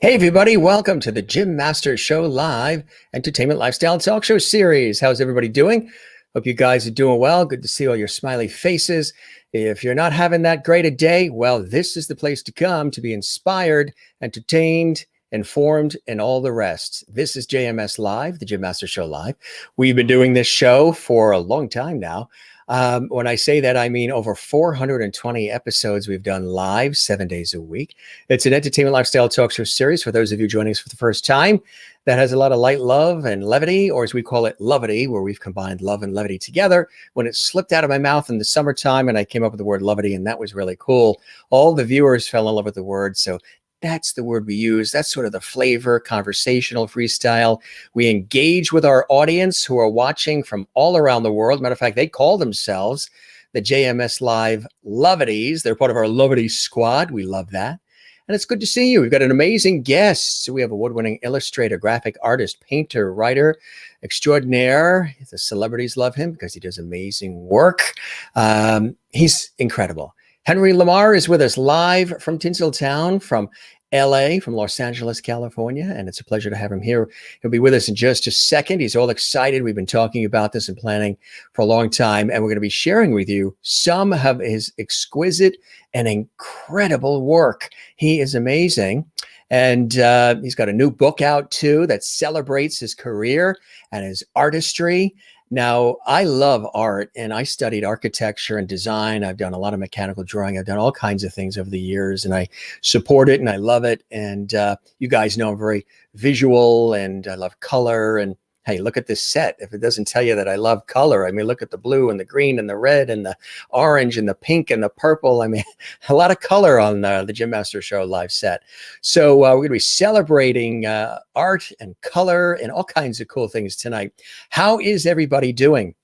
Hey everybody, welcome to the Jim Masters Show Live Entertainment Lifestyle Talk Show Series. How's everybody doing? Hope you guys are doing well. Good to see all your smiley faces. If you're not having that great a day, well, this is the place to come to be inspired, entertained, informed, and all the rest. This is JMS Live, the Jim Masters Show Live. We've been doing this show for a long time now. When I say that, I mean over 420 episodes we've done live 7 days a week. It's an entertainment lifestyle talk show series for those of you joining us for the first time that has a lot of light love and levity, or as we call it, lovity, where we've combined love and levity together. When it slipped out of my mouth in the summertime and I came up with the word lovity, and that was really cool. All the viewers fell in love with the word. So that's the word we use. That's sort of the flavor, conversational freestyle. We engage with our audience who are watching from all around the world. Matter of fact, they call themselves the JMS Live Lovities. They're part of our Lovity squad. We love that. And it's good to see you. We've got an amazing guest. We have award-winning illustrator, graphic artist, painter, writer extraordinaire. The celebrities love him because he does amazing work. He's incredible. Henry LaMarr is with us live from Tinseltown, from LA, from Los Angeles, California, and it's a pleasure to have him here. He'll be with us in just a second. He's all excited. We've been talking about this and planning for a long time, and we're going to be sharing with you some of his exquisite and incredible work. He is amazing, and he's got a new book out, too, that celebrates his career and his artistry. Now, I love art, and I studied architecture and design. I've done a lot of mechanical drawing. I've done all kinds of things over the years, and I support it, and I love it. And you guys know I'm very visual, and I love color. And hey, look at this set. If it doesn't tell you that I love color, I mean, look at the blue and the green and the red and the orange and the pink and the purple. I mean, a lot of color on the Jim Masters Show live set. So we're going to be celebrating art and color and all kinds of cool things tonight. How is everybody doing?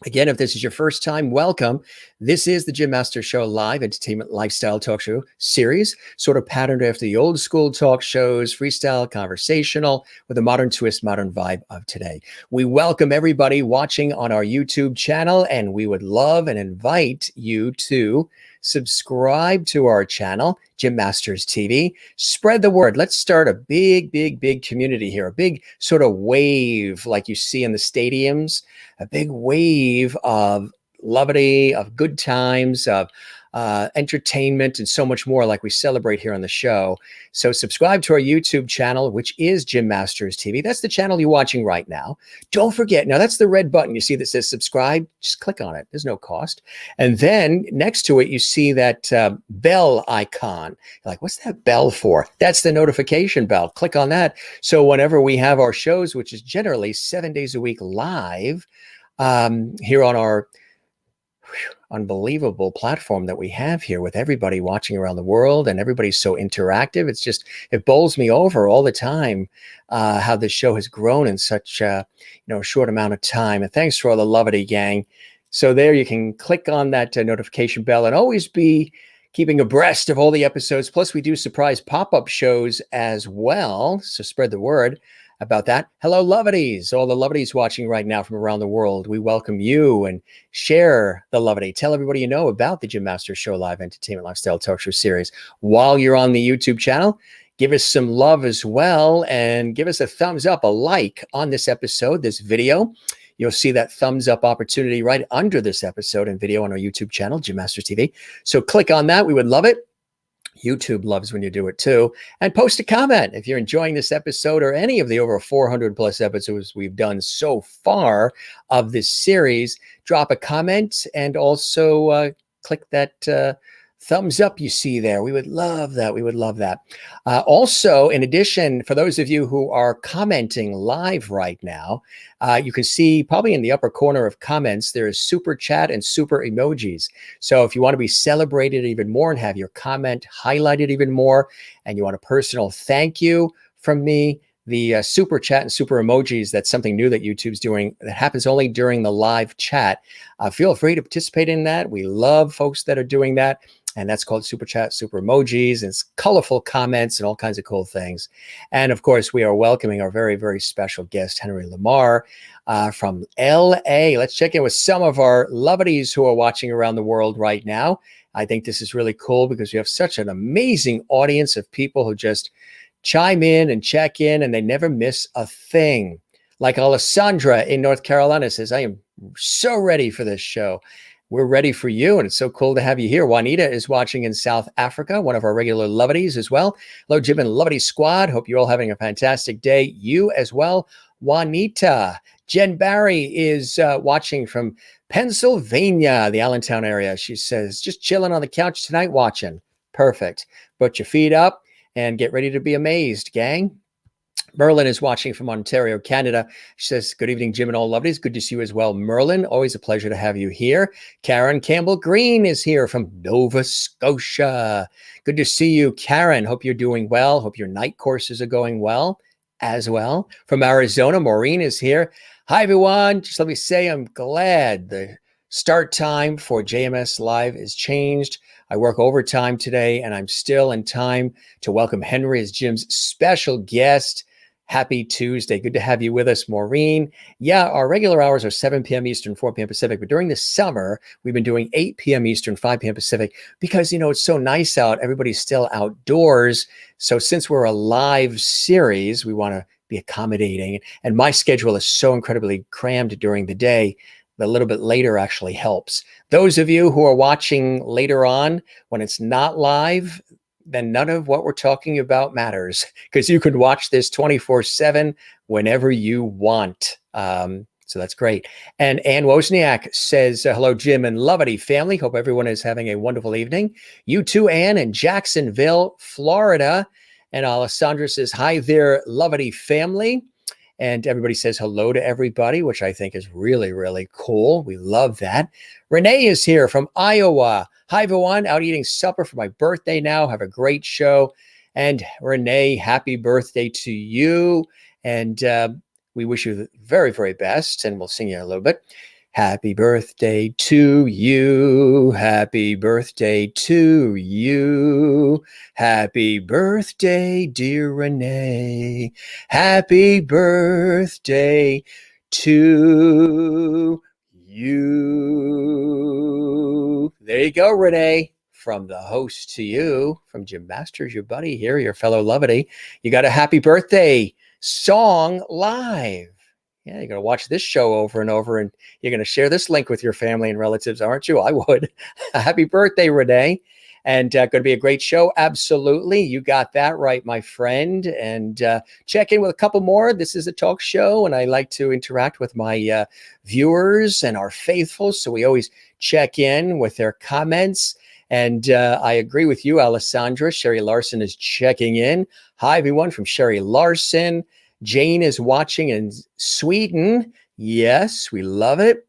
Again, if this is your first time, welcome. This is the Jim Masters Show Live Entertainment Lifestyle Talk Show Series, sort of patterned after the old school talk shows, freestyle, conversational, with a modern twist, modern vibe of today. We welcome everybody watching on our YouTube channel, and we would love and invite you to subscribe to our channel, Jim Masters TV. Spread the word. Let's start a big, big, big community here, a big sort of wave like you see in the stadiums, a big wave of levity, of good times, of entertainment, and so much more like we celebrate here on the show. So subscribe to our YouTube channel, which is Jim Masters TV. That's the channel you're watching right now. Don't forget, now that's the red button you see that says subscribe. Just click on it. There's no cost. And then next to it, you see that bell icon. You're like, what's that bell for? That's the notification bell. Click on that. So whenever we have our shows, which is generally 7 days a week live here on our unbelievable platform that we have here with everybody watching around the world, and everybody's so interactive. It's just, it bowls me over all the time how this show has grown in such a short amount of time. And thanks for all the lovity, gang. So there you can click on that notification bell and always be keeping abreast of all the episodes. Plus we do surprise pop-up shows as well. So spread the word about that. Hello, lovities, all the lovities watching right now from around the world. We welcome you and share the levity. Tell everybody you know about the Jim Masters Show Live Entertainment Lifestyle Talk Show Series. While you're on the YouTube channel, give us some love as well, and give us a thumbs up, a like on this episode, this video. You'll see that thumbs up opportunity right under this episode and video on our YouTube channel, Jim Masters TV. So click on that. We would love it. YouTube loves when you do it too. And post a comment if you're enjoying this episode or any of the over 400 plus episodes we've done so far of this series. Drop a comment and also click that thumbs up you see there. We would love that. We would love that. Also, in addition, for those of you who are commenting live right now, you can see probably in the upper corner of comments, there is super chat and super emojis. So if you want to be celebrated even more and have your comment highlighted even more, and you want a personal thank you from me, the super chat and super emojis, that's something new that YouTube's doing that happens only during the live chat. Feel free to participate in that. We love folks that are doing that. And that's called super chat, super emojis, and it's colorful comments and all kinds of cool things. And of course, we are welcoming our very, very special guest, Henry LaMarr from LA. Let's check in with some of our lovities who are watching around the world right now. I think this is really cool because we have such an amazing audience of people who just chime in and check in, and they never miss a thing. Like Alessandra in North Carolina says, I am so ready for this show. We're ready for you, and it's so cool to have you here. Juanita is watching in South Africa, one of our regular Lovities as well. Hello, Jim and Lovity Squad. Hope you're all having a fantastic day. You as well, Juanita. Jen Barry is watching from Pennsylvania, the Allentown area. She says, just chilling on the couch tonight watching. Perfect. Put your feet up and get ready to be amazed, gang. Merlin is watching from Ontario, Canada. She says, good evening, Jim and all lovelies. Good to see you as well, Merlin. Always a pleasure to have you here. Karen Campbell Green is here from Nova Scotia. Good to see you, Karen. Hope you're doing well. Hope your night courses are going well as well. From Arizona, Maureen is here. Hi, everyone. Just let me say I'm glad the start time for JMS Live is changed. I work overtime today, and I'm still in time to welcome Henry as Jim's special guest. Happy Tuesday. Good to have you with us, Maureen. Yeah, our regular hours are 7 p.m. Eastern, 4 p.m. Pacific. But during the summer, we've been doing 8 p.m. Eastern, 5 p.m. Pacific because, it's so nice out. Everybody's still outdoors. So since we're a live series, we want to be accommodating. And my schedule is so incredibly crammed during the day. A little bit later actually helps. Those of you who are watching later on when it's not live, then none of what we're talking about matters because you could watch this 24/7 whenever you want. So that's great. And Ann Wozniak says, hello, Jim and Lovity family. Hope everyone is having a wonderful evening. You too, Ann, in Jacksonville, Florida. And Alessandra says, hi there, Lovity family. And everybody says hello to everybody, which I think is really, really cool. We love that. Renee is here from Iowa. Hi, everyone. Out eating supper for my birthday now. Have a great show. And Renee, happy birthday to you. And we wish you the very, very best. And we'll sing you a little bit. Happy birthday to you. Happy birthday to you. Happy birthday, dear Renee. Happy birthday to you. There you go, Renee. From the host to you, from Jim Masters, your buddy here, your fellow Lovity. You got a happy birthday song live. Yeah, you're going to watch this show over and over, and you're going to share this link with your family and relatives, aren't you? I would. Happy birthday, Renee. And going to be a great show. Absolutely. You got that right, my friend. And check in with a couple more. This is a talk show, and I like to interact with my viewers and our faithful. So we always check in with their comments. And I agree with you, Alessandra. Sherry Larson is checking in. Hi, everyone, from Sherry Larson. Jane is watching in Sweden. Yes, we love it,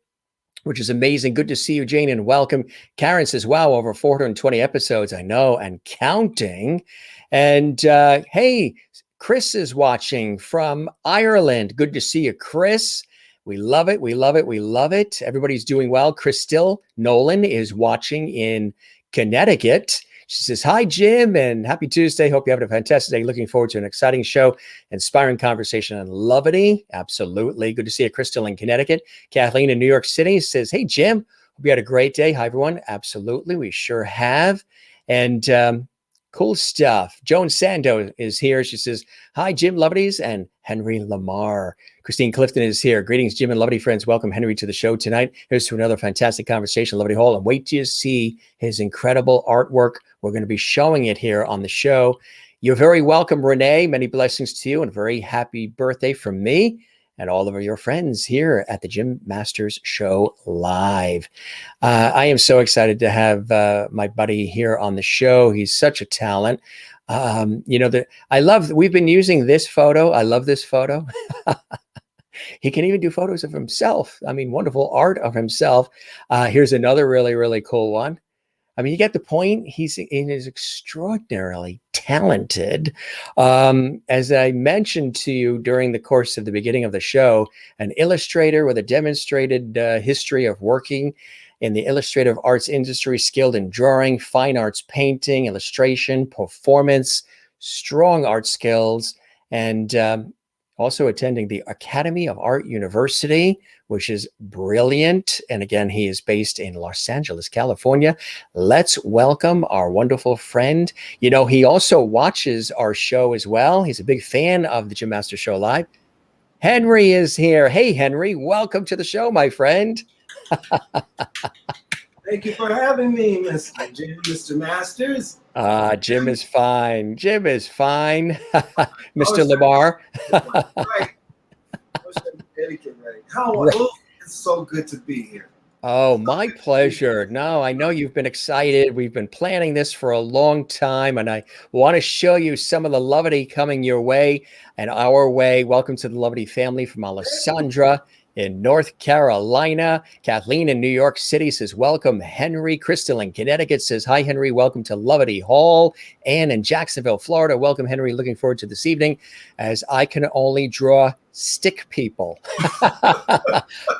which is amazing. Good to see you, Jane, and welcome. Karen says, wow, over 420 episodes, I know, and counting. And hey, Chris is watching from Ireland. Good to see you, Chris. We love it. We love it. We love it. Everybody's doing well. Crystal Nolan is watching in Connecticut. She says, hi, Jim, and happy Tuesday. Hope you're having a fantastic day. Looking forward to an exciting show, inspiring conversation, and Lovity. Absolutely. Good to see you, Crystal in Connecticut. Kathleen in New York City says, hey, Jim, hope you had a great day. Hi, everyone. Absolutely. We sure have. And cool stuff. Joan Sando is here. She says, hi, Jim, Lovities, and Henry LaMarr. Christine Clifton is here. Greetings, Jim and Lovity friends. Welcome Henry to the show tonight. Here's to another fantastic conversation, Lovity Hall. And wait till you see his incredible artwork. We're going to be showing it here on the show. You're very welcome, Renee. Many blessings to you and a very happy birthday from me and all of your friends here at the Jim Masters Show Live. I am so excited to have my buddy here on the show. He's such a talent. We've been using this photo. I love this photo. He can even do photos of himself. I mean, wonderful art of himself. Here's another really, really cool one. I mean, you get the point. He is extraordinarily talented. As I mentioned to you during the course of the beginning of the show, an illustrator with a demonstrated history of working in the illustrative arts industry, skilled in drawing, fine arts painting, illustration, performance, strong art skills, and also attending the Academy of Art University, which is brilliant. And again, he is based in Los Angeles, California. Let's welcome our wonderful friend. You know, he also watches our show as well. He's a big fan of the Jim Master Show Live. Henry is here. Hey, Henry, welcome to the show, my friend. Thank you for having me, Mr. Jim, Mr. Masters. Jim is fine. Jim is fine. Mr. LaMarr. Right. Oh, it's so good to be here. Oh, my pleasure. No, I know you've been excited. We've been planning this for a long time, and I want to show you some of the levity coming your way and our way. Welcome to the levity family from Alessandra in North Carolina. Kathleen in New York City says, welcome, Henry. Crystal in Connecticut says, hi, Henry. Welcome to Levity Hall. Anne in Jacksonville, Florida. Welcome, Henry. Looking forward to this evening, as I can only draw stick people.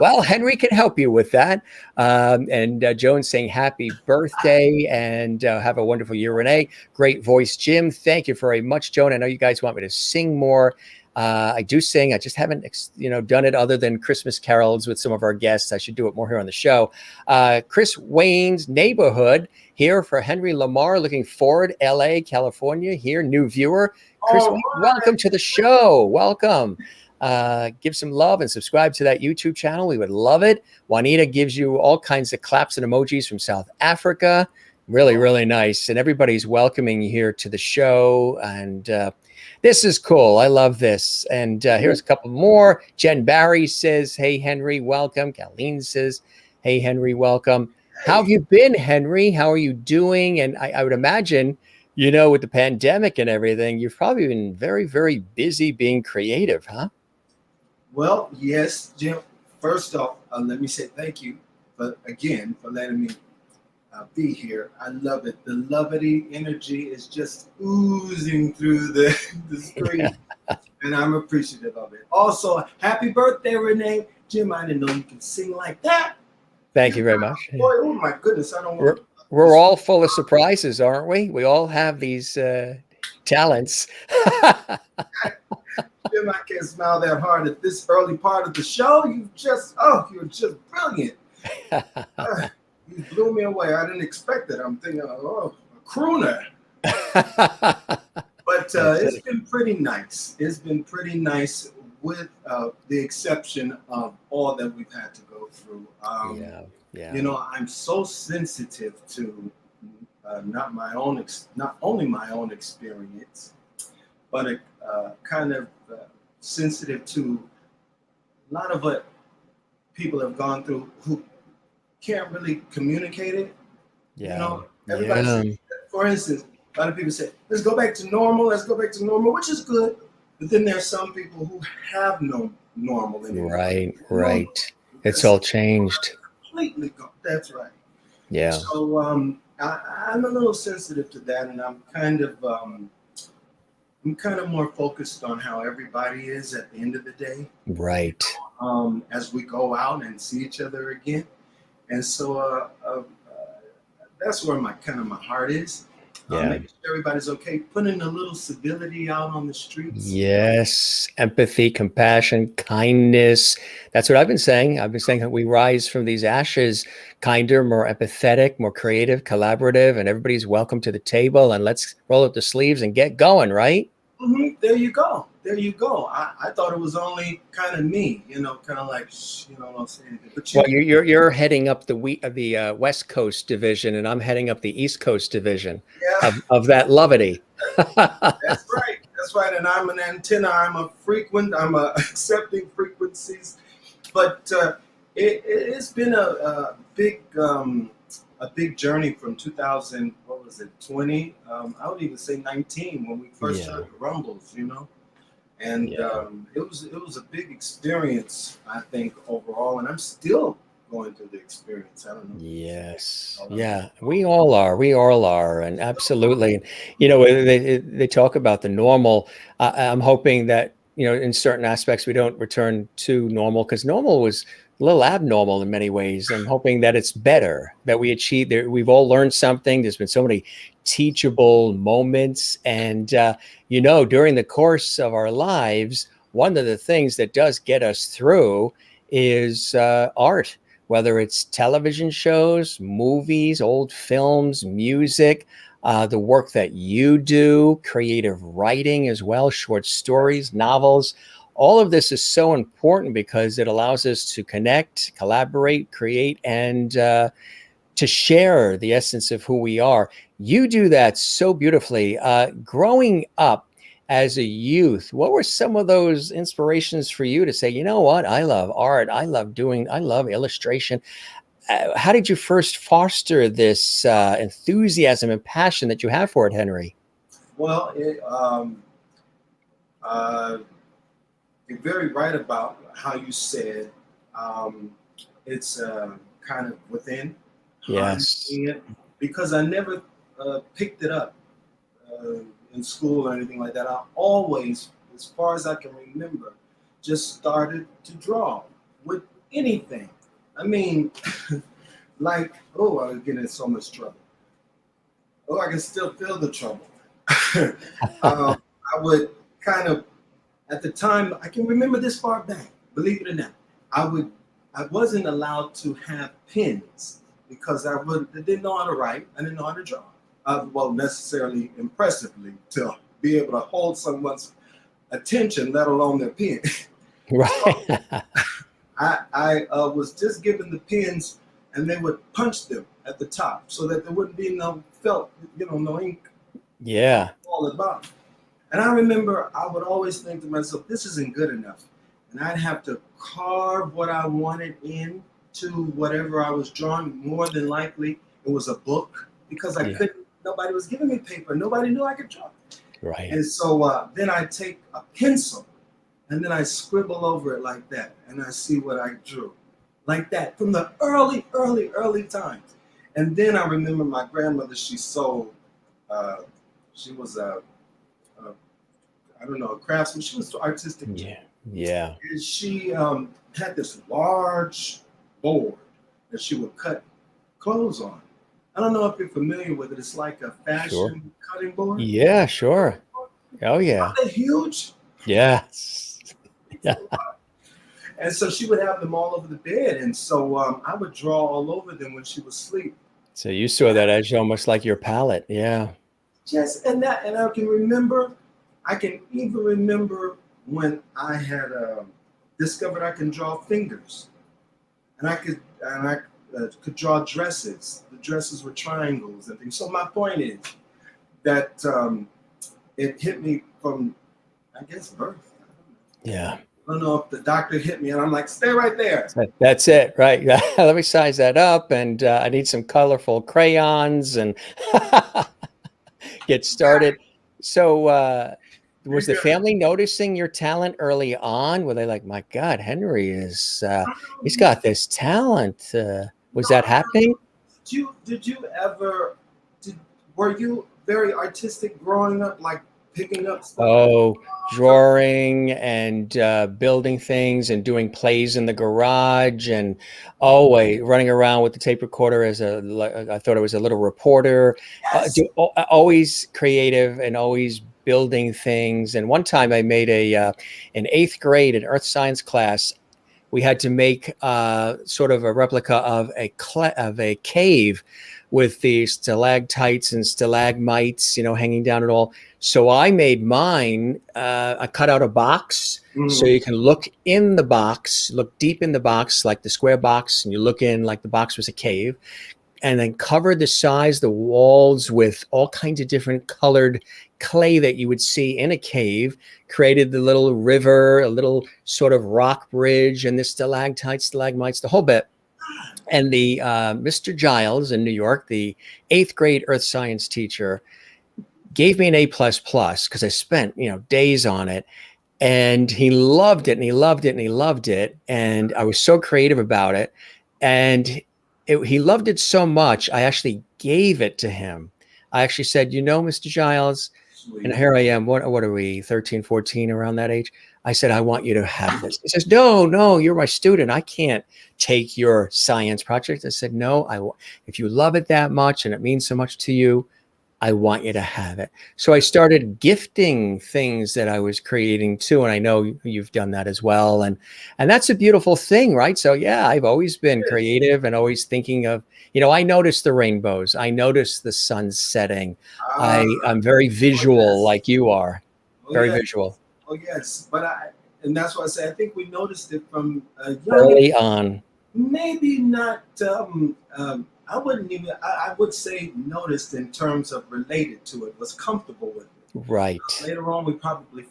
Well, Henry can help you with that. And Joan saying happy birthday and have a wonderful year, Renee. Great voice, Jim. Thank you very much, Joan. I know you guys want me to sing more. I do sing. I just haven't, done it other than Christmas carols with some of our guests. I should do it more here on the show. Chris Wayne's Neighborhood here for Henry LaMarr. Looking forward. LA, California here. New viewer. Chris, welcome to the show. Welcome. Give some love and subscribe to that YouTube channel. We would love it. Juanita gives you all kinds of claps and emojis from South Africa. Really, really nice. And everybody's welcoming you here to the show. And this is cool. I love this. And here's a couple more. Jen Barry says, hey, Henry, welcome. Colleen says, hey, Henry, welcome. How have you been, Henry? How are you doing? And I would imagine, with the pandemic and everything, you've probably been very, very busy being creative, huh? Well, yes, Jim. First off, let me say thank you for letting me be here. I love it. The levity energy is just oozing through the screen, and I'm appreciative of it. Also, happy birthday, Renee. Jim, I didn't know you could sing like that. Thank you very much. Boy, oh my goodness, I don't want to... We're all full of surprises, aren't we? We all have these talents. Jim, I can't smile that hard at this early part of the show. You're just brilliant. You blew me away. I didn't expect it. I'm thinking, a crooner. But it's been pretty nice. It's been pretty nice with the exception of all that we've had to go through. I'm so sensitive to not only my own experience, but kind of sensitive to a lot of what people have gone through who can't really communicate it. Everybody says, for instance, a lot of people say, let's go back to normal, which is good. But then there's some people who have no normal anymore. Right. It's all changed. Completely gone. That's right. Yeah. So I'm a little sensitive to that, and I'm kind of more focused on how everybody is at the end of the day. Right. As we go out and see each other again. And so that's where my heart is. Making sure everybody's okay, putting a little civility out on the streets. Yes, empathy, compassion, kindness. That's what I've been saying. I've been saying that we rise from these ashes kinder, more empathetic, more creative, collaborative, and everybody's welcome to the table. And let's roll up the sleeves and get going, right? Mm-hmm. There you go. I thought it was only kind of me, kind of like, don't say anything. But you're heading up the West Coast division, and I'm heading up the East Coast division of that levity. That's right. And I'm an antenna. I'm accepting frequencies, but it's been a big journey from 2020. I would even say 19 when we first started the Rumbles, and it was a big experience, I think, overall, and I'm still going through the experience. I don't know. Yes. Yeah, we all are. And absolutely. They talk about the normal. I'm hoping that, in certain aspects, we don't return to normal, because normal was a little abnormal in many ways. I'm hoping that it's better, that we achieve there. We've all learned something. There's been so many teachable moments. And, during the course of our lives, one of the things that does get us through is art, whether it's television shows, movies, old films, music, the work that you do, creative writing as well, short stories, novels. All of this is so important because it allows us to connect, collaborate, create, and to share the essence of who we are. You do that so beautifully. Growing up as a youth, what were some of those inspirations for you to say, you know what, I love art, I love illustration? How did you first foster this enthusiasm and passion that you have for it, Henry? Well, you're very right about how you said it's kind of within. Yes. Because I never picked it up in school or anything like that. I always, as far as I can remember, just started to draw with anything. I mean, like, oh, I was getting in so much trouble. Oh, I can still feel the trouble. I would kind of, at the time, I can remember this far back, believe it or not, I wasn't allowed to have pens because I didn't know how to write, I didn't know how to draw. Well, necessarily impressively to be able to hold someone's attention, let alone their pen. Right. I was just given the pens and they would punch them at the top so that there wouldn't be no no ink. Yeah. All at the bottom. And I remember I would always think to myself, this isn't good enough. And I'd have to carve what I wanted into whatever I was drawing. More than likely, it was a book because I couldn't, nobody was giving me paper. Nobody knew I could draw. Right. And so then I take a pencil and then I scribble over it like that. And I see what I drew like that from the early times. And then I remember my grandmother, she sold, she was a craftsman. She was artistic. Yeah. And she had this large board that she would cut clothes on. I don't know if you're familiar with it. It's like a fashion cutting board. Yeah, sure. Oh, yeah. Aren't they huge? Yes. Yeah. And so she would have them all over the bed. And so I would draw all over them when she was asleep. So you saw that as almost like your palette. Yeah. Yes, and I can even remember when I had discovered I can draw fingers, and I could draw dresses. The dresses were triangles and things. So my point is that it hit me from, I guess, birth. Yeah. I don't know if the doctor hit me and I'm like, stay right there. That's it, right? Let me size that up, and I need some colorful crayons and get started. So was the family noticing your talent early on? Were they like, my God, Henry is, he's got this talent. Was that happening? Were you very artistic growing up, like picking up stuff? Oh, drawing and building things and doing plays in the garage and always running around with the tape recorder as I thought I was a little reporter. Yes. Always creative and always building things. And one time I made an 8th grade in earth science class. We had to make sort of a replica of a cave with the stalactites and stalagmites, hanging down it all. So I made mine. I cut out a box so you can look in the box, look deep in the box, like the square box, and you look in like the box was a cave, and then covered the walls with all kinds of different colored clay that you would see in a cave, created the little river, a little sort of rock bridge, and the stalactites, stalagmites, the whole bit. And the Mr. Giles in New York, the 8th grade earth science teacher, gave me an A++ because I spent, days on it. And he loved it and he loved it and he loved it. And I was so creative about it. And he loved it so much, I actually gave it to him. I actually said, Mr. Giles, and here I am, what are we, 13, 14, around that age? I said, I want you to have this. He says, no, you're my student. I can't take your science project. I said, no, if you love it that much and it means so much to you, I want you to have it. So I started gifting things that I was creating too. And I know you've done that as well. And that's a beautiful thing, right? So yeah, I've always been creative and always thinking of, I notice the rainbows. I notice the sun setting. I'm very visual like you are. Very visual. Oh yes. And that's why I say, I think we noticed it from early on. Maybe not, I would say noticed in terms of related to it, was comfortable with it. Right. Later on,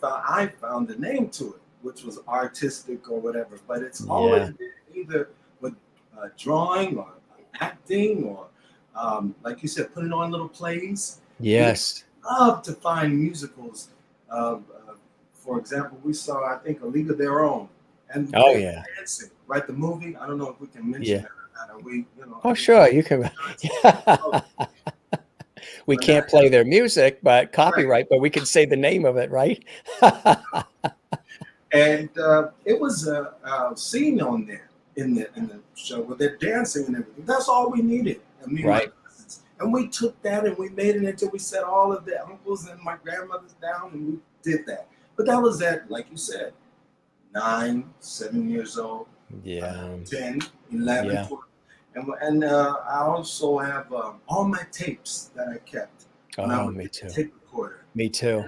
I found the name to it, which was artistic or whatever, but it's always been either with drawing or acting or, like you said, putting on little plays. Yes. We love to find musicals. For example, we saw, I think, A League of Their Own. And dancing, right? The movie. I don't know if we can mention that or not. Are we, Oh, sure, you can. We can't play their music, but copyright. But we can say the name of it, right? And it was a scene on there in the show where they're dancing and everything. That's all we needed. And we took that and we made it until we set all of the uncles and my grandmothers down, and we did that. But that was like you said, 9, 7 years old, 10, 11, 12. And I also have all my tapes that I kept. Me too. Tape recorder. Me too.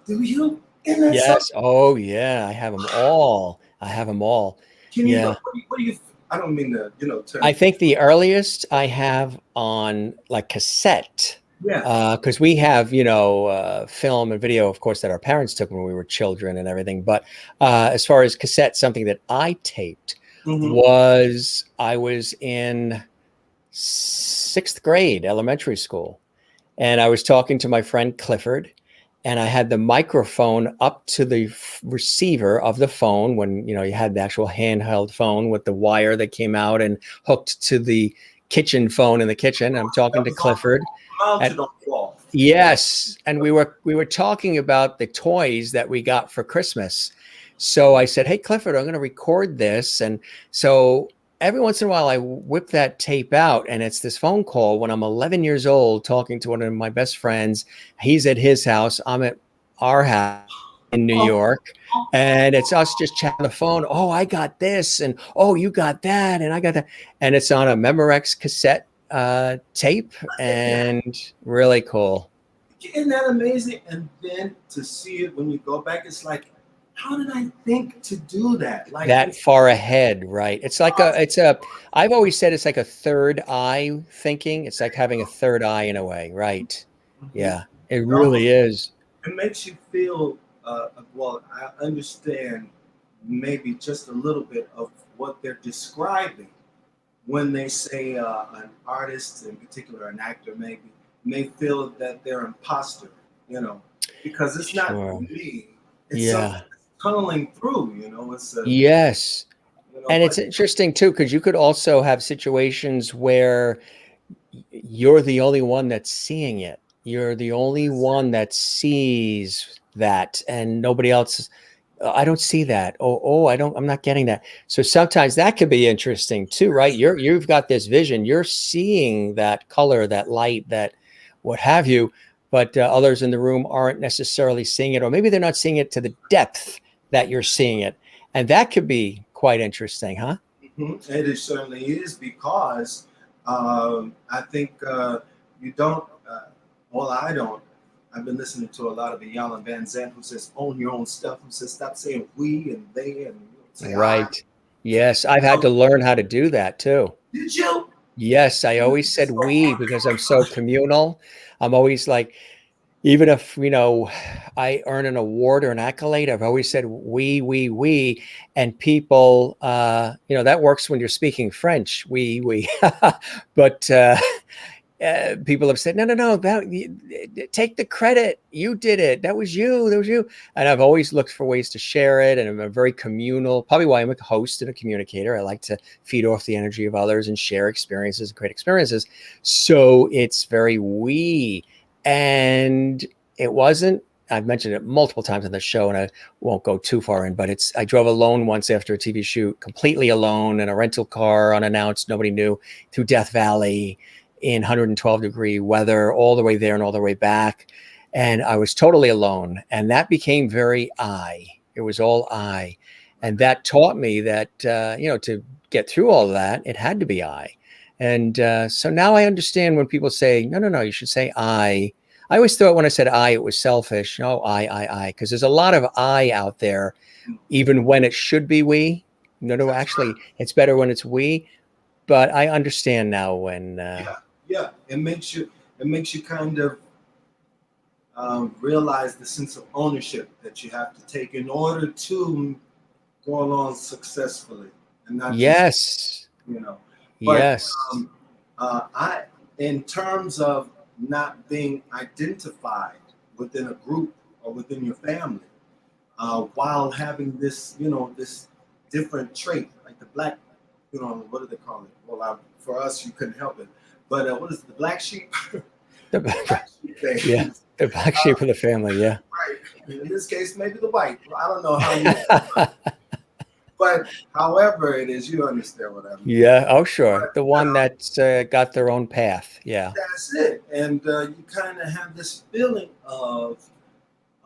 Do you? Yes. Oh yeah, I have them all. Can you? What do you? I don't mean to, I think the earliest I have on like cassette. Yeah. Because we have, film and video, of course, that our parents took when we were children and everything. But as far as cassette, something that I taped was I was in 6th grade, elementary school. And I was talking to my friend Clifford, and I had the microphone up to the receiver of the phone when, you had the actual handheld phone with the wire that came out and hooked to the kitchen phone in the kitchen. I'm talking to Clifford. Yes, and we were talking about the toys that we got for Christmas. So I said, "Hey Clifford, I'm going to record this." And so every once in a while I whip that tape out, and it's this phone call when I'm 11 years old talking to one of my best friends. He's at his house, I'm at our house in New York, and it's us just chatting on the phone. Oh, I got this, and oh, you got that, and I got that, and it's on a Memorex cassette tape, and really cool. Isn't that amazing? And then to see it when you go back, it's like, how did I think to do that? Like that far ahead, right? It's like I've always said it's like a third eye thinking. It's like having a third eye in a way, right? Yeah, it really is. It makes you feel, well, I understand maybe just a little bit of what they're describing when they say an artist, in particular an actor, maybe may feel that they're imposter, because it's not me. It's something that's tunneling through, It's yes. And it's interesting too, because you could also have situations where you're the only one that's seeing it. You're the only one that sees that, and nobody else. I don't see that. I'm not getting that. So sometimes that could be interesting too, right? You've got this vision. You're seeing that color, that light, that what have you, but others in the room aren't necessarily seeing it, or maybe they're not seeing it to the depth that you're seeing it. And that could be quite interesting, huh? Mm-hmm. It certainly is, because I think you don't, I don't. I've been listening to a lot of Iyanla Vanzant, who says, own your own stuff, who says, stop saying we and they and say right. Yes, I've had to learn how to do that too. Did you? Yes, I always said we because I'm so communal. I'm always like, even if, I earn an award or an accolade, I've always said we, and people, that works when you're speaking French, we, but people have said, no, take the credit. You did it. That was you. And I've always looked for ways to share it. And I'm a very communal, probably why I'm a host and a communicator. I like to feed off the energy of others and share experiences and create experiences. So it's very we. And it wasn't, I've mentioned it multiple times on the show, and I won't go too far in, but I drove alone once after a TV shoot, completely alone in a rental car, unannounced, nobody knew, through Death Valley. in 112-degree weather, all the way there and all the way back. And I was totally alone. And that became very I. It was all I. And that taught me that, to get through all of that, it had to be I. And so now I understand when people say, no, you should say I. I always thought when I said I, it was selfish. No, I, because there's a lot of I out there, even when it should be we. No, actually, it's better when it's we. But I understand now when. Yeah, it makes you kind of realize the sense of ownership that you have to take in order to go along successfully, and not yes, But, yes. In terms of not being identified within a group or within your family, while having this, this different trait, like the black, what do they call it? Well, for us, you couldn't help it. But what is it, the black sheep? The black sheep thing. Yeah, the black sheep of the family, yeah. Right. In this case, maybe the white. I don't know how you but however it is, you understand what I mean. Yeah, oh sure. But, the one that's got their own path, yeah. That's it. And you kind of have this feeling of,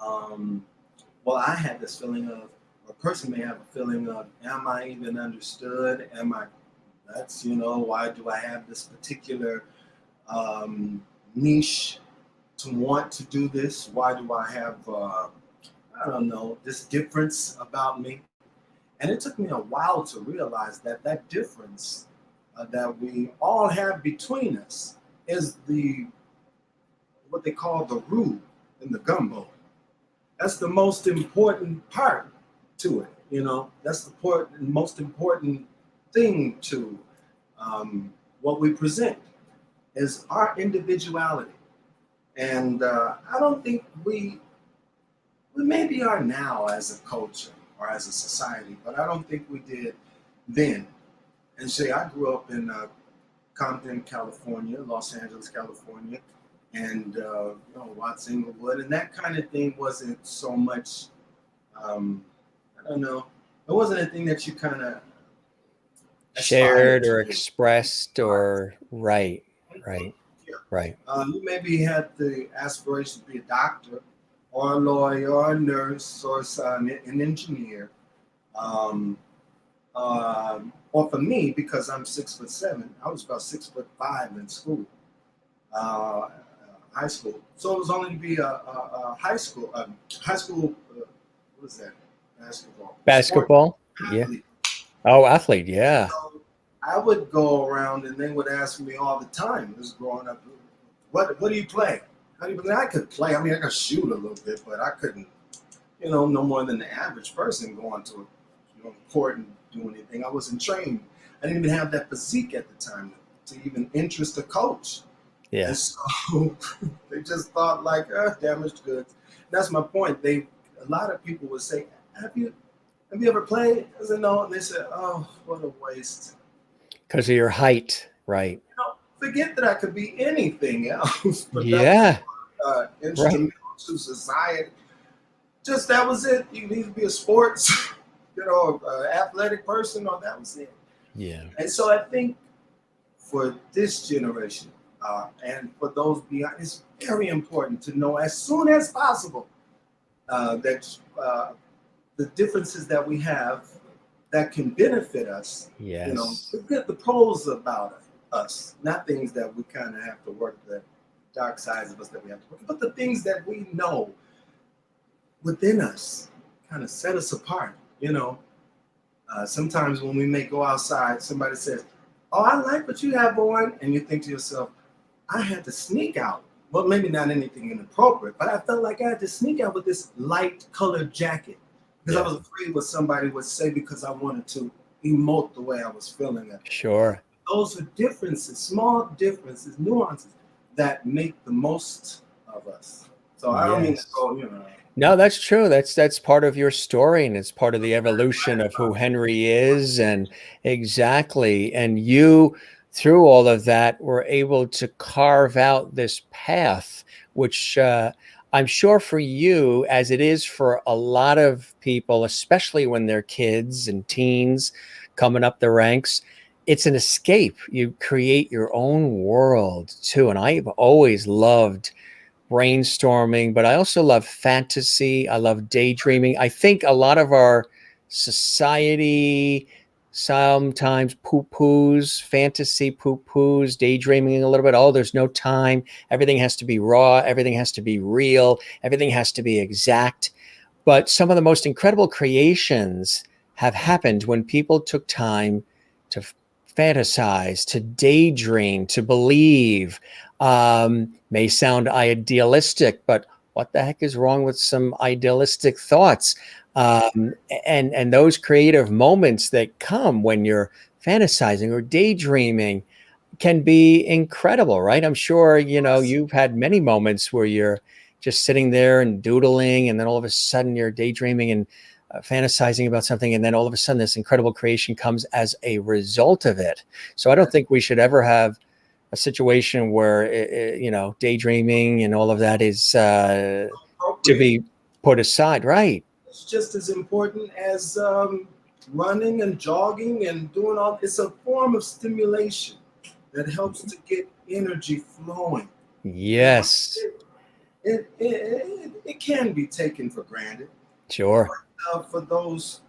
I had this feeling of, a person may have a feeling of, am I even understood? Why do I have this particular niche to want to do this? Why do I have, this difference about me? And it took me a while to realize that difference that we all have between us is what they call the roux in the gumbo. That's the most important part to it, That's the most important thing to what we present is our individuality. And I don't think we maybe are now as a culture or as a society, but I don't think we did then. And say, I grew up in Compton, California, Los Angeles, California, and Watts Inglewood, and that kind of thing wasn't so much. It wasn't a thing that you kind of shared or expressed or right. Yeah. Right. You maybe had the aspiration to be a doctor, or a lawyer, or a nurse, or an engineer. Or for me, because I'm 6'7", I was about 6'5" in school, high school. So it was only to be a high school. What is that? Basketball. Yeah. Athlete. Oh, athlete. Yeah. So I would go around, and they would ask me all the time. This growing up, what do you play? How do you play? I could play. I mean, I could shoot a little bit, but I couldn't. No more than the average person going to a court and do anything. I wasn't trained. I didn't even have that physique at the time to even interest a coach. Yeah. And so they just thought like, damaged goods. That's my point. A lot of people would say, have you ever played? I said, no. And they said, oh, what a waste. Because of your height, right? Forget that I could be anything else. But yeah. Instrumental to society. Just that was it. You need to be a sports, athletic person, or that was it. Yeah. And so I think for this generation and for those beyond, it's very important to know as soon as possible that the differences that we have that can benefit us. Yes. Get the pros about us, not things that we kind of have to work, the dark sides of us that we have to work, but the things that we know within us kind of set us apart. Sometimes when we may go outside, somebody says, oh, I like what you have on. And you think to yourself, I had to sneak out. Well, maybe not anything inappropriate, but I felt like I had to sneak out with this light colored jacket because I was afraid what somebody would say because I wanted to emote the way I was feeling it. Sure. Those are differences, small differences, nuances that make the most of us. So I don't mean to go, No, that's true. That's part of your story, and it's part of the evolution of who Henry is. And exactly. And you, through all of that, were able to carve out this path, which I'm sure for you, as it is for a lot of people, especially when they're kids and teens coming up the ranks, it's an escape. You create your own world too. And I've always loved brainstorming, but I also love fantasy. I love daydreaming. I think a lot of our society sometimes poo-poos fantasy, poo-poos daydreaming a little bit. Oh, there's no time. Everything has to be raw. Everything has to be real. Everything has to be exact. But some of the most incredible creations have happened when people took time to fantasize, to daydream, to believe. May sound idealistic, but what the heck is wrong with some idealistic thoughts? And those creative moments that come when you're fantasizing or daydreaming can be incredible, right? I'm sure, you've had many moments where you're just sitting there and doodling, and then all of a sudden you're daydreaming and fantasizing about something, and then all of a sudden this incredible creation comes as a result of it. So I don't think we should ever have a situation where daydreaming and all of that is to be put aside, right? It's just as important as running and jogging and doing all. It's a form of stimulation that helps to get energy flowing. Yes. It can be taken for granted. Sure. But, for those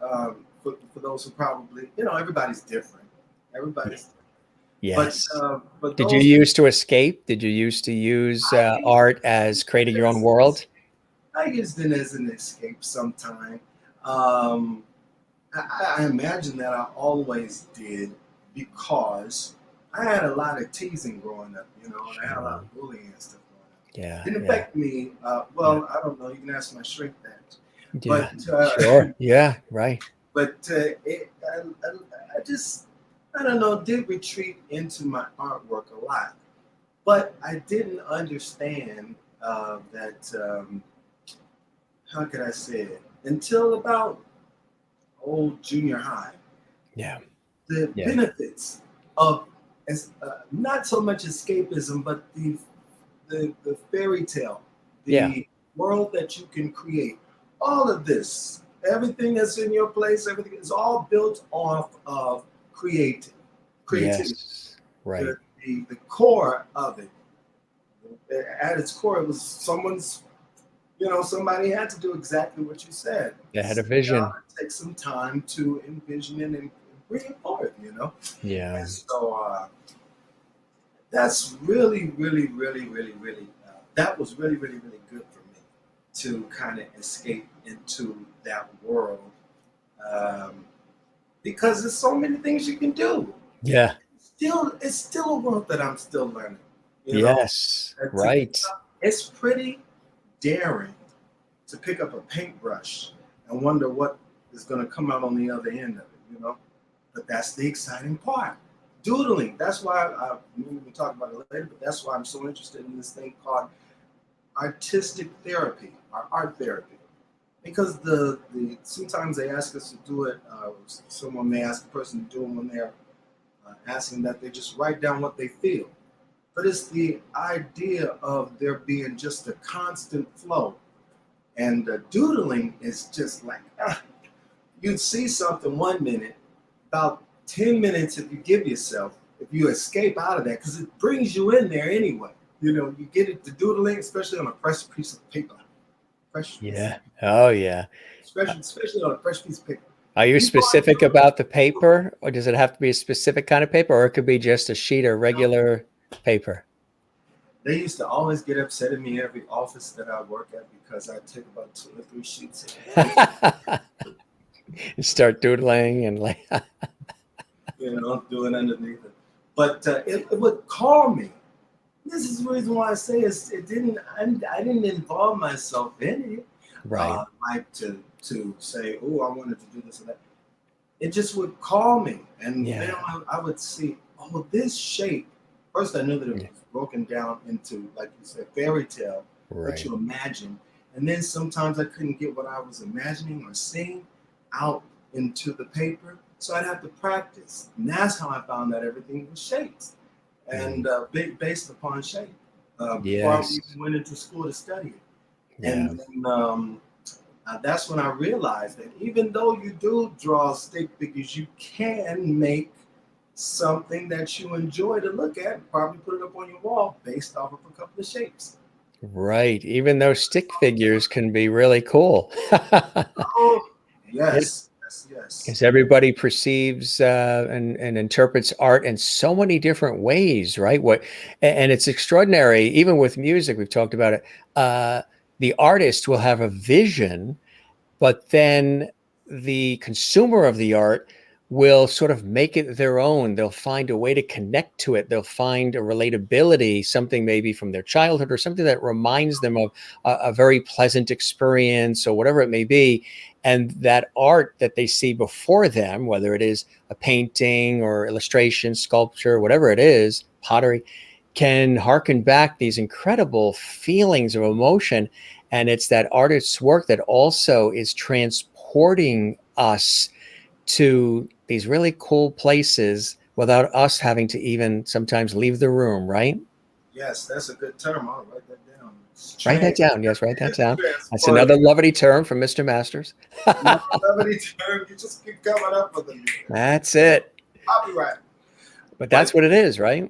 who probably, everybody's different. Everybody's different. Yes. But did you used to escape? Did you used to use art as creating your own world? I used it as an escape sometime. I imagine that I always did, because I had a lot of teasing growing up, and I had a lot of bullying and stuff growing up. Yeah. It didn't affect me. I don't know. You can ask my shrink that. Yeah. But, sure. Yeah. Right. But I don't know, did retreat into my artwork a lot. But I didn't understand that, how could I say it? Until about junior high. Yeah. The benefits of not so much escapism, but the fairy tale, the world that you can create. All of this, everything that's in your place, everything is all built off of creativity. Yes. Right. The core of it, at its core, it was somebody had to do exactly what you said. They had a vision. Take some time to envision it and bring it forward, Yeah. And so that's really, really, really, really, really, that was really, really, really good for me to kind of escape into that world, because there's so many things you can do. Yeah. It's still a world that I'm still learning. Yes. Right. It's pretty daring to pick up a paintbrush and wonder what is going to come out on the other end of it, But that's the exciting part. Doodling. That's why we can talk about it later, but that's why I'm so interested in this thing called artistic therapy, or art therapy. Because sometimes they ask us to do it, someone may ask a person to do it when they're asking that they just write down what they feel. But it's the idea of there being just a constant flow. And doodling is just like, you'd see something 1 minute, about 10 minutes if you give yourself, if you escape out of that, because it brings you in there anyway. You get it to doodling, especially on a fresh piece of paper. Yeah. Oh, yeah. Especially on a fresh piece of paper. Are you specific about the paper, or does it have to be a specific kind of paper, or it could be just a sheet of regular paper? They used to always get upset at me every office that I work at because I take about 2 or 3 sheets. You start doodling and doing underneath it. But it would calm me. This is the reason why I say I didn't involve myself in it. Right. Like to say, I wanted to do this or that. It just would calm me. And then I would see, this shape. First, I knew that it was broken down into, like you said, fairy tale, what you imagine. And then sometimes I couldn't get what I was imagining or seeing out into the paper. So I'd have to practice. And that's how I found that everything was shapes. And based upon shape. Before I even went into school to study it. Yeah. And then, that's when I realized that even though you do draw stick figures, you can make something that you enjoy to look at, probably put it up on your wall based off of a couple of shapes. Right. Even though stick figures can be really cool. Oh, yes. Yes, yes. Because everybody perceives and interprets art in so many different ways, right? And it's extraordinary. Even with music, we've talked about it. The artist will have a vision, but then the consumer of the art will sort of make it their own. They'll find a way to connect to it. They'll find a relatability, something maybe from their childhood or something that reminds them of a very pleasant experience or whatever it may be. And that art that they see before them, whether it is a painting or illustration, sculpture, whatever it is, pottery, can harken back these incredible feelings of emotion. And it's that artist's work that also is transporting us to these really cool places without us having to even sometimes leave the room, right? Yes, that's a good term. I'll write that down. Write that down. Yes, write that down. That's another levity term from Mr. Masters. Another levity term. You just keep coming up with them. That's it. Copyright. But that's what it is, right?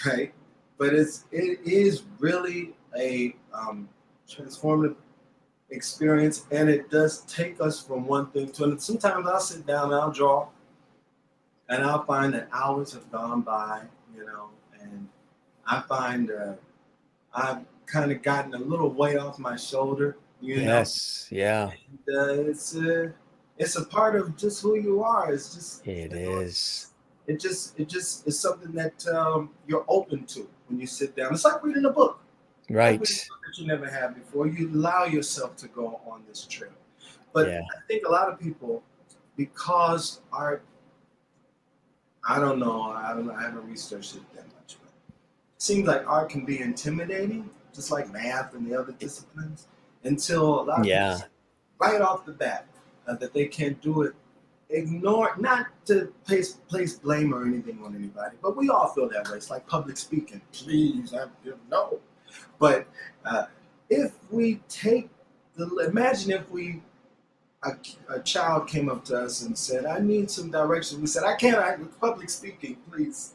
Right. But it is really a transformative experience, and it does take us from one thing to another. Sometimes I'll sit down and I'll draw, and I'll find that hours have gone by, and I find I've kind of gotten a little weight off my shoulder. Yes, yeah. And, it's a part of just who you are. It's just it is. It just is something that you're open to when you sit down. It's like reading a book. Right. That you never had before. You allow yourself to go on this trip. But I think a lot of people, because art, I don't know, I haven't researched it that much, but it seems like art can be intimidating, just like math and the other disciplines, until a lot of people right off the bat that they can't do it. Ignore, not to place blame or anything on anybody, but we all feel that way. It's like public speaking. Please, no. But if we imagine if a child came up to us and said, I need some direction. We said, I can't, public speaking, please.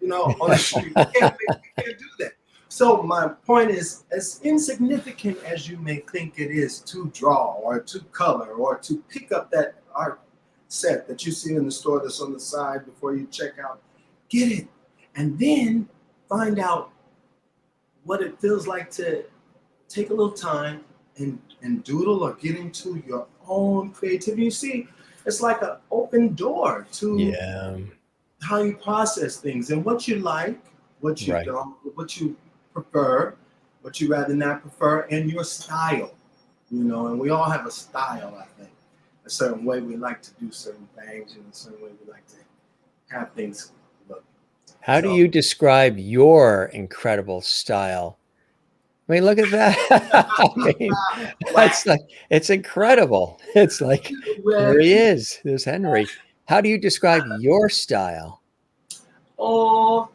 On the street, we can't do that. So my point is, as insignificant as you may think it is to draw or to color or to pick up that art set that you see in the store that's on the side before you check out, get it. And then find out what it feels like to take a little time and doodle or get into your own creativity. You see, it's like an open door to how you process things and what you like, what you don't, what you prefer, what you rather not prefer, and your style. And we all have a style, I think. A certain way we like to do certain things, and a certain way we like to have things look. How do you describe your incredible style? I mean, look at that. I mean, it's incredible. It's like, there he is. There's Henry. How do you describe your style? Oh,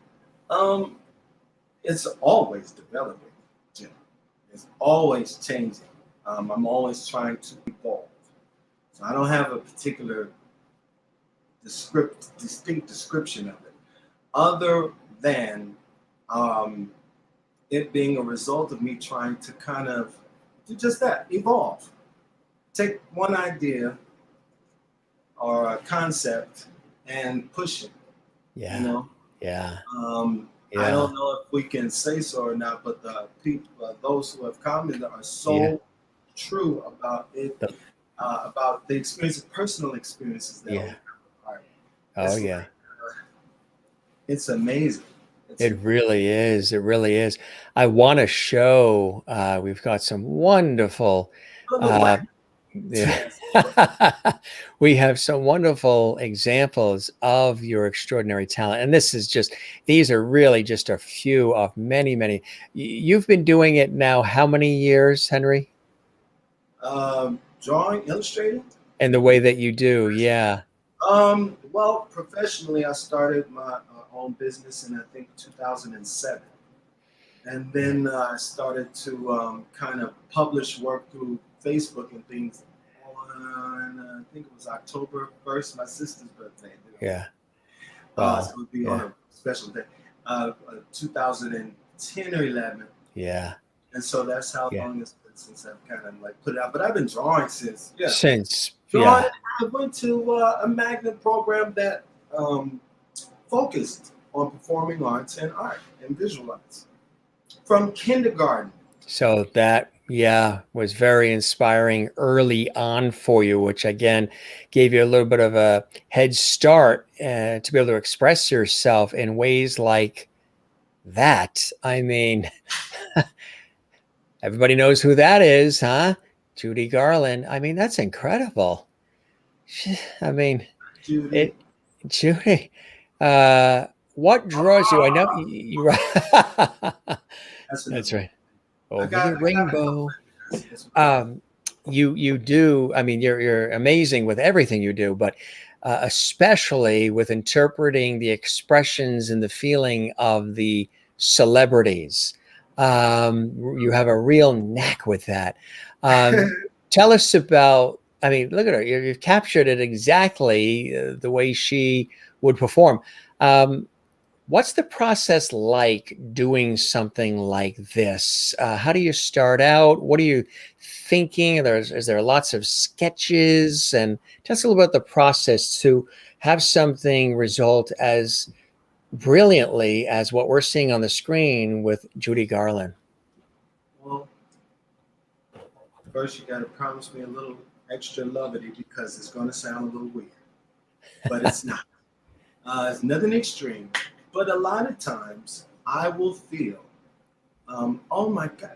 it's always developing, Jim. It's always changing. I'm always trying to evolve. So I don't have a particular distinct description of it, other than it being a result of me trying to kind of do just that, evolve. Take one idea or a concept and push it. Yeah. I don't know if we can say so or not, but the people, those who have commented, are so true about it, about the experience, personal experiences that we have with art. It's amazing. It really is. It really is. I want to show. We've got some wonderful. We have some wonderful examples of your extraordinary talent, and these are really just a few of many, many. You've been doing it now how many years, Henry? Drawing, illustrating, and the way that you do, well, professionally, I started my own business in, I think, 2007. And then I started to kind of publish work through Facebook and things on, I think it was October 1st, my sister's birthday. Wow. So it would be on a special day, 2010 or 11. Yeah. And so that's how long it's been since I've kind of like put it out. But I've been drawing since. Drawing. I went to a magnet program that focused on performing arts and art and visual arts from kindergarten. So that, was very inspiring early on for you, which again gave you a little bit of a head start to be able to express yourself in ways like that. I mean, everybody knows who that is, huh? Judy Garland. I mean, that's incredible. I mean, Judy. What draws you? I know you. That's right. Over the rainbow. You do. I mean, you're amazing with everything you do, but especially with interpreting the expressions and the feeling of the celebrities. You have a real knack with that. Tell us about. I mean, look at her. You've captured it exactly the way she would perform. What's the process like doing something like this? How do you start out? What are you thinking? Is there lots of sketches? And tell us a little about the process to have something result as brilliantly as what we're seeing on the screen with Judy Garland. Well, first you got to promise me a little extra levity because it's going to sound a little weird, but it's not. It's nothing extreme. But a lot of times I will feel, oh my God,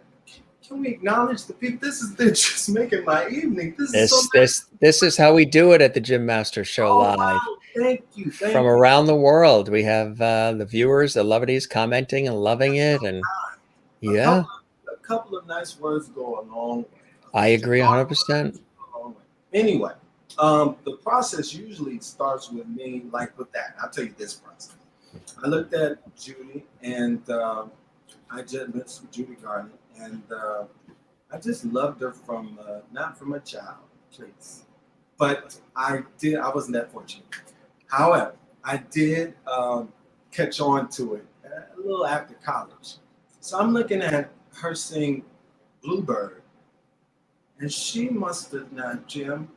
can we acknowledge the people? They're just making my evening. This is how we do it at the Jim Master Show live. Wow. Thank you. From around the world. We have the viewers, the lovities commenting and loving it. And a couple of nice words go a long way. I agree 100%. Anyway, the process usually starts with me like with that. I'll tell you this process. I looked at Judy and I just met Judy Garland and I just loved her from not from a child, please, but I wasn't that fortunate. However, I did catch on to it a little after college. So I'm looking at her sing Bluebird, and she must have not, Jim.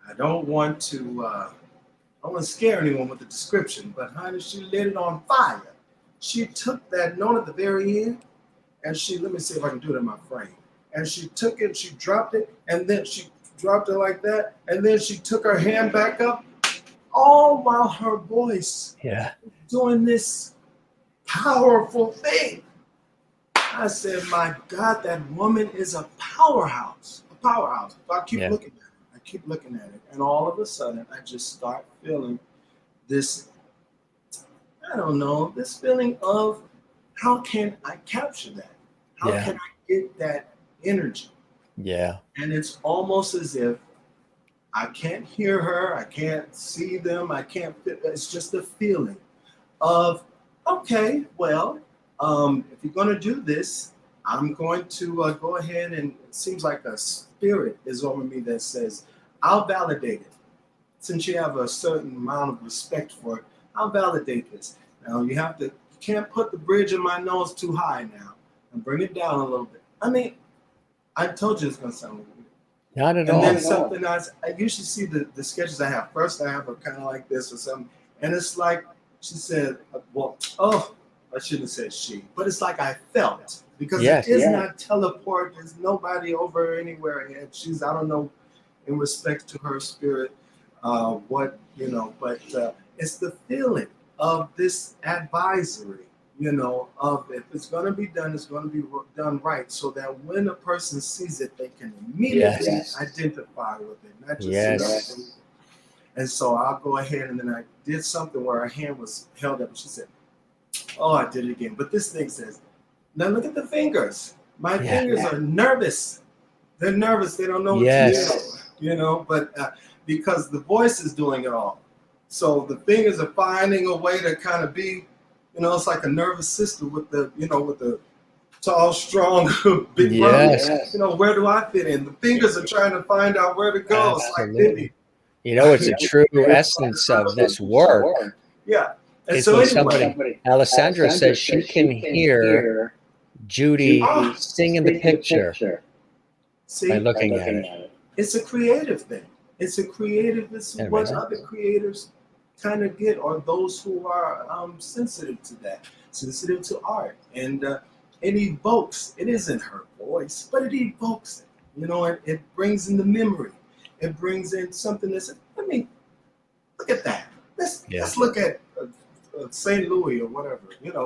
I don't want to scare anyone with the description, but honey, she lit it on fire. She took that note at the very end, and let me see if I can do it in my frame. And she took it, she dropped it, and then she dropped it like that, and then she took her hand back up, all while her voice doing this powerful thing. I said, my God, that woman is a powerhouse, So I keep looking at it. Keep looking at it, and all of a sudden I just start feeling this, I don't know, this feeling of how can I capture that? How can I get that energy? Yeah. And it's almost as if I can't hear her, I can't see them, it's just a feeling of, okay, well, if you're going to do this, I'm going to go ahead, and it seems like a spirit is over me that says, I'll validate it. Since you have a certain amount of respect for it, I'll validate this. Now you can't put the bridge in my nose too high now and bring it down a little bit. I mean, I told you it's going to sound weird. Not at all. And then something else, I usually see the sketches I have. First I have a kind of like this or something. And it's like, she said, I shouldn't have said she, but it's like I felt. Because it is not teleport. There's nobody over anywhere yet. I don't know, in respect to her spirit, but it's the feeling of this advisory, of if it's going to be done, it's going to be done right, so that when a person sees it, they can immediately identify with it, not just And so I'll go ahead, and then I did something where her hand was held up, and she said, oh, I did it again. But this thing says, now look at the fingers. My fingers are nervous. They're nervous. They don't know what to do, but because the voice is doing it all. So the fingers are finding a way to kind of be, it's like a nervous system with the tall, strong, big body. Where do I fit in? The fingers are trying to find out where to go. Absolutely. It's like Getty. It's a true essence of this work. Yeah. And Is so when anyway, Alessandra says she can hear Judy sing in the picture by see, looking at it. it's a creative thing. It's a creative, it's what other creators kind of get, or those who are sensitive to that, sensitive to art. And it evokes, it isn't her voice, but it evokes it. It brings in the memory. It brings in something that's, I mean, look at that. Let's look at St. Louis or whatever,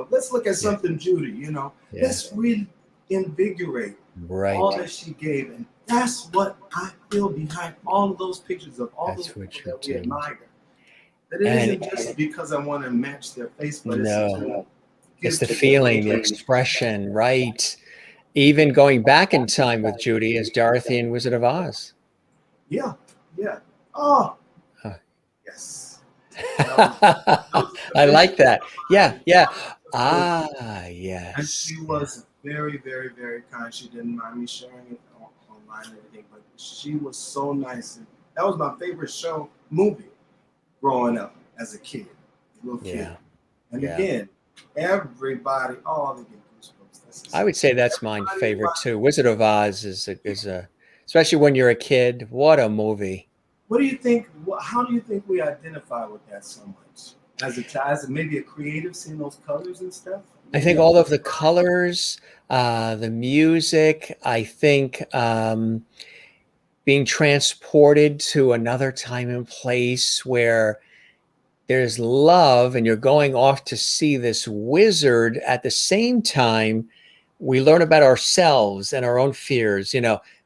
let's look at something Judy, let's reinvigorate all that she gave. And that's what I feel behind all of those pictures of all those people that we admire. That it isn't just because I want to match their face, but it's the feeling, the expression, right? Even going back in time with Judy as Dorothy in Wizard of Oz. Yeah. Oh, yes. I like that. Yeah. Yes. And she was very, very, very kind. She didn't mind me sharing it online and everything, but she was so nice. And that was my favorite movie growing up as a kid, little kid. And again, everybody, they get goosebumps. I would say that's my favorite too. Wizard of Oz is a especially when you're a kid. What a movie! What do you think? How do you think we identify with that so much as a child, as maybe a creative, seeing those colors and stuff? I think all of the colors, the music. I think being transported to another time and place where there's love, and you're going off to see this wizard. At the same time, we learn about ourselves and our own fears.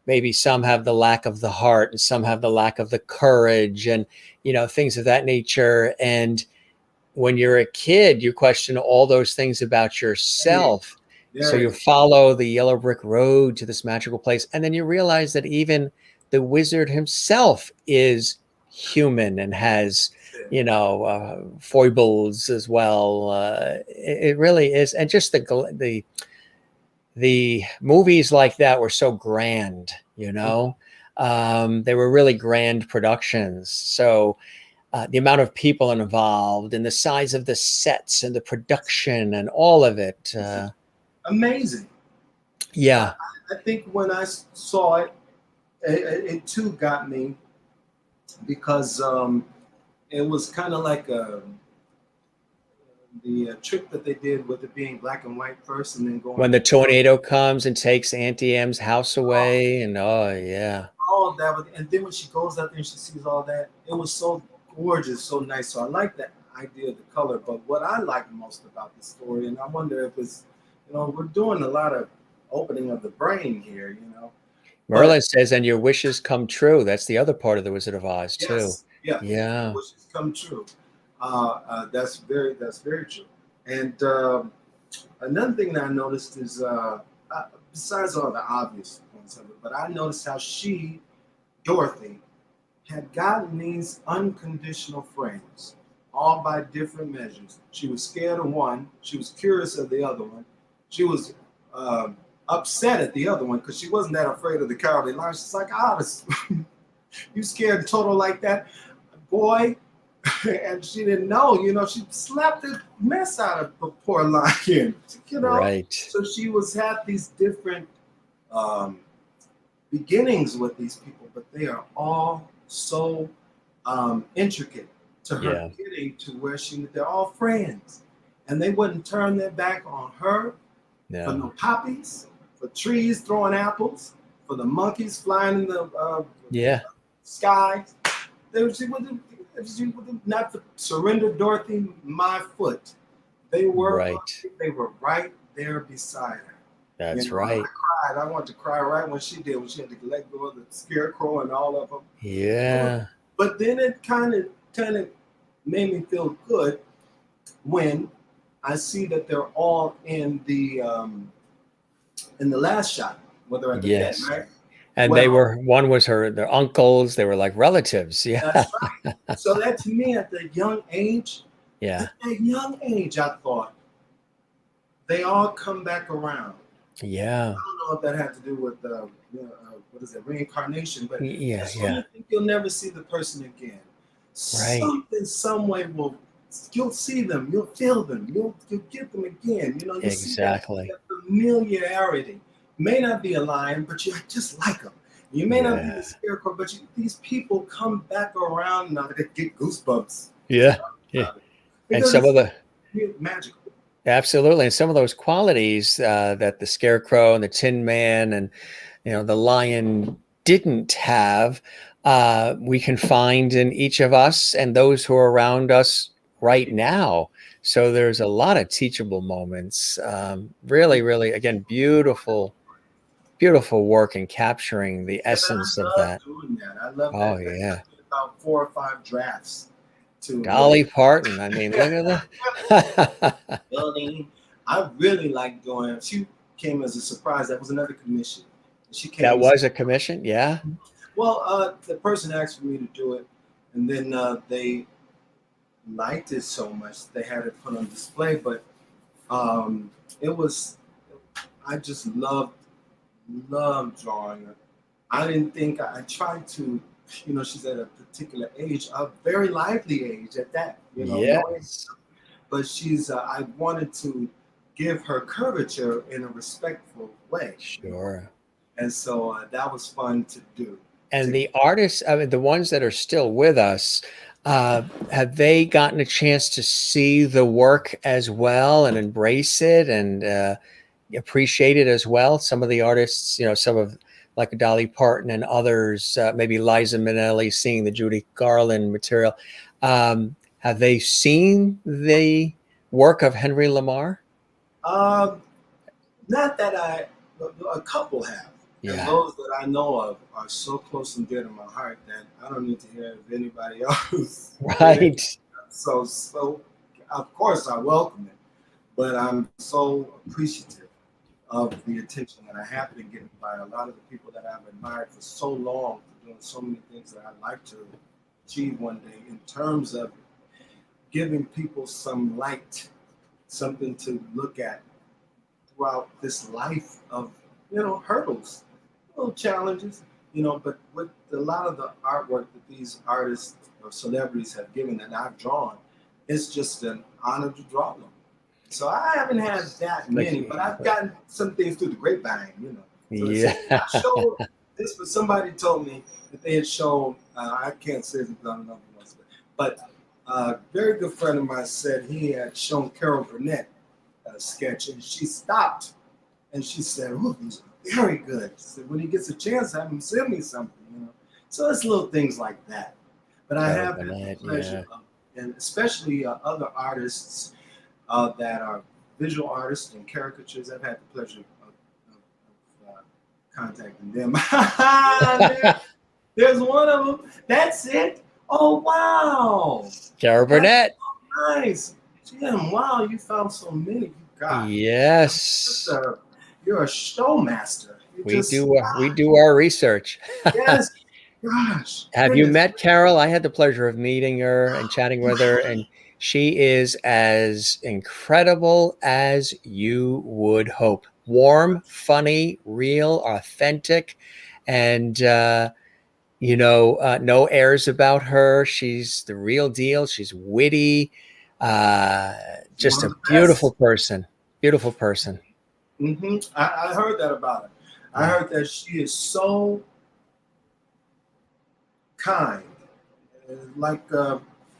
Maybe some have the lack of the heart and some have the lack of the courage and, things of that nature. And when you're a kid, you question all those things about yourself. So you follow the yellow brick road to this magical place. And then you realize that even the wizard himself is human and has, foibles as well. It really is. And just the movies like that were so grand, they were really grand productions. So the amount of people involved and the size of the sets and the production and all of it. Amazing. Yeah. I think when I saw it, it too got me because it was kind of like the trick that they did with it being black and white first and then going. When the tornado comes and takes Auntie M's house away and all of that. And then when she goes out there and she sees all that, it was so gorgeous, so nice. So I like that idea of the color. But what I like most about the story, and I wonder if it's, we're doing a lot of opening of the brain here, Merlin says, and your wishes come true. That's the other part of the Wizard of Oz too. Yeah. Your wishes come true. That's very true. And another thing that I noticed is, besides all the obvious points of it, but I noticed how Dorothy, had gotten these unconditional frames, all by different measures. She was scared of one. She was curious of the other one. She was upset at the other one because she wasn't that afraid of the Cowardly Lion. She's like, you scared Toto like that, boy? And she didn't know, she slapped the mess out of the poor lion, Right. So she had these different beginnings with these people, but they are all so intricate to her getting to where they're all friends. And they wouldn't turn their back on her for no poppies, for trees throwing apples, for the monkeys flying in the sky. She would not to surrender Dorothy my foot. They were right there beside her. That's right. I wanted to cry right when she did, when she had to let go of the scarecrow and all of them. Yeah. But then it kind of made me feel good when I see that they're all in the last shot, whether at the end, right? And one was their uncles. They were like relatives. Yeah. That's right. So that to me at the young age, I thought they all come back around. Yeah. I don't know if that had to do with reincarnation, but I think you'll never see the person again. Right. Something, some way you'll see them, you'll feel them, you'll get them again. You know, you Exactly. see that familiarity. May not be a lion, but you just like them. You may not be the scarecrow, but these people come back around and I get goosebumps. Yeah. Yeah. And some of the magical. Absolutely. And some of those qualities that the Scarecrow and the Tin Man and, the Lion didn't have, we can find in each of us and those who are around us right now. So there's a lot of teachable moments. Really, really, again, beautiful work in capturing the essence of that. Doing that. I love Oh, that. yeah. About 4 or 5 drafts. Dolly Parton. I mean, look at that. I really like doing it. She came as a surprise. That was another commission. She came. That was a commission, yeah. Well, the person asked for me to do it, and then they liked it so much they had it put on display. But it was, I just loved drawing her. I didn't think I tried to. She's at a particular age, a very lively age at that. Yes. But she's. I wanted to give her curvature in a respectful way. Sure. And so that was fun to do. And the artists, I mean, the ones that are still with us, have they gotten a chance to see the work as well and embrace it and appreciate it as well? Some of the artists, some of like Dolly Parton and others, maybe Liza Minnelli, seeing the Judy Garland material. Have they seen the work of Henry LaMarr? Not that a couple have. Yeah. And those that I know of are so close and dear to my heart that I don't need to hear of anybody else. Right. So of course I welcome it, but I'm so appreciative of the attention that I happen to get by a lot of the people that I've admired for so long, for doing so many things that I'd like to achieve one day in terms of giving people some light, something to look at throughout this life of, hurdles, little challenges, but with a lot of the artwork that these artists or celebrities have given that I've drawn, it's just an honor to draw them. So I haven't had that many, but I've gotten some things through the grapevine, So yeah. I showed this, but somebody told me that they had shown, I can't say it because I don't know who it was, but a very good friend of mine said he had shown Carol Burnett a sketch, and she stopped and she said, "Oh, these are very good." She said, "When he gets a chance, have him send me something." So it's little things like that. But I have had the pleasure of, and especially other artists that are visual artists and caricatures. I've had the pleasure of contacting them. There's one of them. That's it. Oh, wow. Carol Burnett. Oh, nice. Jim, wow, you found so many. God. Yes. You're a show master. We do our research. Yes. Gosh. Have you met Carol? I had the pleasure of meeting her and chatting with her, and she is as incredible as you would hope. Warm, funny, real, authentic, and no airs about her. She's the real deal. She's witty, just a beautiful person. Beautiful person. Mm-hmm. I heard that about her. I heard that she is so kind, like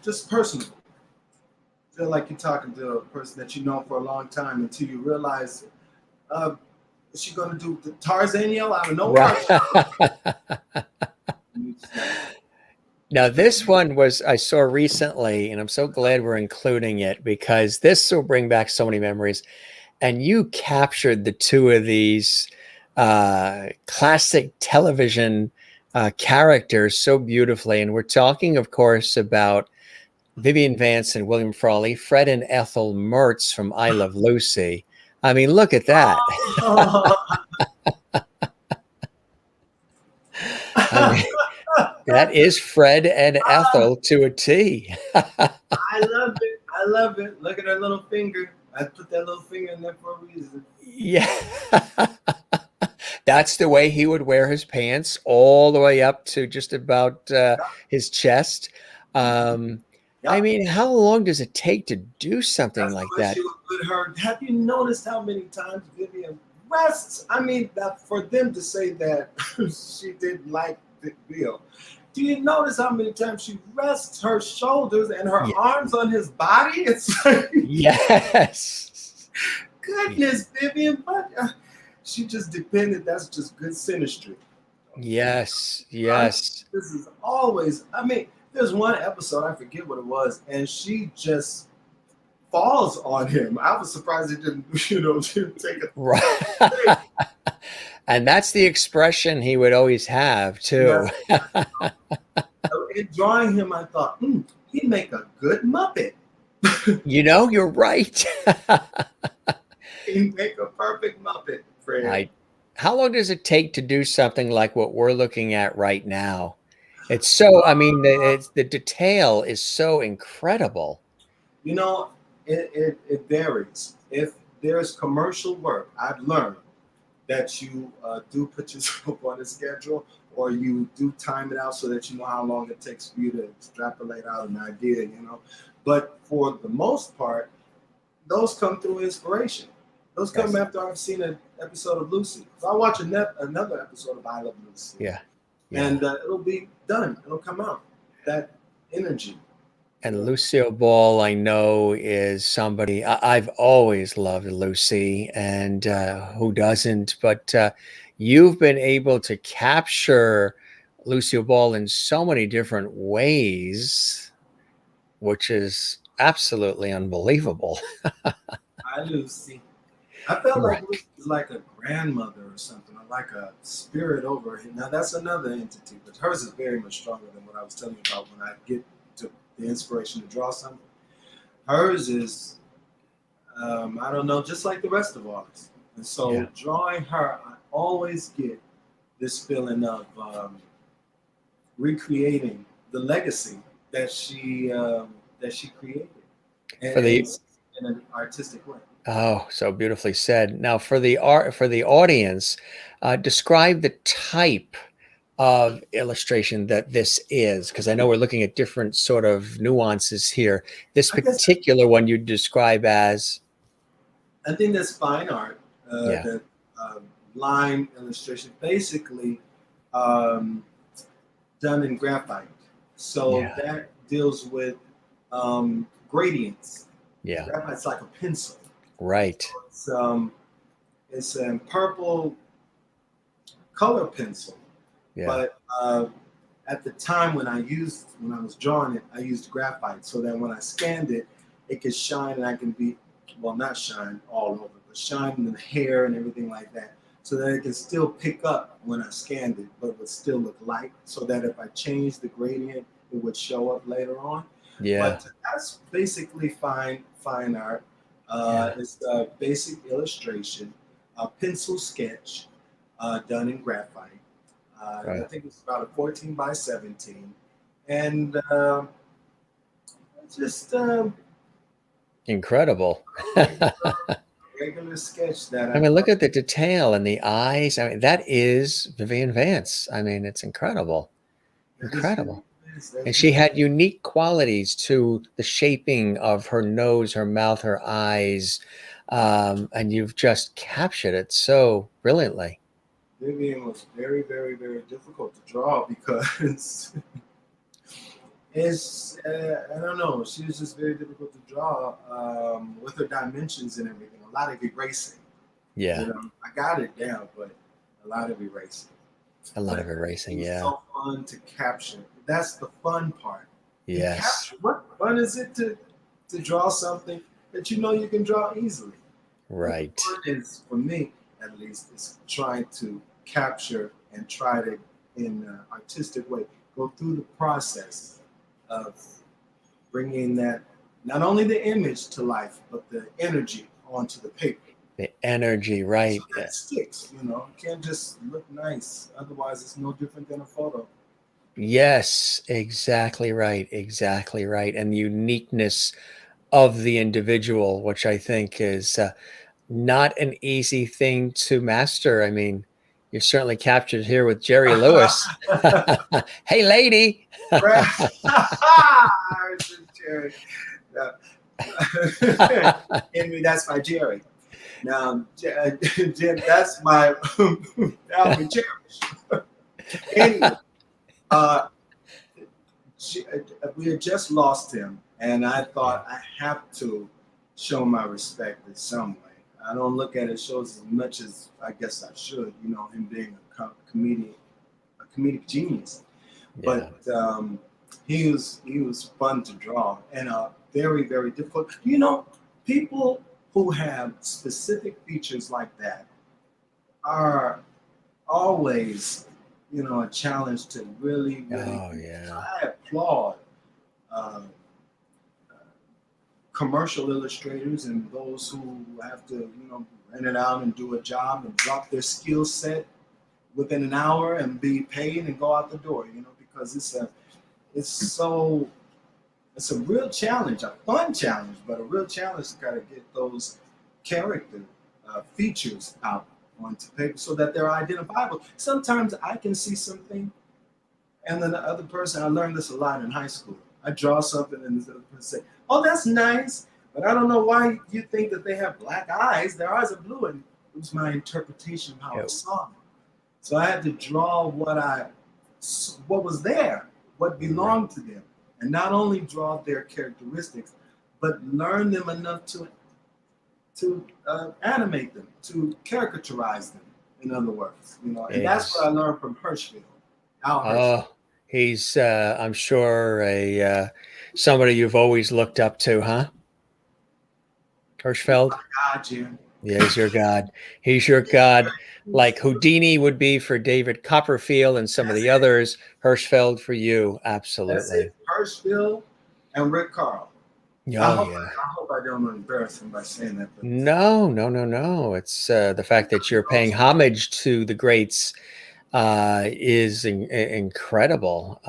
just personable. Feel like you're talking to a person that you know for a long time until you realize, is she going to do the Tarzan yell out of nowhere? Right. Now, this one I saw recently, and I'm so glad we're including it because this will bring back so many memories. And you captured the two of these classic television characters so beautifully. And we're talking, of course, about Vivian Vance and William Frawley, Fred and Ethel Mertz from I Love Lucy. I mean, look at that. I mean, that is Fred and Ethel to a T. I love it. I love it. Look at her little finger. I put that little finger in there for a reason. Yeah. That's the way he would wear his pants, all the way up to just about his chest. I Yep. mean, how long does it take to do something That's like the that? issue with her. Have you noticed how many times Vivian rests? I mean, that for them to say that she didn't like the Bill. Do you notice how many times she rests her shoulders and her Yeah. arms on his body? It's like, Yes. goodness, Vivian, but she just depended. That's just good synastry. Yes. I, Yes. this is always, I mean, there's one episode, I forget what it was, and she just falls on him. I was surprised he didn't, didn't take a Right. And that's the expression he would always have too. yes. In drawing him, I thought, he'd make a good Muppet. You're right. He'd make a perfect Muppet, Fred. How long does it take to do something like what we're looking at right now? It's so, I mean, the detail is so incredible. It varies. If there's commercial work, I've learned that you do put yourself on a schedule, or you do time it out so that you know how long it takes for you to extrapolate out an idea, But for the most part, those come through inspiration. Those come after I've seen an episode of Lucy. So I watch another episode of I Love Lucy. Yeah. And it'll be done. It'll come out. That energy. And Lucille Ball, I know, is somebody I've always loved Lucy, and who doesn't? But you've been able to capture Lucille Ball in so many different ways, which is absolutely unbelievable. Hi, Lucy. I felt like Right. Lucy was like a grandmother or something, or like a spirit over him. Now, that's another entity, but hers is very much stronger than what I was telling you about when I get to the inspiration to draw something. Hers is, I don't know, just like the rest of ours. And so drawing her, I always get this feeling of recreating the legacy that she created, and in an artistic way. Oh, so beautifully said. Now, for the audience, describe the type of illustration that this is, because I know we're looking at different sort of nuances here. This particular one you describe as? I think that's fine art. That line illustration, basically done in graphite. So that deals with gradients. Yeah. Graphite's like a pencil. Right. So it's a purple color pencil. Yeah. But at the time when I was drawing it, I used graphite, so that when I scanned it, it could shine, and I can not shine all over, but shine in the hair and everything like that, so that it can still pick up when I scanned it, but would still look light, so that if I changed the gradient, it would show up later on. Yeah. But that's basically fine art. It's a basic illustration, a pencil sketch done in graphite. I think it's about a 14 by 17, and it's just incredible. Regular sketch that I mean, look at the detail and the eyes. I mean, that is Vivian Vance. I mean, it's incredible. Incredible. And she had unique qualities to the shaping of her nose, her mouth, her eyes. And you've just captured it so brilliantly. Vivian was very, very, very difficult to draw because I don't know, she was just very difficult to draw with her dimensions and everything. A lot of erasing. Yeah. I got it down, but a lot of erasing. A lot of erasing, yeah. It's so fun to capture. That's the fun part. Yes. What fun is it to draw something that you know you can draw easily? Right. The fun is, for me at least, is trying to capture and try to, in an artistic way, go through the process of bringing that, not only the image to life, but the energy onto the paper. The energy, right. So that sticks, It can't just look nice. Otherwise, it's no different than a photo. Yes, exactly right. Exactly right. And the uniqueness of the individual, which I think is not an easy thing to master. I mean, you're certainly captured here with Jerry Lewis. Hey, lady. Jerry. Henry, that's my Jerry. Now, Jim, that's my Alvin Cherish. Anyway, we had just lost him, and I thought I have to show my respect in some way. I don't look at his shows as much as I guess I should, you know, him being a comedic genius. Yeah. But he was fun to draw, and very, very difficult. You know, people who have specific features like that are always, you know, a challenge to really. Oh yeah. I applaud commercial illustrators and those who have to, you know, rent it out and do a job and drop their skill set within an hour and be paid and go out the door, you know, because it's a real challenge, a fun challenge, but a real challenge to kind of get those character features out onto paper so that they're identifiable. Sometimes I can see something, and then the other person, I learned this a lot in high school. I draw something and the other person say, "Oh, that's nice, but I don't know why you think that they have black eyes. Their eyes are blue." And it was my interpretation of how I saw them. So I had to draw what was there, what belonged to them, and not only draw their characteristics, but learn them enough to animate them, to caricaturize them. In other words, you know, and that's what I learned from Hirschfeld. Al Hirschfeld. He's, I'm sure, somebody you've always looked up to, huh? Hirschfeld? Oh my God, Jim. Yeah, he's your God. He's your God. Like Houdini would be for David Copperfield and some of the others. Hirschfeld for you. Absolutely. Hirschfeld and Rick Carl. Oh, I hope I don't embarrass him by saying that. No. It's the fact that you're paying homage to the greats is incredible.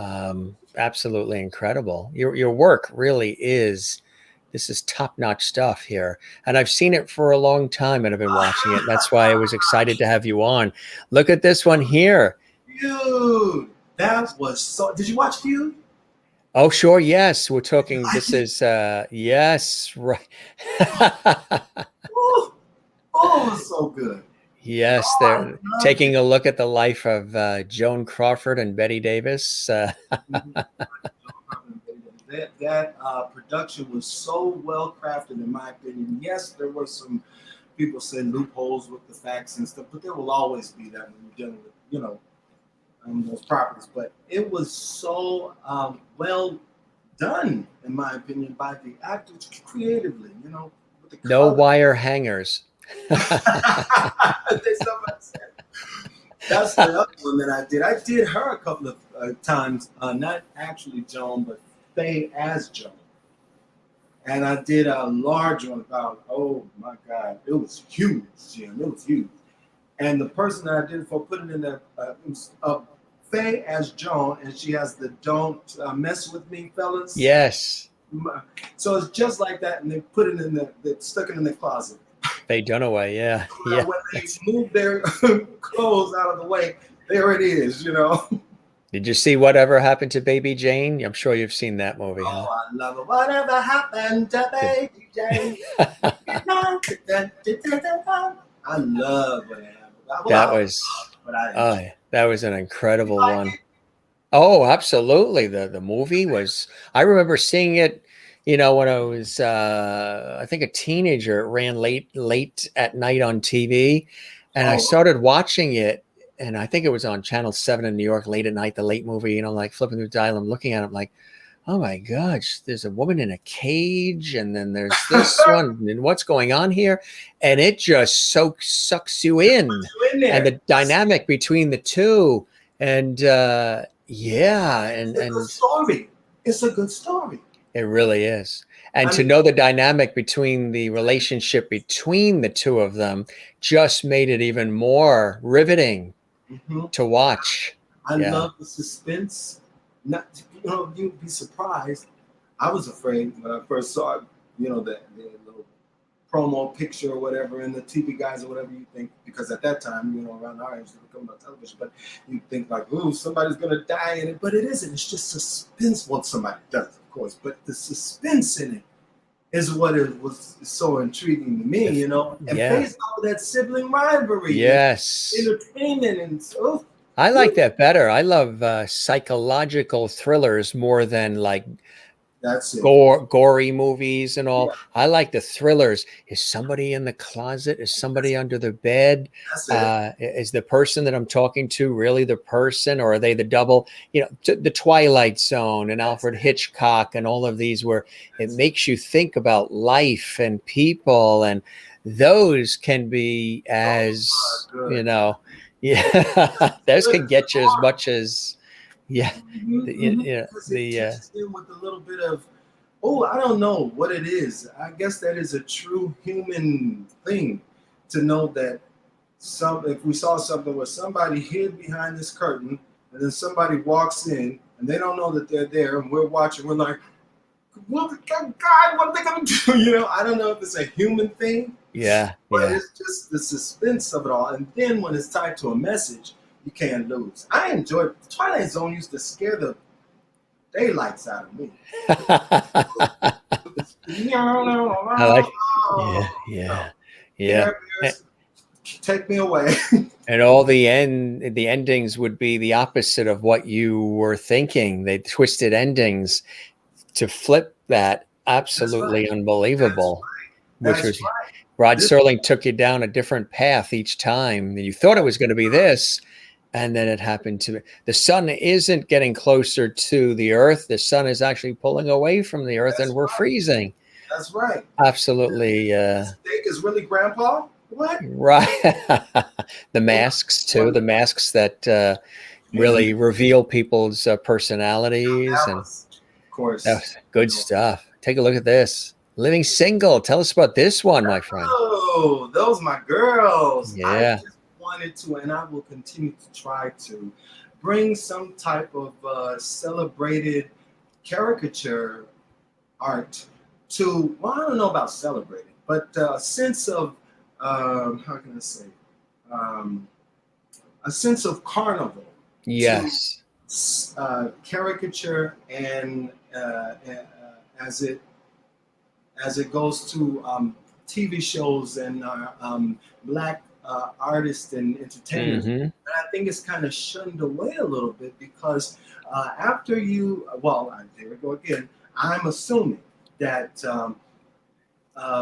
Absolutely incredible. Your work really is. This is top-notch stuff here. And I've seen it for a long time and I've been watching it. That's why I was excited to have you on. Look at this one here. Dude, that was so... Did you watch Feud? Oh, sure. Yes. We're talking... This is... yes. Right. Oh, it was so good. Yes, they're taking a look at the life of Joan Crawford and Betty Davis. That production was so well crafted, in my opinion. Yes, there were some people saying loopholes with the facts and stuff, but there will always be that when you're dealing with, you know, those properties. But it was so well done, in my opinion, by the actors creatively. You know, with the no wire hangers. That's the other one that I did. I did her a couple of times, not actually Joan, but Faye as Joan. And I did a large one about, oh my God, it was huge, Jim. It was huge. And the person that I did it for put it in there, it was Faye as Joan, and she has the "Don't Mess With Me, Fellas." Yes. So it's just like that, and they put it in they stuck it in the closet. Faye Dunaway, yeah. So when they move their clothes out of the way, there it is, you know. Did you see Whatever Happened to Baby Jane? I'm sure you've seen that movie. Oh, huh? I love it. Whatever happened to Baby Jane? I love it. That was an incredible one. Oh, absolutely. The movie was, I remember seeing it, you know, when I was, I think a teenager. It ran late at night on TV. And I started watching it. And I think it was on Channel 7 in New York late at night, the late movie, you know, like flipping through the dial. I'm looking at it, I'm like, oh my gosh, there's a woman in a cage. And then there's this one. And what's going on here? And it just sucks you in. And the dynamic between the two. And it's a good story. It's a good story. It really is. And to know the dynamic between the relationship between the two of them just made it even more riveting to watch. I love the suspense. Not, you know, you'd be surprised. I was afraid when I first saw it, you know, the little promo picture or whatever, and the TV guys or whatever you think, because at that time, you know, around our age, they were coming on television, but you think like, ooh, somebody's gonna die in it, but it isn't. It's just suspense. Well, somebody does, of course, but the suspense in it is what it was so intriguing to me, you know, and based off of that sibling rivalry, yes, and entertainment, and so. I like that better. I love psychological thrillers more than like gory movies and all. I like the thrillers. Is somebody in the closet? Is somebody under the bed? Is the person that I'm talking to really the person, or are they the double? You know, the Twilight Zone and Alfred Hitchcock and all of these, where it makes you think about life and people, and those can be as, you know, those can get you as much as, with a little bit of, oh, I don't know what it is. I guess that is a true human thing, to know that if we saw something where somebody hid behind this curtain and then somebody walks in and they don't know that they're there, and we're watching, we're like, well, God, what are they gonna do? You know, I don't know if it's a human thing. But it's just the suspense of it all. And then when it's tied to a message, you can't lose. I enjoyed it. Twilight Zone used to scare the daylights out of me. Take me away. And all the endings would be the opposite of what you were thinking. They twisted endings to flip that. Absolutely unbelievable. Which was Rod Serling took you down a different path each time. You thought it was going to be this, and then it happened to the sun isn't getting closer to the earth. The sun is actually pulling away from the earth, and we're freezing. That's right. Absolutely. Steak is really Grandpa? What? Right. The masks too. The masks that really reveal people's personalities, and of course, that's good stuff. Take a look at this. Living Single. Tell us about this one, my friend. Oh, those my girls. Yeah. I just wanted to, and I will continue to try to bring some type of celebrated caricature art to, well, I don't know about celebrated, but a sense of, how can I say, a sense of carnival. Yes. Caricature and as it goes to TV shows and Black artists and entertainers. And I think it's kind of shunned away a little bit because after you, well, there we go again, I'm assuming that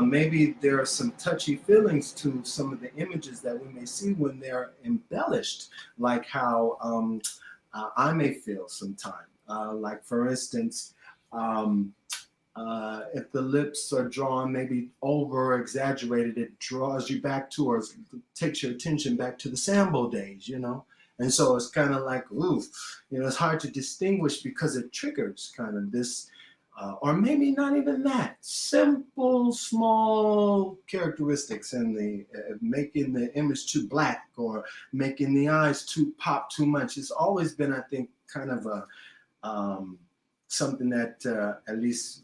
maybe there are some touchy feelings to some of the images that we may see when they're embellished, like how I may feel sometime. Like, for instance, if the lips are drawn maybe over exaggerated, it draws you back to, or takes your attention back to the Sambo days, you know? And so it's kind of like, ooh, you know, it's hard to distinguish because it triggers kind of this, or maybe not even that, simple, small characteristics in the, making the image too black or making the eyes pop too much. It's always been, I think, kind of a, something that at least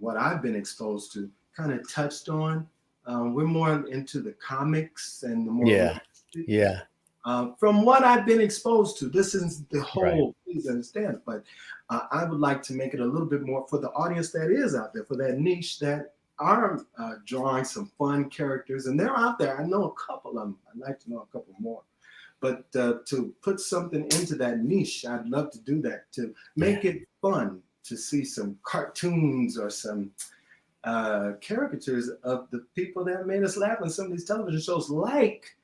what I've been exposed to kind of touched on. We're more into the comics and the more from what I've been exposed to. This is the whole, please understand, but I would like to make it a little bit more for the audience that is out there, for that niche that are drawing some fun characters, and they're out there. I know a couple of them. I'd like to know a couple more. But to put something into that niche, I'd love to do that, to make it fun, to see some cartoons or some caricatures of the people that made us laugh on some of these television shows, like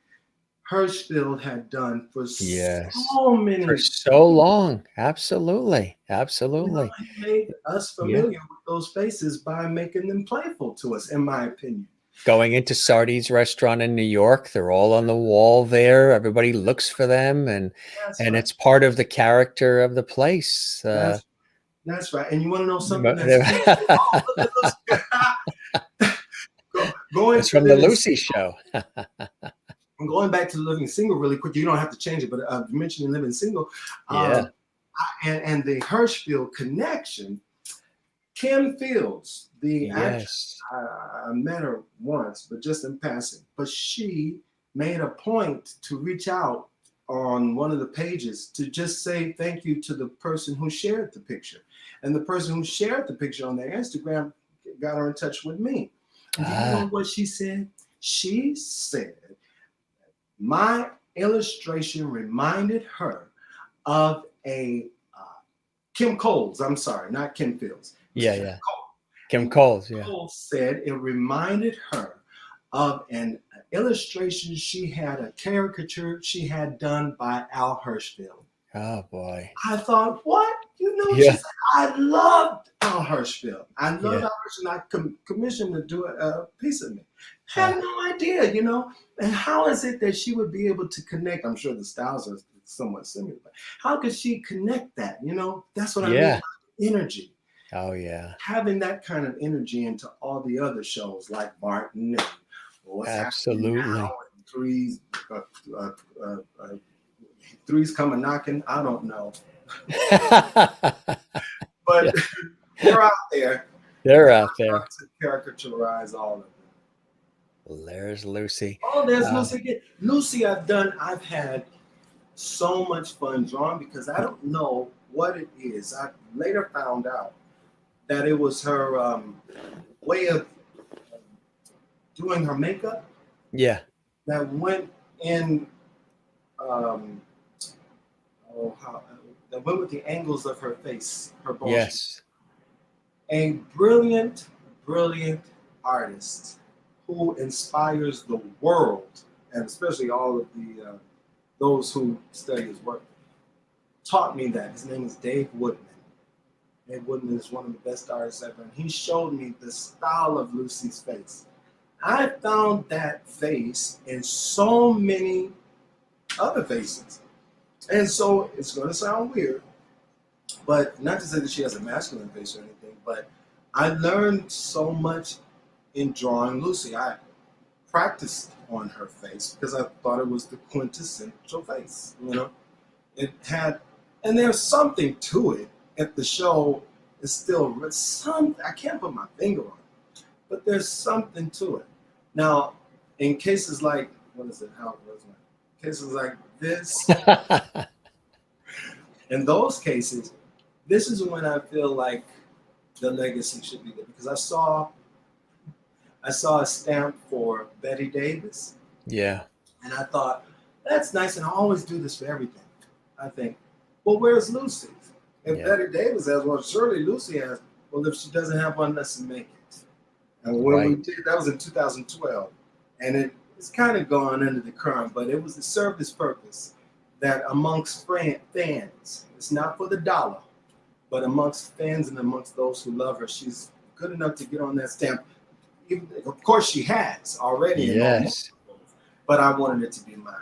Hirschfeld had done for so many, for so long. Absolutely. Absolutely. You know, he made us familiar with those faces by making them playful to us, in my opinion. Going into Sardi's restaurant in New York, they're all on the wall there. Everybody looks for them, and it's part of the character of the place. That's right. And you want to know something that's going it's from the Lucy Show. I'm going back to Living Single really quick. You don't have to change it, but you mentioned Living Single. And the Hirschfeld connection. Kim Fields, the actress, Yes. I met her once, but just in passing. But she made a point to reach out on one of the pages to just say thank you to the person who shared the picture. And the person who shared the picture on their Instagram got her in touch with me. And do you know what she said? She said, my illustration reminded her of a Kim Coles. I'm sorry, not Kim Fields. Yeah. Kim Coles, yeah. Cole said it reminded her of an illustration she had, a caricature she had done by Al Hirschfeld. Oh, boy. I thought, what? You know, Yeah. she said, I loved Al Hirschfeld. I loved Al Hirschfeld. I commissioned to do a piece of me. Had no idea, you know. And how is it that she would be able to connect? I'm sure the styles are somewhat similar, but how could she connect that? You know, that's what I mean by energy. Oh, yeah. Having that kind of energy into all the other shows like Martin and what's absolutely happening now, and Three's Coming Knocking. I don't know. But they're out there. They're out there. To caricaturize all of them. There's Lucy. Oh, there's Lucy again. Lucy, I've had so much fun drawing because I don't know what it is. I later found out that it was her way of doing her makeup. Yeah. That went in, that went with the angles of her face, her bone. Yes. A brilliant, brilliant artist who inspires the world, and especially all of the those who study his work, taught me that. His name is Dave Woodman. Dave Woodman is one of the best artists ever, and he showed me the style of Lucy's face. I found that face in so many other faces. And so it's going to sound weird, but not to say that she has a masculine face or anything, but I learned so much in drawing Lucy. I practiced on her face because I thought it was the quintessential face, you know? It had, and there's something to it. If the show is still I can't put my finger on it, but there's something to it. Now, in cases like, cases like this, in those cases, this is when I feel like the legacy should be there, because I saw a stamp for Betty Davis. Yeah. And I thought, that's nice, and I always do this for everything. I think, well, where's Lucy? If Betty Davis has one, surely Lucy has. Well, if she doesn't have one, let's make it. And when we did, that was in 2012. And it's kind of gone under the current, but it served its purpose that amongst fans, it's not for the dollar, but amongst fans and amongst those who love her, she's good enough to get on that stamp. Of course, she has already. Yes. But I wanted it to be mine.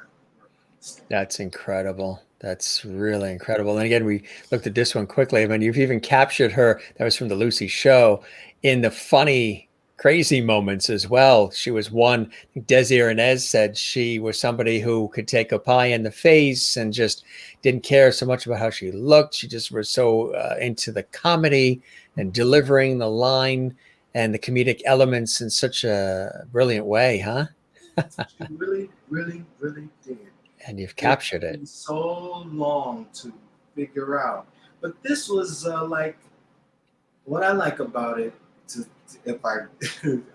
That's incredible. That's really incredible. And again, we looked at this one quickly. I mean, you've even captured her. That was from the Lucy show in the funny, crazy moments as well. She was one. Desi Arnaz said she was somebody who could take a pie in the face and just didn't care so much about how she looked. She just was so into the comedy and delivering the line and the comedic elements in such a brilliant way, huh? She really, really, really did. And you've captured it. So long to figure out. But this was like, what I like about it, I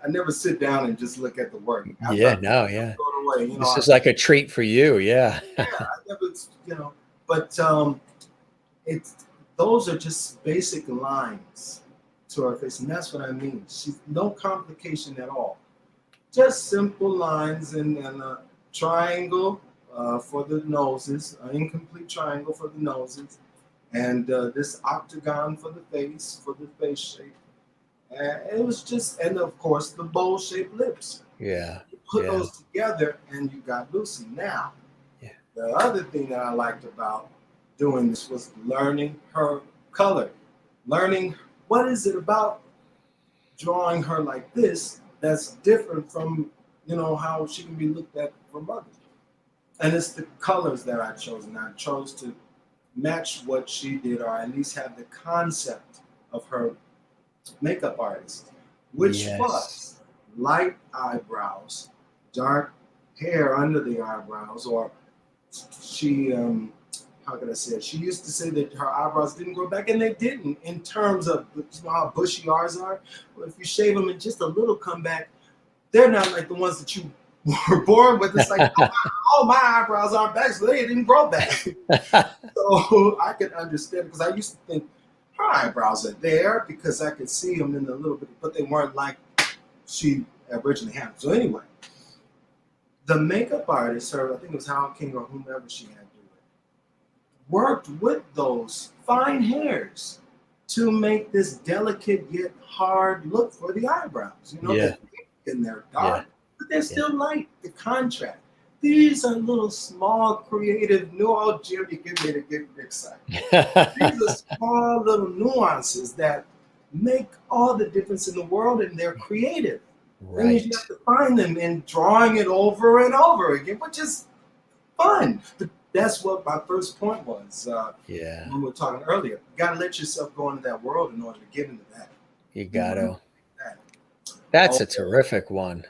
never sit down and just look at the work. Yeah. Away, this is like a treat for you. Yeah. I never, but those are just basic lines to her face. And that's what I mean. She's no complication at all. Just simple lines and a triangle for the noses, an incomplete triangle for the noses, and this octagon for the face shape. And it was just, and of course, the bowl-shaped lips. Yeah. You put those together, and you got Lucy. Now, the other thing that I liked about doing this was learning her color, learning what is it about drawing her like this that's different from, how she can be looked at from others. And it's the colors that I chose, and I chose to match what she did, or at least have the concept of her makeup artist, which was light eyebrows, dark hair under the eyebrows, or she, how can I say it? She used to say that her eyebrows didn't grow back, and they didn't in terms of, you know how bushy ours are? Well, if you shave them and just a little come back, they're not like the ones that you were born with. It's like, oh, my eyebrows aren't back, so they didn't grow back. So I could understand, because I used to think her eyebrows are there because I could see them in a little bit, but they weren't like she originally had. So anyway, the makeup artist, her, I think it was Howard King or whomever she had do it, worked with those fine hairs to make this delicate yet hard look for the eyebrows. You know, they're thick and they're dark, but they're still light, the contrast. These are little small creative, Jim, you get me to get excited. These are small little nuances that make all the difference in the world, and they're creative. Right. And you have to find them in drawing it over and over again, which is fun. But that's what my first point was. When we were talking earlier, you got to let yourself go into that world in order to get into that. You got to. That's a terrific one.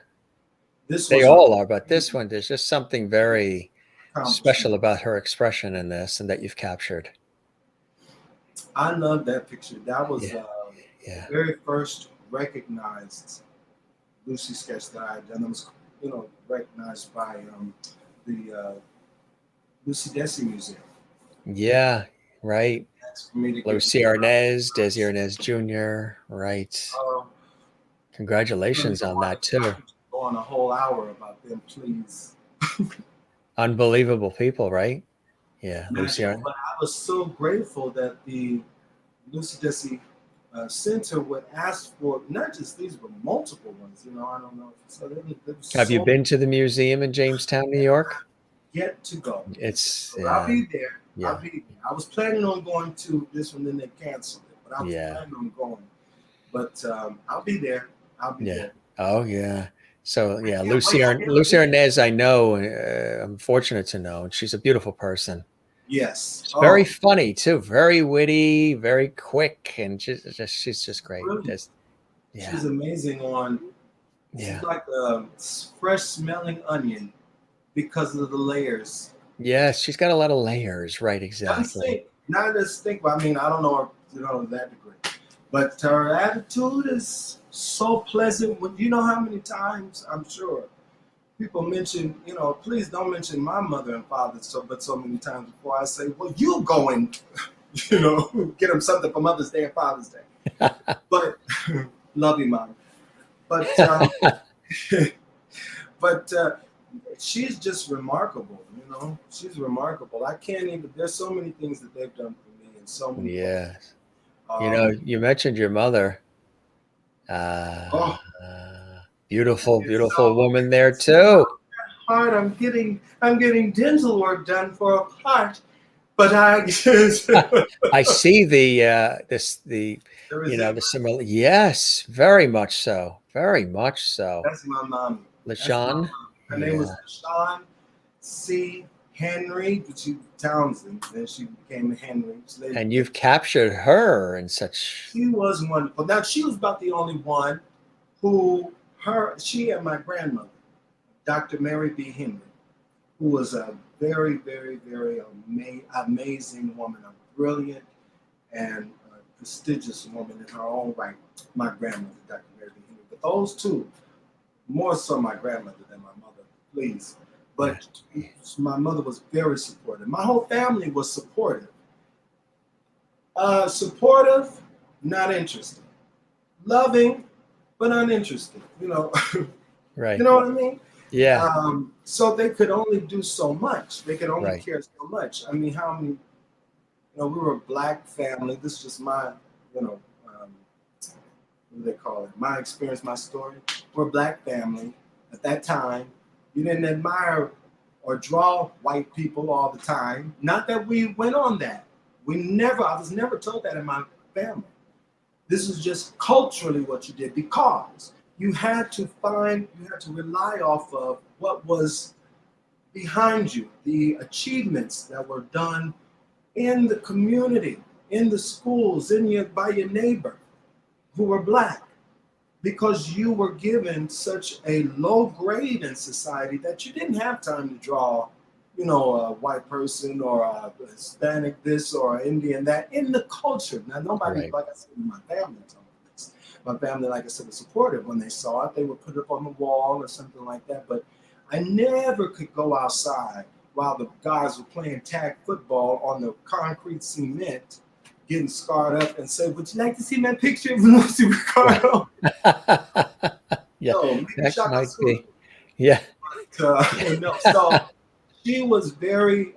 They all are, but this one, there's just something very special about her expression in this, and that you've captured. I love that picture. That was the very first recognized Lucy sketch that I had done. That was, you know, recognized by the Lucy Desi Museum. Yeah, right. Lucy Arnaz, Desi Arnaz Jr. Right. Congratulations on that too. Go on a whole hour about them, please. Unbelievable people, right? Yeah, Lucy Arnaz. But I was so grateful that the Lucy Desi Center would ask for not just these, but multiple ones. You know, I don't know. So have you been to the museum in Jamestown, New York? Yet to go. So I'll be there. Yeah. I'll be there. I was planning on going to this one, then they canceled it. But I was planning on going. But I'll be there. I'll be there. Oh yeah. So yeah, Lucy Arnaz, I know. I'm fortunate to know, and she's a beautiful person. Yes. She's very funny too, very witty, very quick, and she's just great. She's amazing she's like a fresh smelling onion because of the layers. Yes, she's got a lot of layers, right? Exactly. Not just think, but I mean, I don't know her, you know, that degree. But her attitude is so pleasant. When you know how many times, I'm sure, people mention, you know, please don't mention my mother and father so many times before I say, well, you go and, you know, get them something for Mother's Day and Father's Day. But love you, Mom. But she's just remarkable, you know. She's remarkable. I can't even. There's so many things that they've done for me, and so many. Yes. You know, you mentioned your mother. Beautiful woman there too. Heart, I'm getting dental work done for a part, but I see the similar. Yes, very much so. Very much so. That's my mom. LaShawn. Her name was LaShawn C. Henry, but she Townsend, then she became Henry. And you've captured her in such. She was wonderful. Now she was about the only one who she and my grandmother, Dr. Mary B. Henry, who was a very, very, very amazing woman, a brilliant and prestigious woman in her own right. My grandmother, Dr. Mary B. Henry, but those two, more so my grandmother than my mother, please. But my mother was very supportive. My whole family was supportive. Supportive, not interested. Loving, but uninterested. You know, right? You know what I mean? Yeah. So they could only do so much. They could only care so much. I mean, how many? You know, we were a black family. This is just my, you know, what do they call it? My experience, my story. We're a black family at that time. You didn't admire or draw white people all the time. Not that we went on that. I was never told that in my family. This is just culturally what you did, because you had to rely off of what was behind you, the achievements that were done in the community, in the schools, by your neighbor. who were Black, because you were given such a low grade in society that you didn't have time to draw, you know, a white person or a Hispanic this or an Indian that in the culture. Now, nobody, Right. like I said, my family told me this. My family, like I said, was supportive. When they saw it, they would put it up on the wall or something like that. But I never could go outside while the guys were playing tag football on the concrete cement, getting scarred up, and say, "Would you like to see my picture of Lucy Ricardo?" Yeah, No, maybe that Shaka might Zulu. be. Yeah. No, so she was very.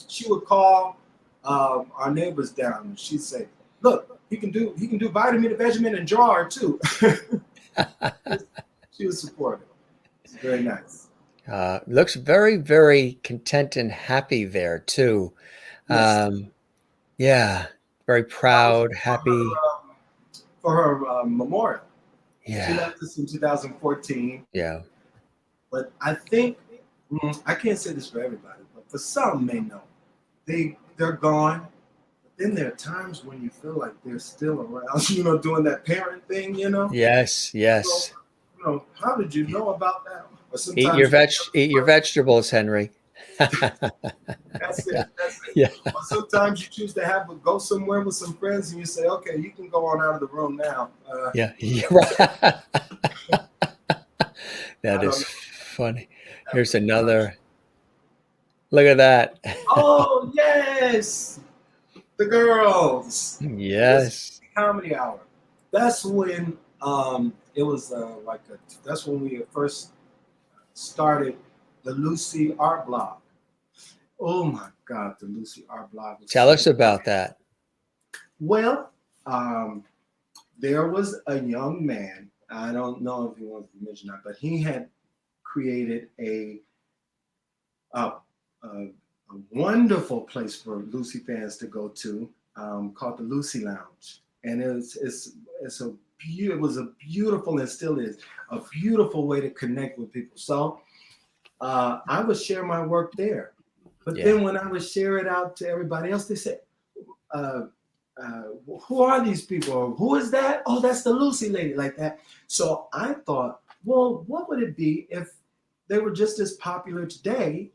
She would call our neighbors down, and she'd say, "Look, he can do vitamin and vegemin and jar too." She was supportive. It's very nice. Looks very, very content and happy there too. Yes, Yeah, very that was proud, happy. for her memorial. She Yeah, left us in 2014, yeah, but I think I can't say this for everybody, but for some may know they're gone. Then there are times when you feel like they're still around, you know, doing that parent thing, you know. yes, So, yes. you know, how did you know about that? Or Eat sometimes you eat your vegetables, Henry. that's it, that's it. Yeah, Or sometimes you choose to go somewhere with some friends, and you say, "Okay, you can go on out of the room now." yeah, yeah. Right. I That don't is know. funny. Here's another. Look at that. Oh yes, the girls. It was Yes. comedy hour. That's when it was that's when we first started the Lucy art blog. Oh my God, the Lucy art blog was Tell so us about that. well. There was a young man. I don't know if he wants to mention that, but he had created a, a wonderful place for Lucy fans to go to, called the Lucy Lounge, and it was a beautiful, and still is a beautiful way to connect with people. So I would share my work there, but Yeah. then when I would share it out to everybody else, they said, uh, "Who are these people? Or, who is that? Oh, that's the Lucy lady," like that. So I thought, well, what would it be if they were just as popular today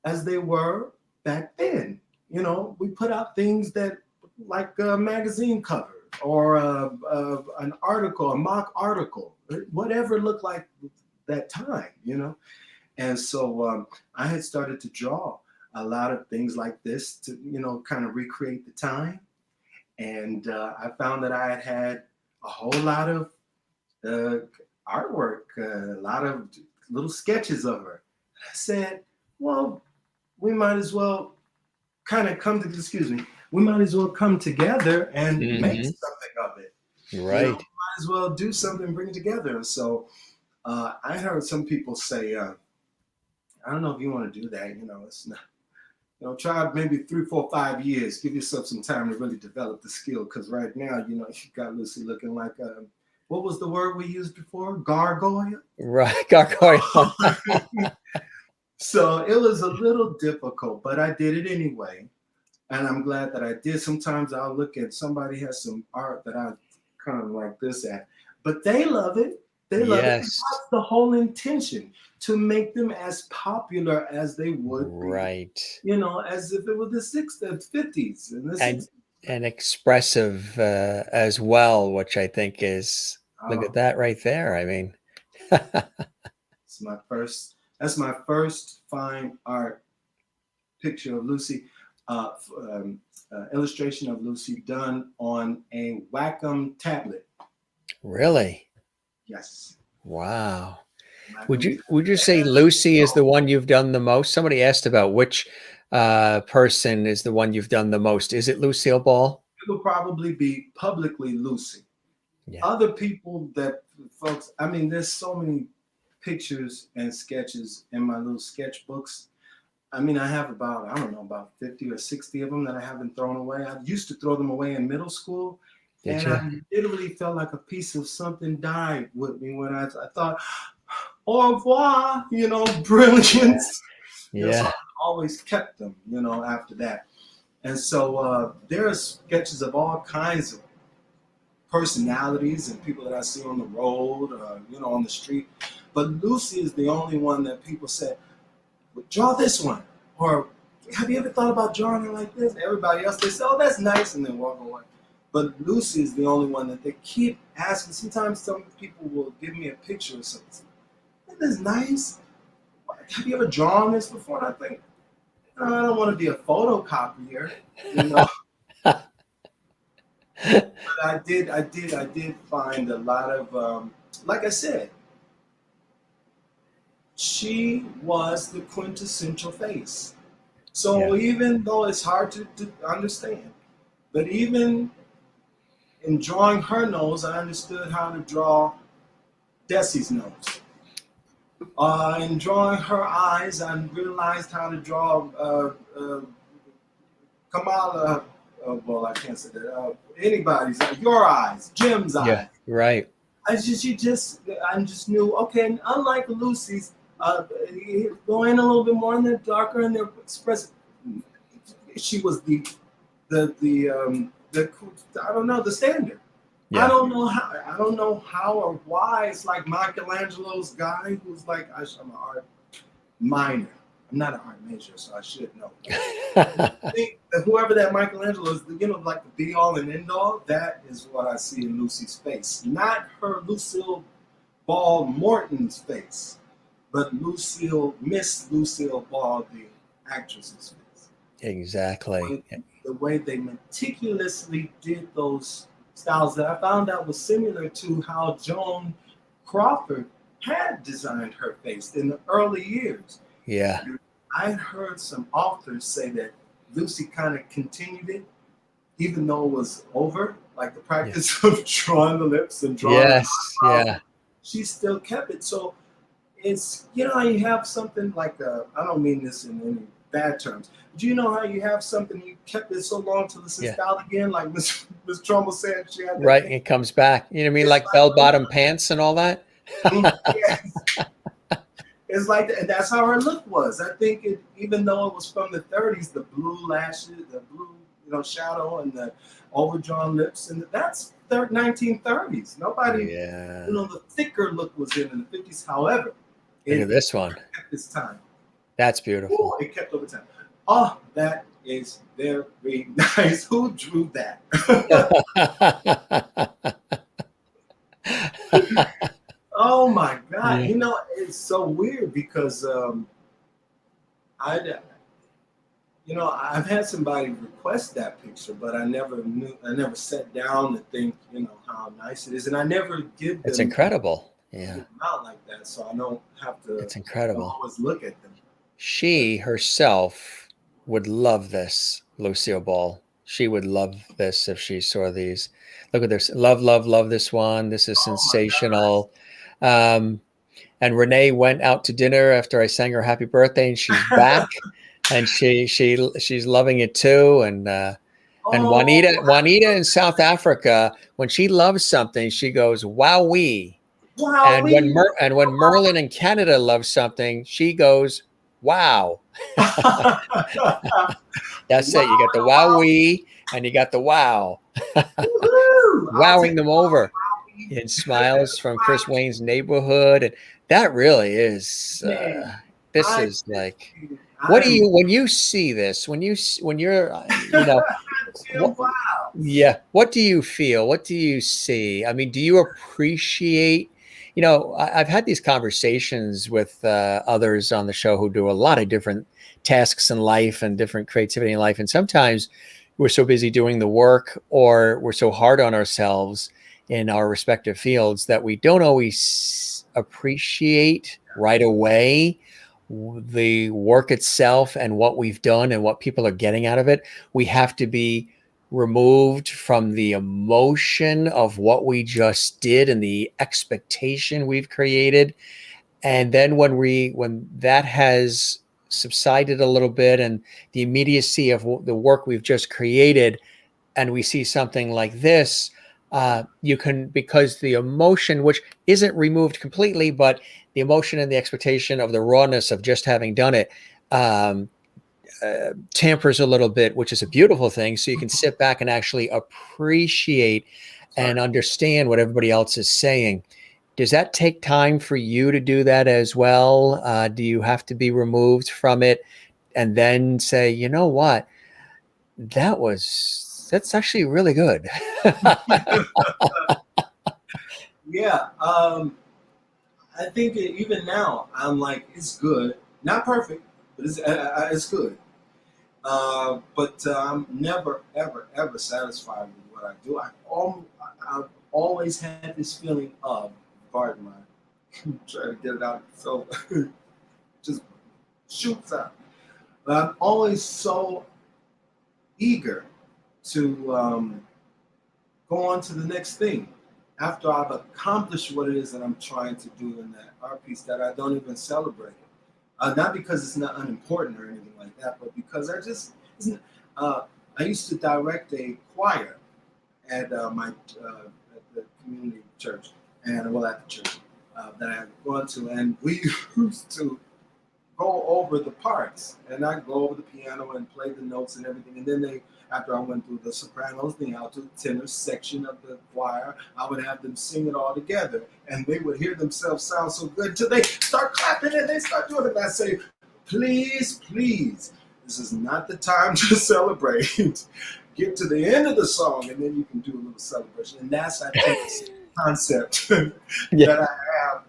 as they were back then? You know, we put out things that like a magazine cover or an article, a mock article, whatever it looked like that time, you know. And so I had started to draw a lot of things like this to, you know, kind of recreate the time. And I found that I had a whole lot of artwork, a lot of little sketches of her. I said, well, we might as well we might as well come together and make Hmm. something of it. You know, Right. might as well do something and bring it together. And so I heard some people say, I don't know if you want to do that. You know, it's not, you know, try maybe 3, 4, 5 years. Give yourself some time to really develop the skill. Because right now, you know, you got Lucy looking like what was the word we used before? Gargoyle. Right. Gargoyle. So it was a little difficult, but I did it anyway. And I'm glad that I did. Sometimes I'll look at somebody has some art that I kind of like this at, but they love it. They love it. And Yes. that's the whole intention, to make them as popular as they would be, Right. you know, as if it were the 60s, 50s, and the And 60s. expressive as well, which I think is, look at Oh, that right there. I mean, it's my first. That's my first fine art picture of Lucy, illustration of Lucy done on a Wacom tablet. really? Yes. Wow. Wacom Would you say tablet. Lucy is the one you've done the most? Somebody asked about which person is the one you've done the most. Is it Lucille Ball? It would probably be publicly Lucy. Yeah. Other people that folks, I mean, there's so many pictures and sketches in my little sketchbooks. I mean, I have about, I don't know, about 50 or 60 of them that I haven't thrown away. I used to throw them away in middle school. Did And you? I literally felt like a piece of something died with me when I thought, au revoir, you know, brilliance. You know, so I Yeah. always kept them, you know, after that. And so there are sketches of all kinds of personalities and people that I see on the road, you know, on the street. But Lucy is the only one that people say, well, draw this one. Or have you ever thought about drawing it like this? Everybody else, they say, oh, that's nice, and then walk away. But Lucy is the only one that they keep asking. Sometimes some people will give me a picture or something. Isn't this nice? Have you ever drawn this before? And I think, no, I don't want to be a photocopier, you know. But I did find a lot of, like I said, she was the quintessential face. So even though it's hard to understand, but even in drawing her nose, I understood how to draw Desi's nose. In drawing her eyes, I realized how to draw Kamala. Well, I can't say that. Anybody's, your eyes, Jim's eyes. Yeah, right. I just knew. Okay, and unlike Lucy's, go in a little bit more in the darker and the expressive. She was the I don't know, the standard. Yeah. I don't know how or why. It's like Michelangelo's guy who's like, I'm an art minor. I'm not an art major, so I should know. I think that whoever that Michelangelo is, you know, like the be all and end all, that is what I see in Lucy's face. Not her Lucille Ball Morton's face, but Miss Lucille Ball, the actress's face. Exactly. The way they meticulously did those styles that I found out was similar to how Joan Crawford had designed her face in the early years. Yeah. I heard some authors say that Lucy kind of continued it, even though it was over, like the practice of drawing the lips and drawing the eyebrows. She still kept it. So it's, you know how you have something like I don't mean this in any bad terms, but you know how you have something, you kept it so long till it's style again, like Miss Trumbull said she had. Right, it comes back. You know what I mean, like bell-bottom pants and all that? Yes. It's like that, and that's how her look was. I think even though it was from the 30s, the blue lashes, the blue, you know, shadow, and the overdrawn lips, and that's 1930s. Nobody, you know, the thicker look was in the 50s. However, look at this one. At this time, that's beautiful. It kept over time. Oh, that is very nice. Who drew that? Oh my God! You know, it's so weird because I've had somebody request that picture, but I never sat down to think, you know, how nice it is, and I never give them. It's incredible. Yeah. Out like that, so I don't have to. It's incredible. Always look at them. She herself would love this, Lucille Ball. She would love this if she saw these. Look at this. Love this one. This is sensational. And Renee went out to dinner after I sang her happy birthday, and she's back, and she's loving it too. And Juanita in South Africa, when she loves something, she goes wowee. And when Merlin in Canada loves something, she goes wow. That's it. You got the wowee and you got the wow. Wowing them over. In Smiles from Chris Wayne's Neighborhood. And that really is, this is like, what do you, when you see this, when you're, you know, what do you feel? What do you see? I mean, do you appreciate, you know, I've had these conversations with others on the show who do a lot of different tasks in life and different creativity in life. And sometimes we're so busy doing the work, or we're so hard on ourselves in our respective fields that we don't always appreciate right away the work itself and what we've done and what people are getting out of it. We have to be removed from the emotion of what we just did and the expectation we've created. And then when that has subsided a little bit and the immediacy of the work we've just created, and we see something like this, you can, because the emotion, which isn't removed completely, but the emotion and the expectation of the rawness of just having done it tampers a little bit, which is a beautiful thing. So you can sit back and actually appreciate and understand what everybody else is saying. Does that take time for you to do that as well? Do you have to be removed from it and then say, you know what, that's actually really good? Yeah. I think even now I'm like, it's good, not perfect, but it's good. But I'm never, ever, ever satisfied with what I do. I've always had this feeling of, pardon my, try to get it out, so just shoots out. But I'm always so eager to go on to the next thing after I've accomplished what it is that I'm trying to do in that art piece, that I don't even celebrate it. Not because it's not unimportant or anything like that, but because I used to direct a choir at my at the community church, and at the church that I had gone to, and we used to go over the parts, and I'd go over the piano and play the notes and everything, and then after I went through the sopranos, the alto, tenor section of the choir, I would have them sing it all together, and they would hear themselves sound so good until they start clapping and they start doing it. And I say, please, please, this is not the time to celebrate. Get to the end of the song, and then you can do a little celebration. And that's, I think, the concept that I have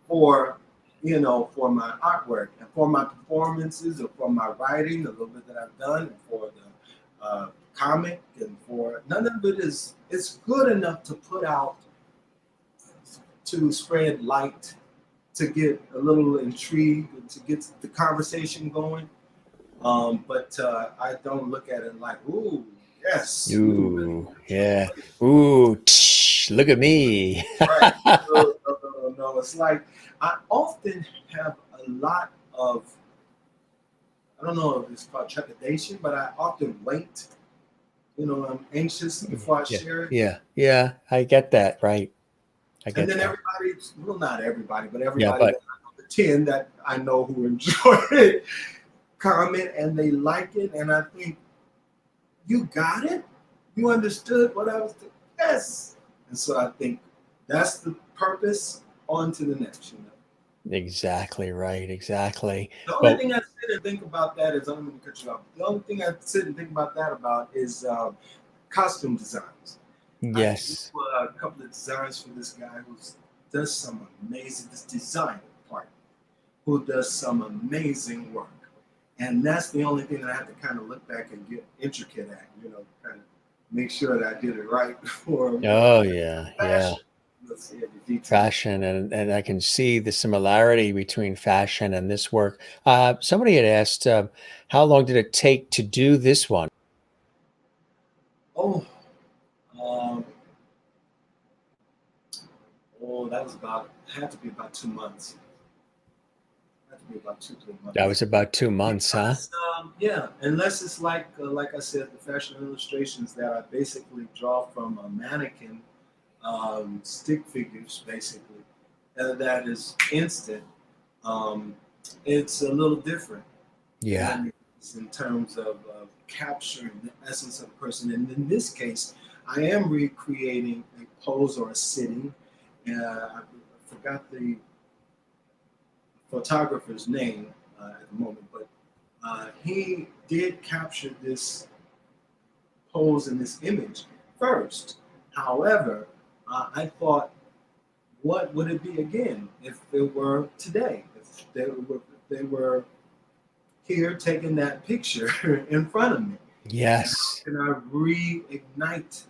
for my artwork and for my performances, or for my writing, a little bit that I've done, and for the comic, and for none of it it's good enough to put out, to spread light, to get a little intrigue, and to get the conversation going. But I don't look at it like, ooh, yes. Ooh, yeah. Ooh, look at me. Right. No. It's like I often have a lot of, I don't know if it's called trepidation, but I often wait. I'm anxious before I share it. Yeah. I get that. Right. And then everybody, well, not everybody, but everybody Yeah, but that I know, the 10 that I know who enjoy it, comment, and they like it. And I think, you got it? You understood what I was doing? Yes. And so I think that's the purpose. On to the next, Exactly right. Exactly. The only thing I sit and think about that is, I'm going to cut you off. The only thing I sit and think about that is costume designs. Yes. I do a couple of designs for this guy who does some amazing, this designer part, who does some amazing work. And that's the only thing that I have to kind of look back and get intricate at, kind of make sure that I did it right for fashion, and I can see the similarity between fashion and this work. Somebody had asked, how long did it take to do this one? That was had to be about 2 months. Had to be about 2-3 months. That was about 2 months, because, yeah, unless it's like I said, the fashion illustrations that I basically draw from a mannequin, stick figures, basically, that is instant. It's a little different. Yeah. In terms of capturing the essence of a person. And in this case, I am recreating a pose or a sitting. I forgot the photographer's name at the moment, but he did capture this pose and this image first. However, I thought, what would it be again if it were today? If they were here taking that picture in front of me. Yes. And how can I reignite?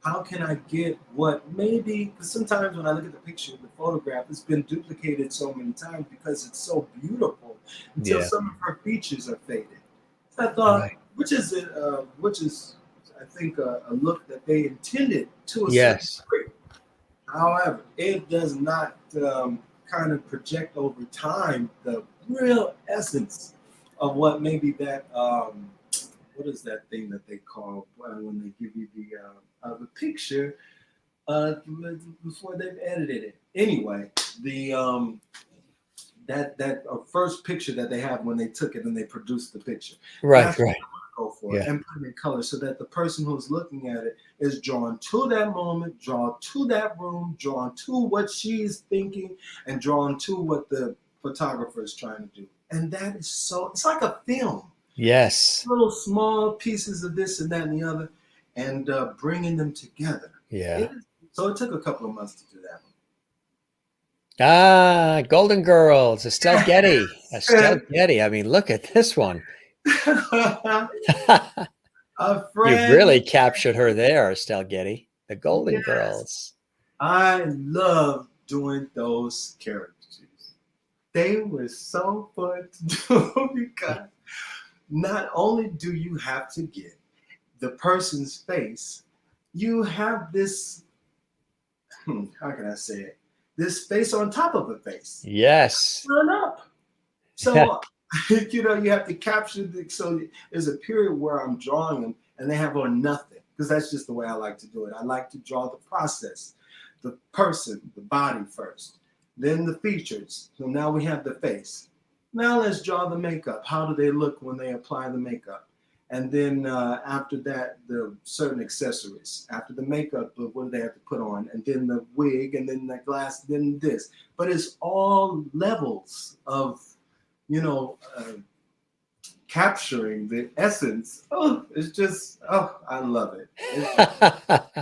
How can I get what maybe, because sometimes when I look at the picture, the photograph, it's been duplicated so many times because it's so beautiful until some of her features are faded. So I thought, which is I think a look that they intended to a certain degree. However, it does not kind of project over time the real essence of what maybe that what is that thing that they call when they give you the picture before they've edited it. Anyway, the that first picture that they have when they took it and they produced the picture. Right. That's what I'm gonna go for, and put it in color so that the person who's looking at it is drawn to that moment, drawn to that room, drawn to what she's thinking, and drawn to what the photographer is trying to do. And that is so, it's like a film. Yes. Little small pieces of this and that and the other, and bringing them together. Yeah. So it took a couple of months to do that one. Ah, Golden Girls, Estelle Getty. Estelle Getty. I mean, look at this one. You've really captured her there, Estelle Getty. The Golden Girls. I love doing those characters. They were so fun to do because not only do you have to get the person's face, you have this, how can I say it? This face on top of a face. Yes. Turn up. So, you know, you have to capture so there's a period where I'm drawing them and they have on nothing, because that's just the way I like to do it. I like to draw the process, the person, the body first, then the features. So now we have the face. Now let's draw the makeup. How do they look when they apply the makeup? And then after that, the certain accessories. After the makeup, what do they have to put on? And then the wig, and then the glass, then this. But it's all levels of, you know, capturing the essence. Oh, it's just, oh, I love it.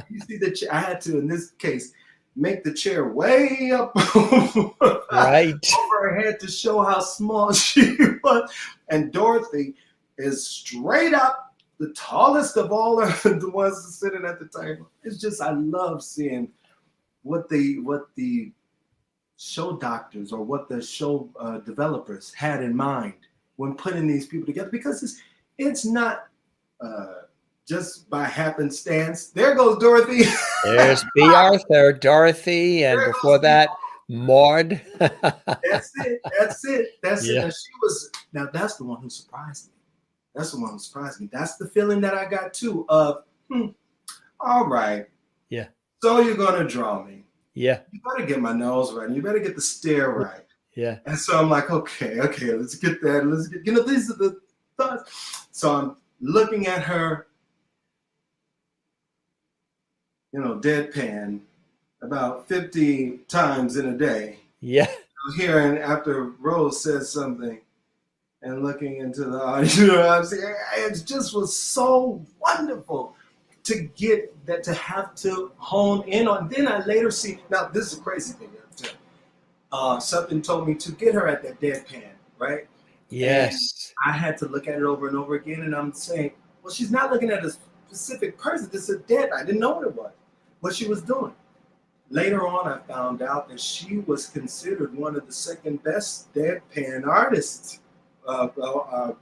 You see the I had to, in this case, make the chair way up right over her head to show how small she was. And Dorothy is straight up the tallest of all the ones sitting at the table. It's just, I love seeing what the show doctors or what the show developers had in mind when putting these people together, because it's not just by happenstance. There goes Dorothy. There's B. Arthur, Dorothy, and there before that, Maud. That's it. That's it. That's it. And she was, now that's the one who surprised me. That's the one who surprised me. That's the feeling that I got too of, all right. Yeah. So you're going to draw me. Yeah. You better get my nose right. You better get the stare right. Yeah. And so I'm like, okay, let's get that. Let's get, you know, these are the thoughts. So I'm looking at her, you know, deadpan about 50 times in a day. Yeah. Hearing after Rose says something and looking into the audience, you know what I'm saying? It just was so wonderful to get that, to have to hone in on. Then I later see, now this is a crazy thing. Something told me to get her at that deadpan, right? Yes. And I had to look at it over and over again, and I'm saying, well, she's not looking at a specific person. This is a dead. I didn't know what it was, what she was doing. Later on, I found out that she was considered one of the second best deadpan artists.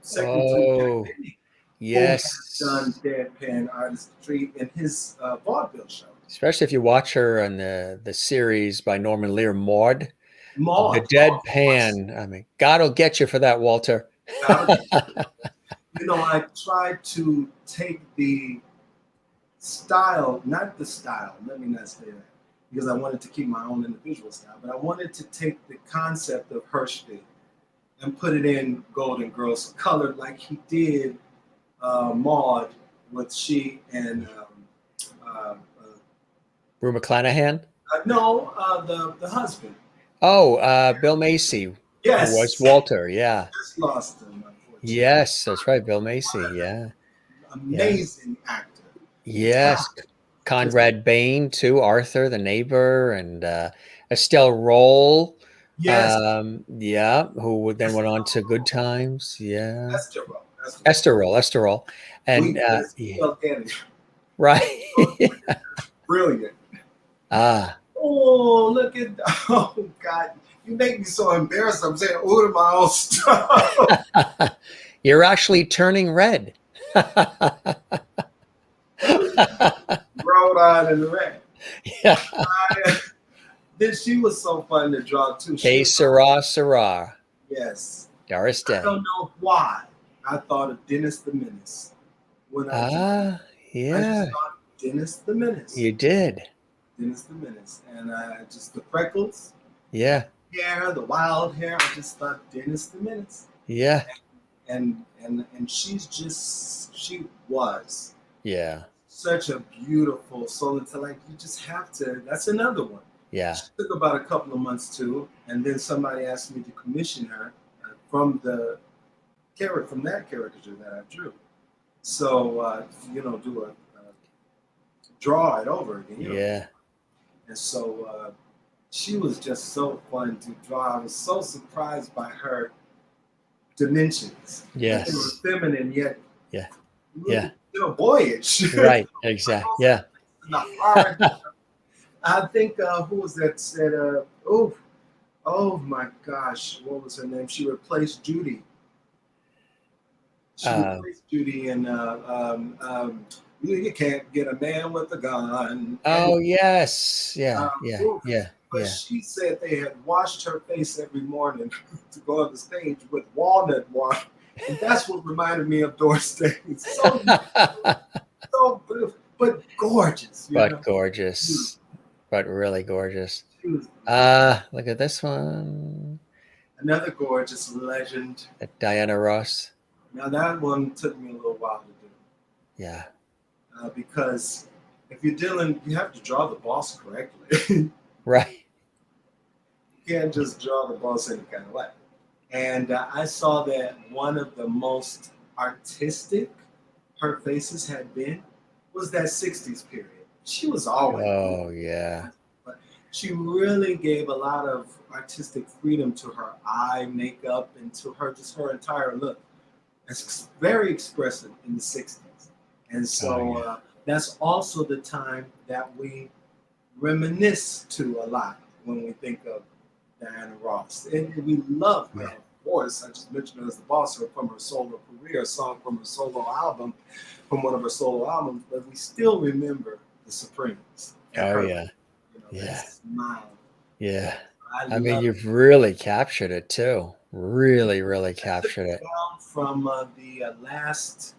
Second to Getty, yes, who has done deadpan artistry in his vaudeville show. Especially if you watch her on the series by Norman Lear, Maud. The deadpan. I mean, God will get you for that, Walter. You know, I tried to take the style, not the style, let me not say that, because I wanted to keep my own individual style, but I wanted to take the concept of Hirschfeld and put it in Golden Girls, colored like he did Maud with she and Rue McClanahan? No, the husband. Oh, Bill Macy. Yes. Who was Walter, yeah. Just lost him, unfortunately. Yes, that's right, Bill Macy, yeah. Amazing actor. Yes. Conrad Bain, too, Arthur, the neighbor, and Estelle Roll. Yes. Yeah, who then went on to Good Times. Yeah. Esther Roll. And right. Brilliant. Ah. Oh, look at, oh God. You make me so embarrassed. I'm saying, oh, to my own stuff. You're actually turning red. Rhode Island red. Yeah. Then she was so fun to draw too. Sarah. Yes. Doris Day. I don't know why I thought of Dennis the Menace. When I yeah. I thought Dennis the Menace. You did. Dennis the Menace. And just the freckles. Yeah. Hair, the wild hair. I just thought Dennis the Menace. Yeah. And she's just, she was. Yeah. such a beautiful soul. It's like you just have to. That's another one. Yeah. She took about a couple of months too, and then somebody asked me to commission her from that caricature that I drew. So draw it over again. Yeah. And so she was just so fun to draw. I was so surprised by her dimensions. Yes. They were feminine yet. Yeah. Really, boyish. Right. Exactly. Yeah. I think who was that said? Oh my gosh, what was her name? She replaced Judy. She replaced Judy in You Can't Get a Man with a Gun. Oh, yes. Yeah. But she said they had washed her face every morning to go on the stage with walnut water. And that's what reminded me of Doris Day. So beautiful, but gorgeous. Gorgeous. But really gorgeous. Look at this one. Another gorgeous legend. Diana Ross. Now that one took me a little while to do. Yeah. Because if you're dealing, you have to draw the boss correctly. Right. You can't just draw the boss any kind of way. And I saw that one of the most artistic her faces had been was that 60s period. She was always. Oh, yeah. But she really gave a lot of artistic freedom to her eye makeup and to her entire look. It's very expressive in the 60s. And so that's also the time that we reminisce to a lot when we think of Diana Ross. And we love her. Of course, I just mentioned her as the boss from her solo career, a song from her solo album, from one of her solo albums, but we still remember the Supremes. That smile. Yeah. I mean, you've really captured it too. Really, really captured it. From the last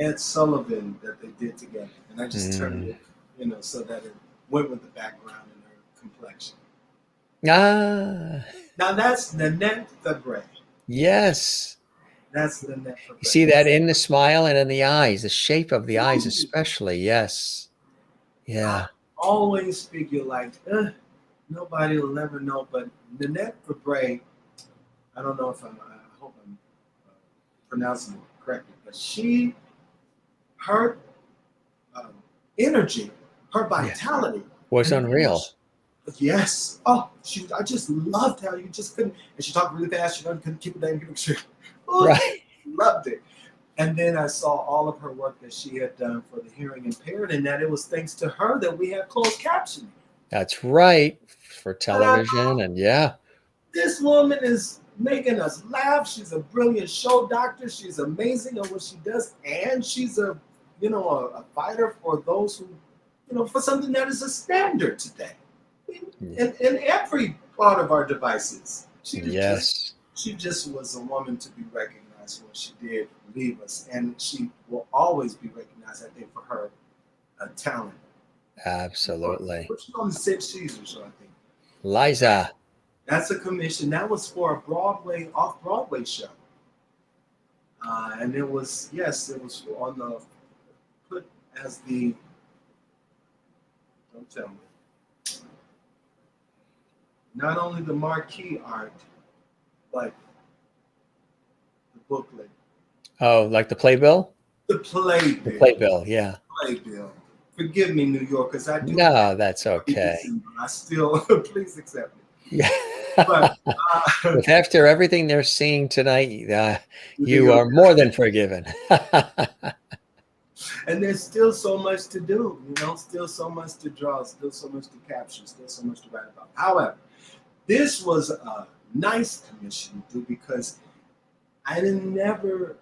Ed Sullivan that they did together. And I just turned it, so that it went with the background and her complexion. Now that's Nanette Fabre. Yes. That's Nanette Fabre. You see that in the smile and in the eyes, the shape of the eyes especially. Yes. Yeah. I always figure like, nobody will ever know, but Nanette Fabre, I don't know if I hope I'm pronouncing it correctly, but her energy, her vitality was unreal. Yes. Oh, I just loved how you just couldn't, and she talked really fast, you couldn't keep it down, right. Loved it. And then I saw all of her work that she had done for the hearing impaired, and that it was thanks to her that we have closed captioning. That's right. For television and This woman is making us laugh. She's a brilliant show doctor. She's amazing at what she does. And she's a fighter for those who, for something that is a standard today. In every part of our devices. She just was a woman to be recognized when she did leave us. And she will always be recognized, I think, for her talent. Absolutely. Which is on the 6 season show, I think. Liza. That's a commission. That was for a off-Broadway show. And it was on the, put as the, don't tell me. Not only the marquee art, but the booklet. Oh, like the playbill? The playbill. The playbill, yeah. Playbill. Forgive me, New Yorkers. I do. No, that's okay. I still, please accept me. Yeah. But after everything they're seeing tonight, you are more than forgiven. And there's still so much to do, still so much to draw, still so much to capture, still so much to write about. However, this was a nice commission to do because I never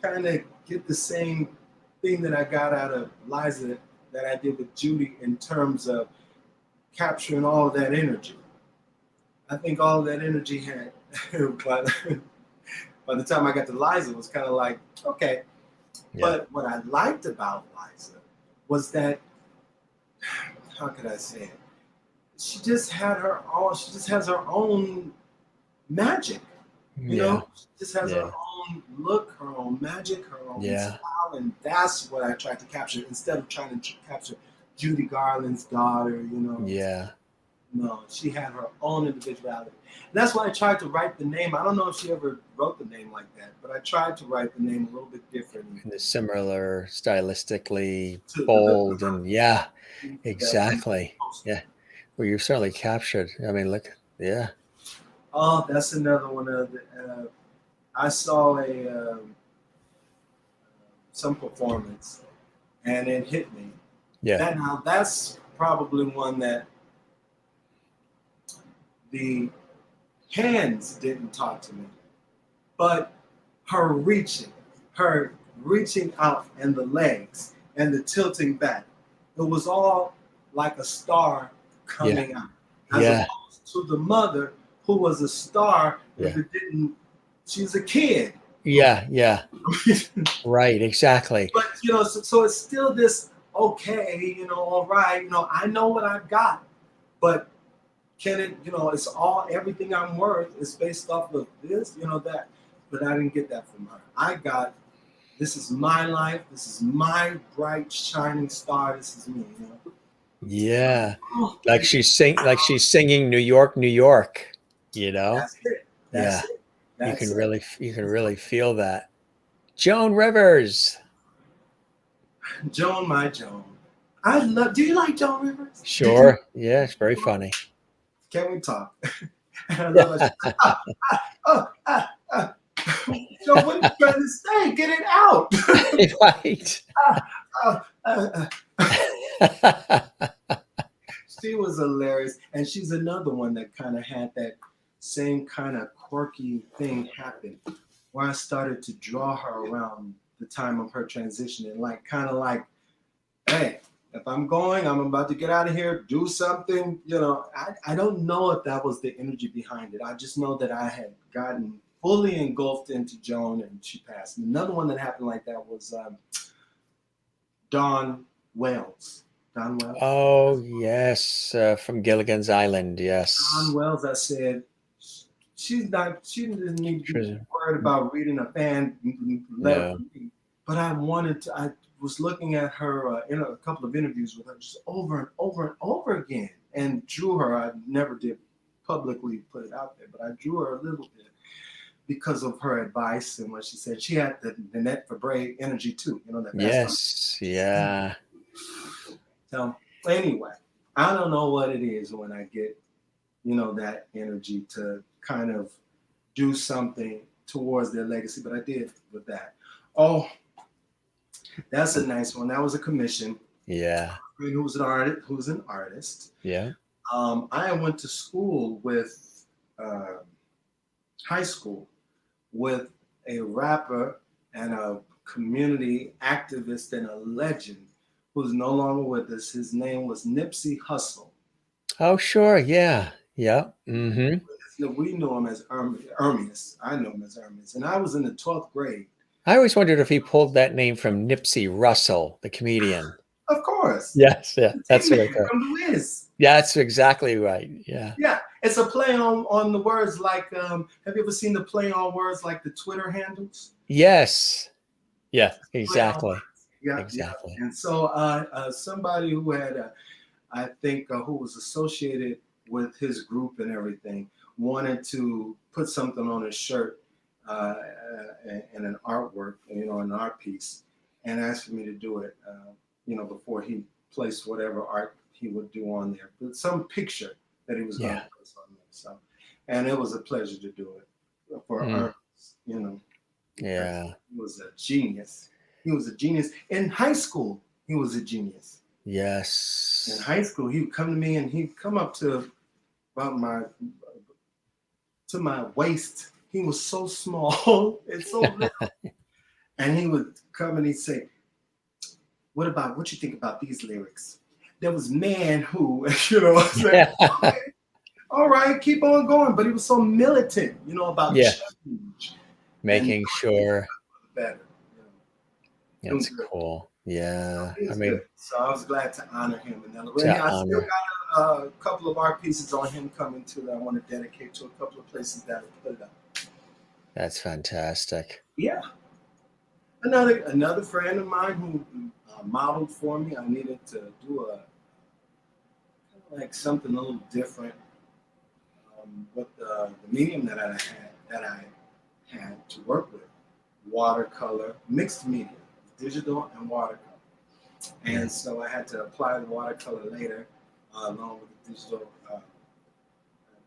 kind of get the same thing that I got out of Liza that I did with Judy in terms of capturing all of that energy. I think all of that energy had, but by the time I got to Liza, it was kind of like, okay. Yeah. But what I liked about Liza was that, how could I say it? She just has her own magic. You Yeah. know, she just has her Yeah. own look, her own magic, her own Yeah. style, and that's what I tried to capture instead of trying to capture Judy Garland's daughter. You know, Yeah. no, she had her own individuality. And that's why I tried to write the name. I don't know if she ever wrote the name like that, but I tried to write the name a little bit differently. And the similar, stylistically To bold, and yeah, that exactly. Yeah. Well, you certainly captured. I mean, look. Yeah. oh, that's another one of the. I saw some performance, and it hit me. Yeah. That's probably one that the hands didn't talk to me, but her reaching out, and the legs and the tilting back, it was all like a star coming out, as Yeah. opposed to the mother who was a star. If Yeah. it didn't, she's a kid. Yeah. Yeah. Right. Exactly. But you know, so it's still this okay, you know, all right, you know, I know what I've got, but can it, you know, it's all everything I'm worth is based off of this, you know, that. But I didn't get that from her. I got this is my life, this is my bright shining star, this is me, you know. Yeah. Oh, Like she's singing New York, New York, you know? that's it. Yeah. That's it. That's You can really feel that. Joan Rivers. Joan, my Joan. I love. Do you like Joan Rivers? Sure. Yeah, it's very funny. Can we talk? I love it. Joan, what are you trying to say? Get it out. Right. She was hilarious, and she's another one that kind of had that same kind of quirky thing happen, where I started to draw her around the time of her transition, and like kind of like, hey, if I'm going, I'm about to get out of here, do something, you know. I don't know if that was the energy behind it. I just know that I had gotten fully engulfed into Joan, and she passed. And another one that happened like that was Dawn Wells. Dawn Wells. Oh, yes. From Gilligan's Island. Yes. Dawn Wells, I said, she didn't need to be worried about reading a fan letter from me. But I was looking at her in a couple of interviews with her just over and over and over again, and drew her. I never did publicly put it out there, but I drew her a little bit because of her advice and what she said. She had the Nanette Fabre energy too, you know, that. Yes. Yeah. So anyway, I don't know what it is when I get, you know, that energy to kind of do something towards their legacy, but I did with that. Oh, that's a nice one. That was a commission. Yeah. Who's an artist. Yeah. I went to school with high school with a rapper and a community activist and a legend who's no longer with us. His name was Nipsey Hussle. Oh, sure. Yeah. Yeah. Mm-hmm. We knew him as Ermias. I know him as Ermias. And I was in the 12th grade. I always wondered if he pulled that name from Nipsey Russell, the comedian. Of course. Yes. Yeah. That's what I thought. From The Wiz. Yeah, that's exactly right. Yeah. Yeah. It's a play on the words like, have you ever seen the play on words like the Twitter handles? Yes. Yeah, exactly. Yeah, exactly. Yeah. And so somebody who had, I think, who was associated with his group and everything, wanted to put something on his shirt and an artwork, you know, an art piece, and asked for me to do it, you know, before he placed whatever art he would do on there, but some picture that he was going to place on there. So, and it was a pleasure to do it for Ernest, you know. Yeah. He was a genius. He was a genius. In high school, he was a genius. Yes. In high school, he would come to me and he'd come up to about my waist. He was so small and so little. And he would come and he'd say, what you think about these lyrics? There was man who, you know, like, okay, all right, keep on going. But he was so militant, you know, about change. Making sure. Better. You know. That's cool. Yeah. I mean, good. So I was glad to honor him. And I still got a couple of art pieces on him coming too that I want to dedicate to a couple of places that have put it up. That's fantastic. Yeah. Another friend of mine who modeled for me. I needed to do like something a little different with the medium that I had to work with. Watercolor, mixed media, digital and watercolor. And so I had to apply the watercolor later along with the digital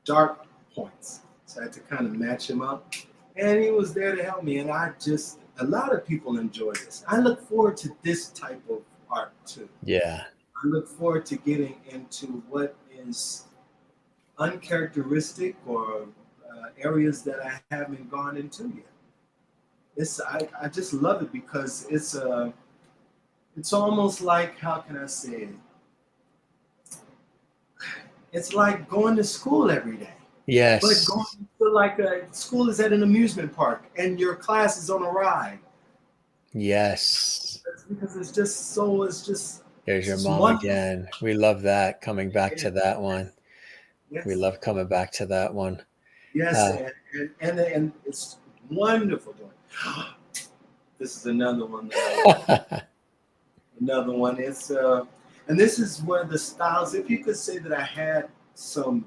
dark points. So I had to kind of match him up. And he was there to help me. And a lot of people enjoy this. I look forward to this type of art too. Yeah. I look forward to getting into what is uncharacteristic or areas that I haven't gone into yet. I just love it because it's almost like, how can I say it? It's like going to school every day. Yes. But going to like school is at an amusement park and your class is on a ride. Yes. That's because it's just there's your mom wonderful. Again. We love that, coming back to that one. Yes. We love coming back to that one. Yes, and it's wonderful. This is another one. Another one. It's and this is where the styles, if you could say that I had some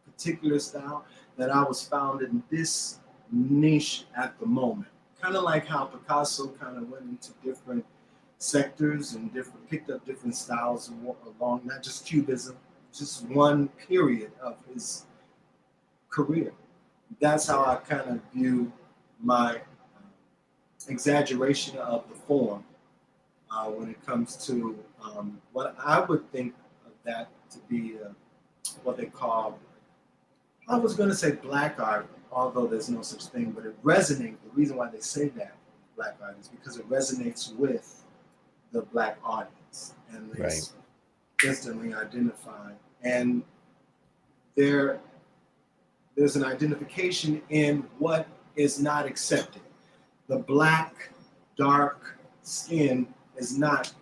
particular style, that I was found in this niche at the moment. Kind of like how Picasso kind of went into different sectors and picked up different styles along, not just Cubism, just one period of his career. That's how I kind of view my exaggeration of the form when it comes to what I would think of that to be what they call, I was going to say black art, although there's no such thing, but it resonates. The reason why they say that black art is because it resonates with the black audience, and it's instantly identified. And there's an identification in what is not accepted. The black, dark skin is not,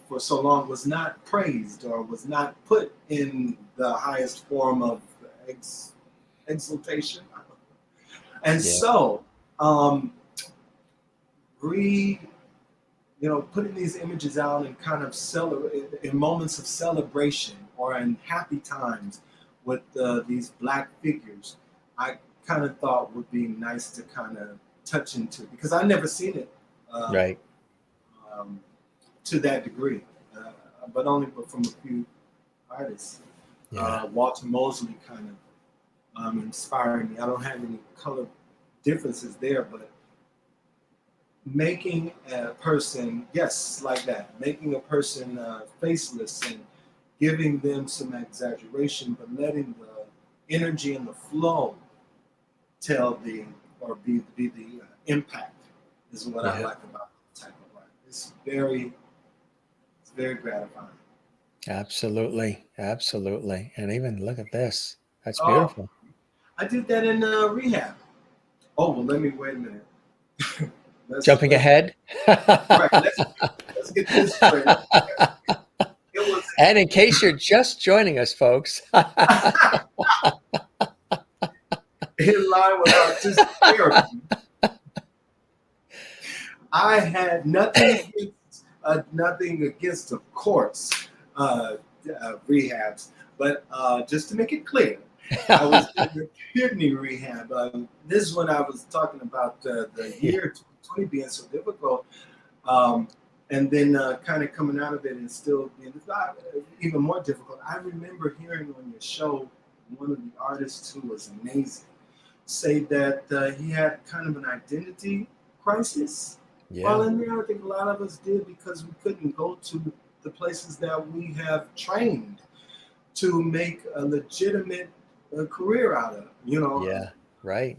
for so long was not praised or was not put in the highest form of exaltation. And so, putting these images out and kind of in moments of celebration or in happy times with these black figures, I kind of thought would be nice to kind of touch into, because I've never seen it to that degree, but only from a few artists. Walter Mosley kind of inspired me. I don't have any color differences there, but making a person, like that, making a person faceless and giving them some exaggeration, but letting the energy and the flow be the impact is what I like about the type of art. It's very gratifying. Absolutely. And even look at this. That's beautiful. I did that in rehab. Oh, well, wait a minute. Jumping ahead. Right, let's get this straight. And in case you're just joining us, folks. In line with artistic therapy, I had nothing against, of course, rehabs, but just to make it clear, I was in the kidney rehab. This is when I was talking about the year 2020 being so difficult, and then kind of coming out of it and still being even more difficult. I remember hearing on your show one of the artists who was amazing say that he had kind of an identity crisis while in there. I think a lot of us did, because we couldn't go to the places that we have trained to make a legitimate career out of, the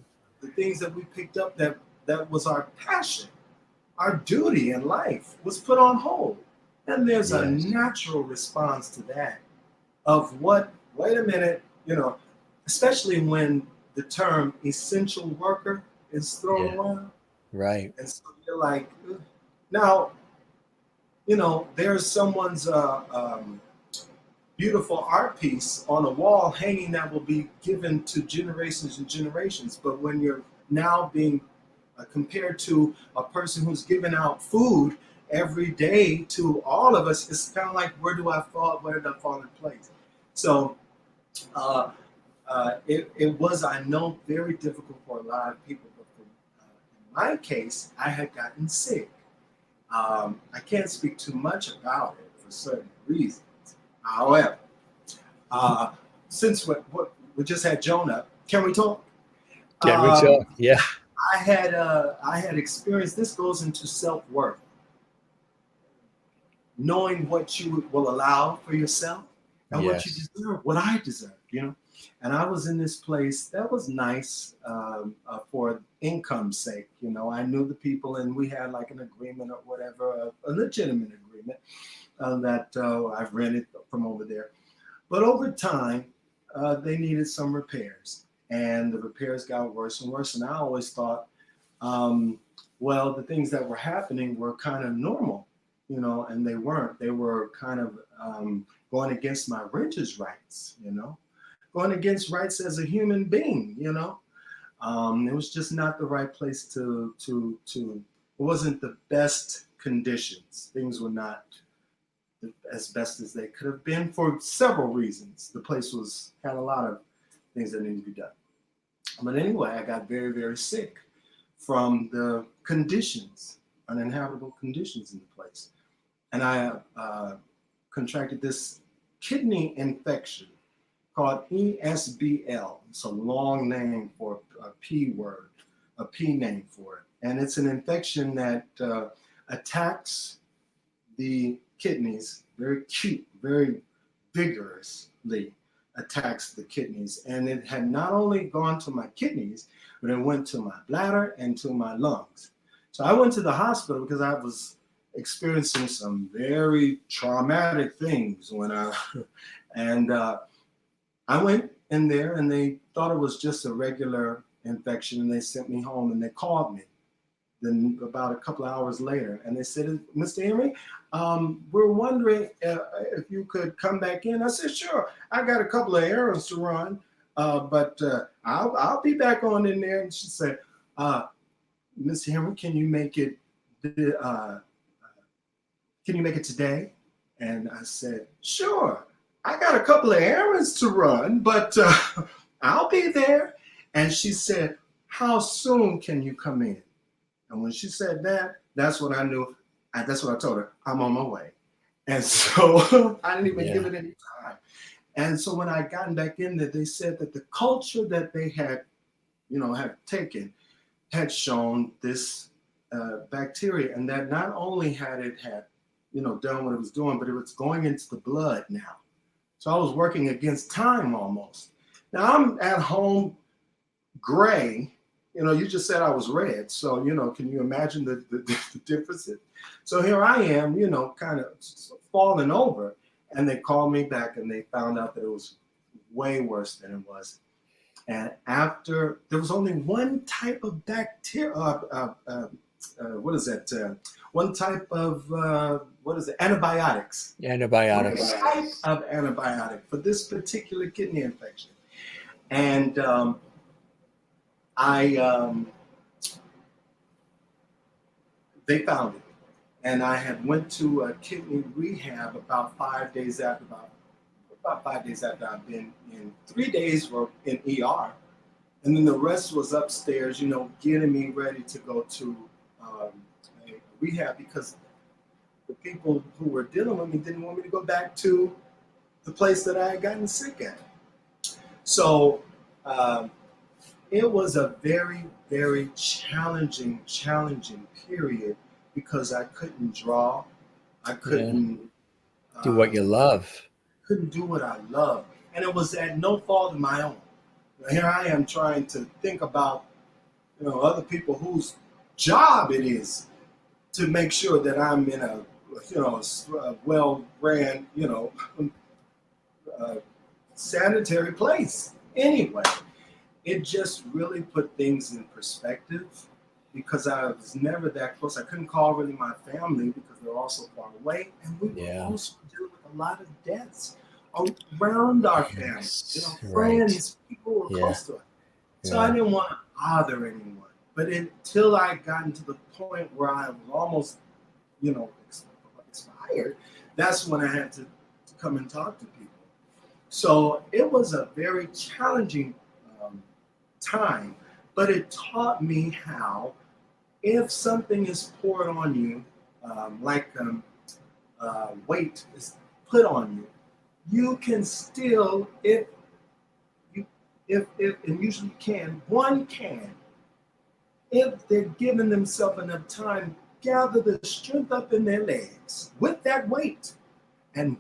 things that we picked up that was our passion, our duty in life, was put on hold. And there's a natural response to that of wait a minute, especially when the term essential worker is thrown around. Right. And so you're like, now, there's someone's beautiful art piece on a wall hanging that will be given to generations and generations. But when you're now being compared to a person who's giving out food every day to all of us, it's kind of like, where did I fall in place? So it was, I know, very difficult for a lot of people. But in my case, I had gotten sick. I can't speak too much about it for certain reasons. However, since we just had Joan up, can we talk? Can we talk? Yeah. I had experienced, this goes into self-worth. Knowing what you will allow for yourself and what you deserve, what I deserve, you know? And I was in this place that was nice for income's sake. You know, I knew the people and we had like an agreement or whatever, a legitimate agreement that I've rented from over there. But over time, they needed some repairs and the repairs got worse and worse. And I always thought, well, the things that were happening were kind of normal, you know, and they weren't. They were kind of going against my renter's rights, you know, going against rights as a human being, you know. It was just not the right place to it wasn't the best conditions. Things were not as best as they could have been for several reasons. The place had a lot of things that needed to be done. But anyway, I got very, very sick from the conditions, uninhabitable conditions in the place. And I contracted this kidney infection called ESBL. It's a long name for a P word, a P name for it. And it's an infection that attacks the kidneys, very acute, very vigorously attacks the kidneys. And it had not only gone to my kidneys, but it went to my bladder and to my lungs. So I went to the hospital because I was experiencing some very traumatic things when I went in there and they thought it was just a regular infection and they sent me home and they called me. Then about a couple of hours later and they said, Mr. Henry, we're wondering if you could come back in. I said, sure, I got a couple of errands to run, but I'll be back on in there. And she said, Mr. Henry, can you make it today? And I said, sure, I got a couple of errands to run, but I'll be there. And she said, how soon can you come in? And when she said that, that's when I knew, that's what I told her, I'm on my way. And so I didn't even give it any time. And so when I gotten back in there, they said that the culture that they had, had taken had shown this bacteria, and that not only had it done what it was doing, but it was going into the blood now. So I was working against time almost. Now I'm at home gray. You just said I was red. So, can you imagine the differences? So here I am, kind of falling over. And they called me back and they found out that it was way worse than it was. And after, there was only one type of bacteria, one type of, antibiotics. Antibiotics. One type of antibiotic for this particular kidney infection. And they found it. And I had went to a kidney rehab about 5 days after, about 5 days after I'd been in. 3 days were in ER. And then the rest was upstairs, getting me ready to go to a rehab because the people who were dealing with me didn't want me to go back to the place that I had gotten sick at. So it was a very, very challenging period because I couldn't draw. I couldn't do what you love. Couldn't do what I love. And it was at no fault of my own. Here I am trying to think about, other people whose job it is to make sure that I'm in a well-ran, sanitary place. Anyway, it just really put things in perspective because I was never that close. I couldn't call really my family because they're all so far away. And we were also dealing with a lot of deaths around our family, friends, people were close to us. So I didn't want to bother anyone. But until I got into the point where I was almost, expired, that's when I had to come and talk to people. So it was a very challenging time, but it taught me how, if something is poured on you, weight is put on you, you can still, if and usually one can, if they're giving themselves enough time, gather the strength up in their legs with that weight and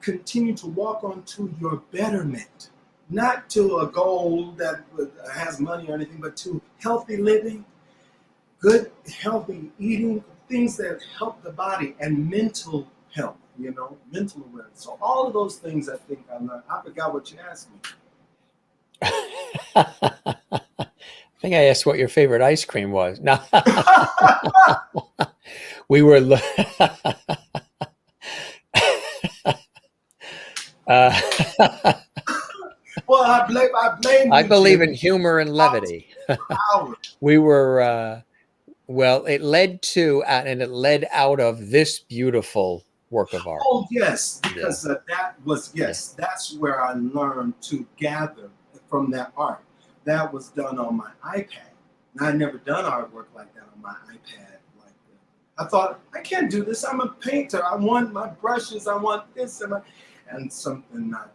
continue to walk on to your betterment, not to a goal that has money or anything, but to healthy living, good, healthy eating, things that help the body, and mental health, mental awareness. So all of those things I think I learned. I forgot what you asked me. I think I asked what your favorite ice cream was. No. We were well, I believe in humor and levity. We were it led to and it led out of this beautiful work of art. Oh yes, because that's where I learned to gather from that art. That was done on my iPad. And I'd never done artwork like that on my iPad. I thought, I can't do this. I'm a painter. I want my brushes. I want this. And something I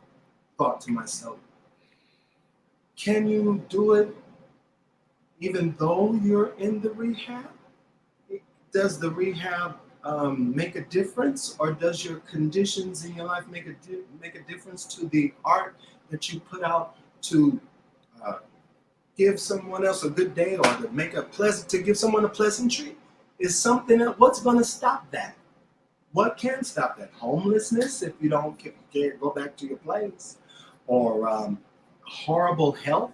thought to myself, can you do it even though you're in the rehab? Does the rehab make a difference, or does your conditions in your life make a difference to the art that you put out to give someone else a good day, or to give someone a pleasant treat? Is something else. What's going to stop that? What can stop that? Homelessness, if you don't go back to your place, or horrible health,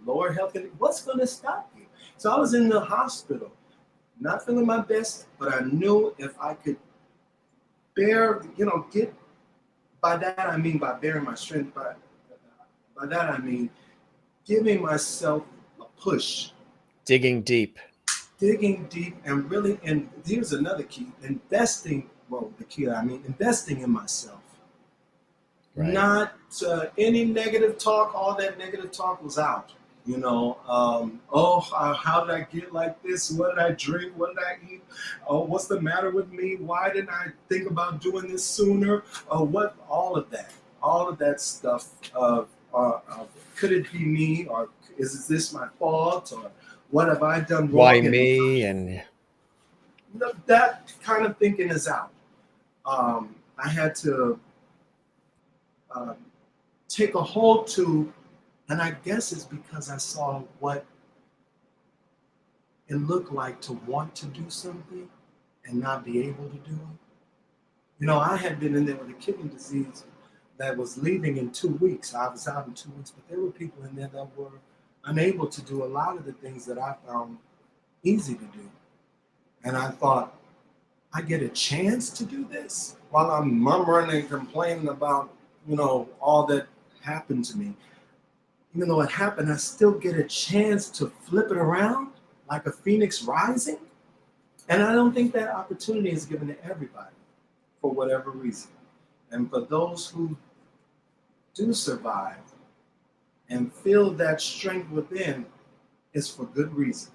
lower health. What's going to stop you? So I was in the hospital, not feeling my best, but I knew if I could bear, by that I mean by bearing my strength, by that I mean giving myself a push. Digging deep, and really, and here's another key, investing in myself. Right. Not any negative talk. All that negative talk was out. How did I get like this? What did I drink? What did I eat? Oh, what's the matter with me? Why didn't I think about doing this sooner? All of that stuff. Could it be me, or is this my fault, or what have I done wrong? Why me? And that kind of thinking is out. I had to take a hold to, and I guess it's because I saw what it looked like to want to do something and not be able to do it. I had been in there with a kidney disease that was leaving in 2 weeks. I was out in 2 weeks, but there were people in there that were unable to do a lot of the things that I found easy to do. And I thought, I get a chance to do this while I'm murmuring and complaining about, all that happened to me. Even though it happened, I still get a chance to flip it around like a phoenix rising. And I don't think that opportunity is given to everybody for whatever reason. And for those who do survive and feel that strength within, it's for good reason.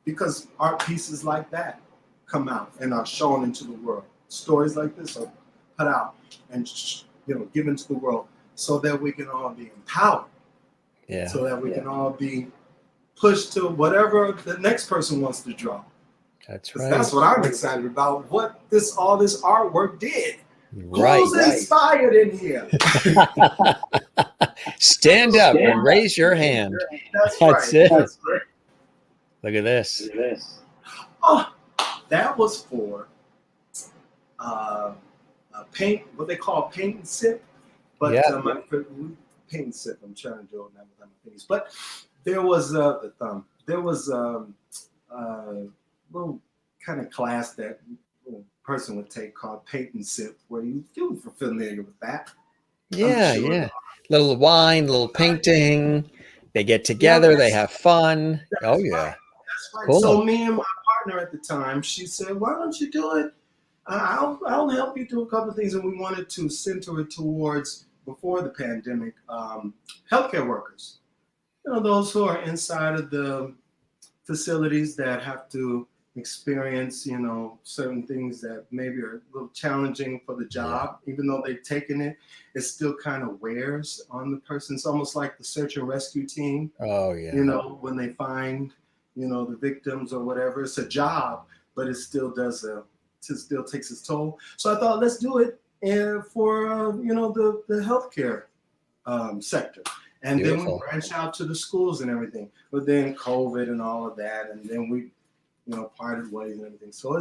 Because art pieces like that come out and are shown into the world. Stories like this are put out and given to the world so that we can all be empowered. Yeah. So that we can all be pushed to whatever the next person wants to draw. That's right. That's what I'm excited about. What all this artwork did. Right. Who's inspired in here? Stand up and raise your hand. That's right. It. That's right. Look at this. Oh, that was for paint. What they call paint and sip. But paint and sip. I'm trying to do it now with my fingers. But there was the thumb. There was a little kind of class that person would take called paint and sip, where you're familiar with that. I'm Yeah, sure. yeah. Little wine, little painting. They get Yeah, together, they have fun. Oh that's right. yeah. That's right. Cool. So me and my partner at the time, she said, "Why don't you do it? I'll help you do a couple of things." And we wanted to center it towards before the pandemic, healthcare workers. You know, those who are inside of the facilities that have to experience, you know, certain things that maybe are a little challenging for the Yeah. job, even though they've taken it, it still kind of wears on the person. It's almost like the search and rescue team, Oh you yeah. know, when they find, you know, the victims or whatever. It's a job, but it still does it still takes its toll. So I thought, let's do it for you know, the healthcare sector. And then we Beautiful. branched out to the schools and everything. But then COVID and all of that, and then we, you know, parted ways and everything. So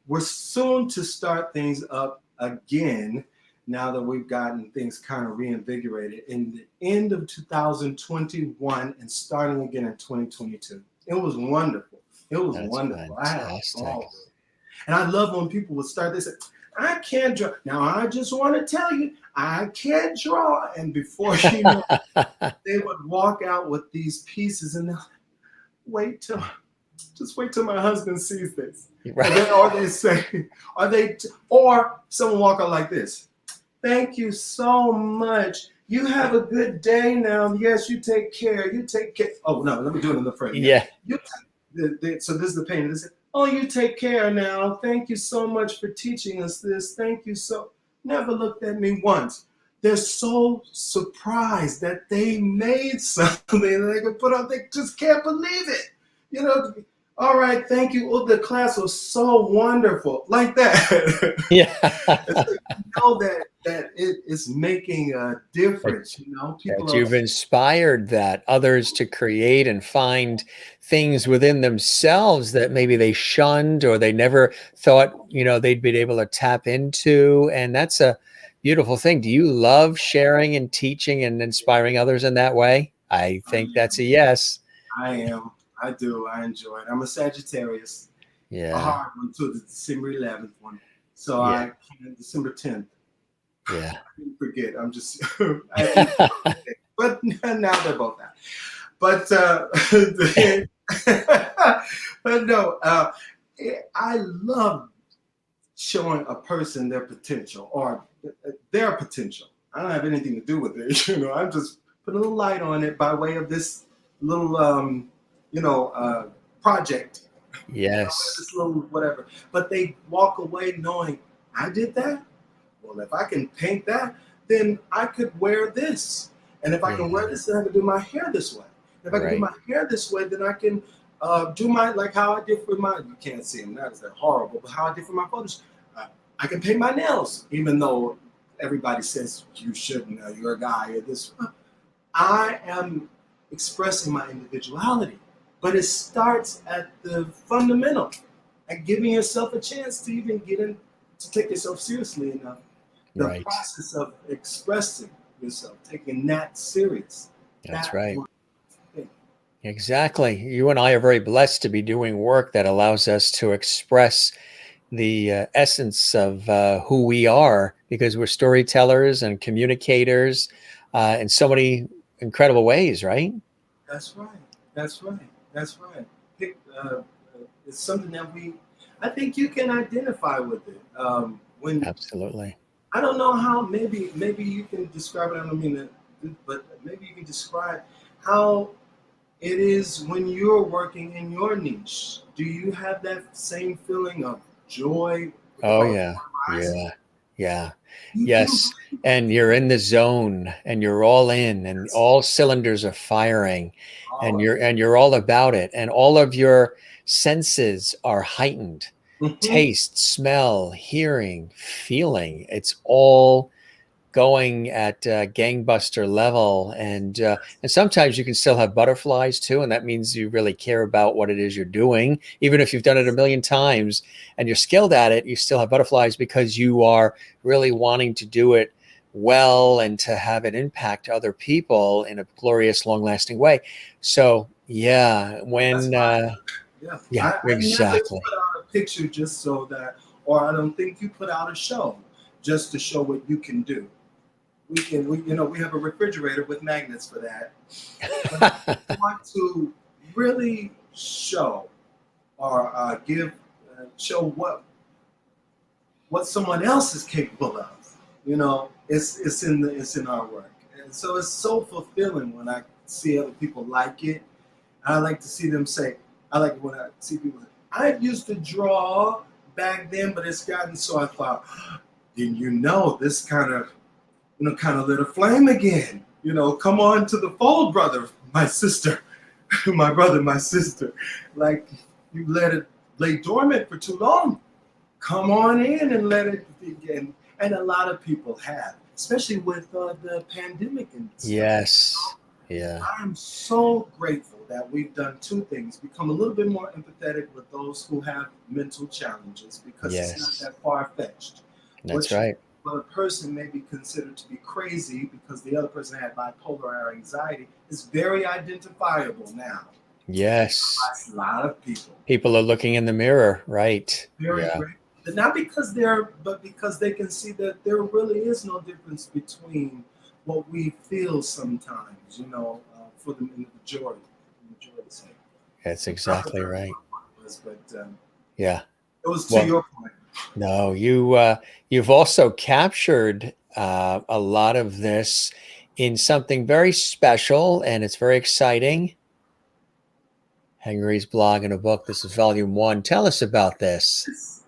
we're soon to start things up again now that we've gotten things kind of reinvigorated in the end of 2021 and starting again in 2022. It was wonderful. It was That's wonderful. I had a fantastic. ball. And I love when people would start, they say, "I can't draw." Now, I just want to tell you, I can't draw. And before you know, they would walk out with these pieces and they'll just wait till my husband sees this. Right. Or they say, or someone walk out like this. "Thank you so much. You have a good day now. Yes, you take care. You take care." Oh, no, let me do it in the frame. Yeah. So this is the painting. They say, "Oh, you take care now. Thank you so much for teaching us this. Thank you so." Never looked at me once. They're so surprised that they made something that they could put on. They just can't believe it. You know, "All right, thank you. Oh, the class was so wonderful." Like that. Yeah. You know that it is making a difference. You know, people That are. you've inspired that others to create and find things within themselves that maybe they shunned or they never thought, you know, they'd be able to tap into. And that's a beautiful thing. Do you love sharing and teaching and inspiring others in that way? I think that's a yes. I am. I do. I enjoy it. I'm a Sagittarius. A Yeah. hard one too, the December 11th one. So Yeah. I can't, December 10th. Yeah. I didn't forget. I'm just, but now they're both out. But, but no, I love showing a person their potential or their potential. I don't have anything to do with it. You know, I'm just putting a little light on it by way of this little, project. Yes. This little whatever. But they walk away knowing, I did that. Well, if I can paint that, then I could wear this. And if I can wear this, then I can do my hair this way. If I can do my hair this way, then I can do my, like how I did for my, you can't see them now because they're horrible, but how I did for my photos. I can paint my nails, even though everybody says you shouldn't, you're a guy, or this. I am expressing my individuality. But it starts at the fundamental, at giving yourself a chance to even get in, to take yourself seriously enough. The process of expressing yourself, taking that serious. That's right. Exactly. You and I are very blessed to be doing work that allows us to express the essence of who we are, because we're storytellers and communicators in so many incredible ways, right? That's right. That's right. That's right. It's something that I think you can identify with it. Absolutely. I don't know how, maybe you can describe it. I don't mean to, but maybe you can describe how it is when you're working in your niche. Do you have that same feeling of joy? Oh, yeah. Yeah. Yeah. Yes. And you're in the zone and you're all in and all cylinders are firing and you're all about it. And all of your senses are heightened. Taste, smell, hearing, feeling. It's all going at gangbuster level. And sometimes you can still have butterflies too. And that means you really care about what it is you're doing. Even if you've done it a million times and you're skilled at it, you still have butterflies because you are really wanting to do it well and to have it impact other people in a glorious, long lasting way. So yeah, when, yeah, I exactly. never put out a picture just so that, or I don't think you put out a show just to show what you can do. we have a refrigerator with magnets for that. But I want to really show or show what someone else is capable of. It's in our work, and so it's so fulfilling when I see other people like it. I like to see them say, I like it when I see people say, I used to draw back then, but it's gotten so. I thought, didn't you know this kind of lit a flame again? Come on to the fold, brother, my sister, my brother, my sister. Like, you let it lay dormant for too long. Come on in and let it begin. And a lot of people have, especially with the pandemic and stuff. Yes. Yeah. I'm so grateful that we've done two things: become a little bit more empathetic with those who have mental challenges, because it's not that far-fetched. That's right. What a person may be considered to be crazy because the other person had bipolar or anxiety is very identifiable now. Yes. A lot of people. People are looking in the mirror, right? Very great. Not because but because they can see that there really is no difference between what we feel sometimes, for the majority sake. That's exactly right. But yeah, it was to your point. No, you've also captured a lot of this in something very special, and it's very exciting. Henry's blog and a book. This is volume 1. Tell us about this.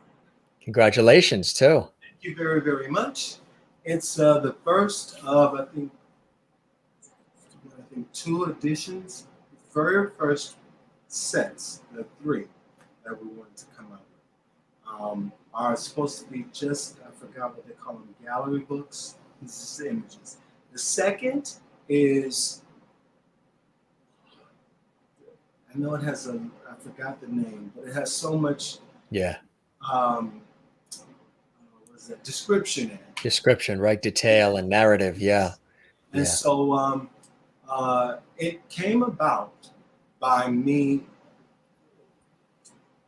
Congratulations, too. Thank you very, very much. It's the first of, I think 2 editions, the very first sets, the 3 that we wanted to come out with, are supposed to be just, I forgot what they call them, gallery books. This is the images. The second is, I know it has I forgot the name, but it has so much. Yeah. What's that? Description in it. Description, right? Detail and narrative. Yeah. And so it came about by me.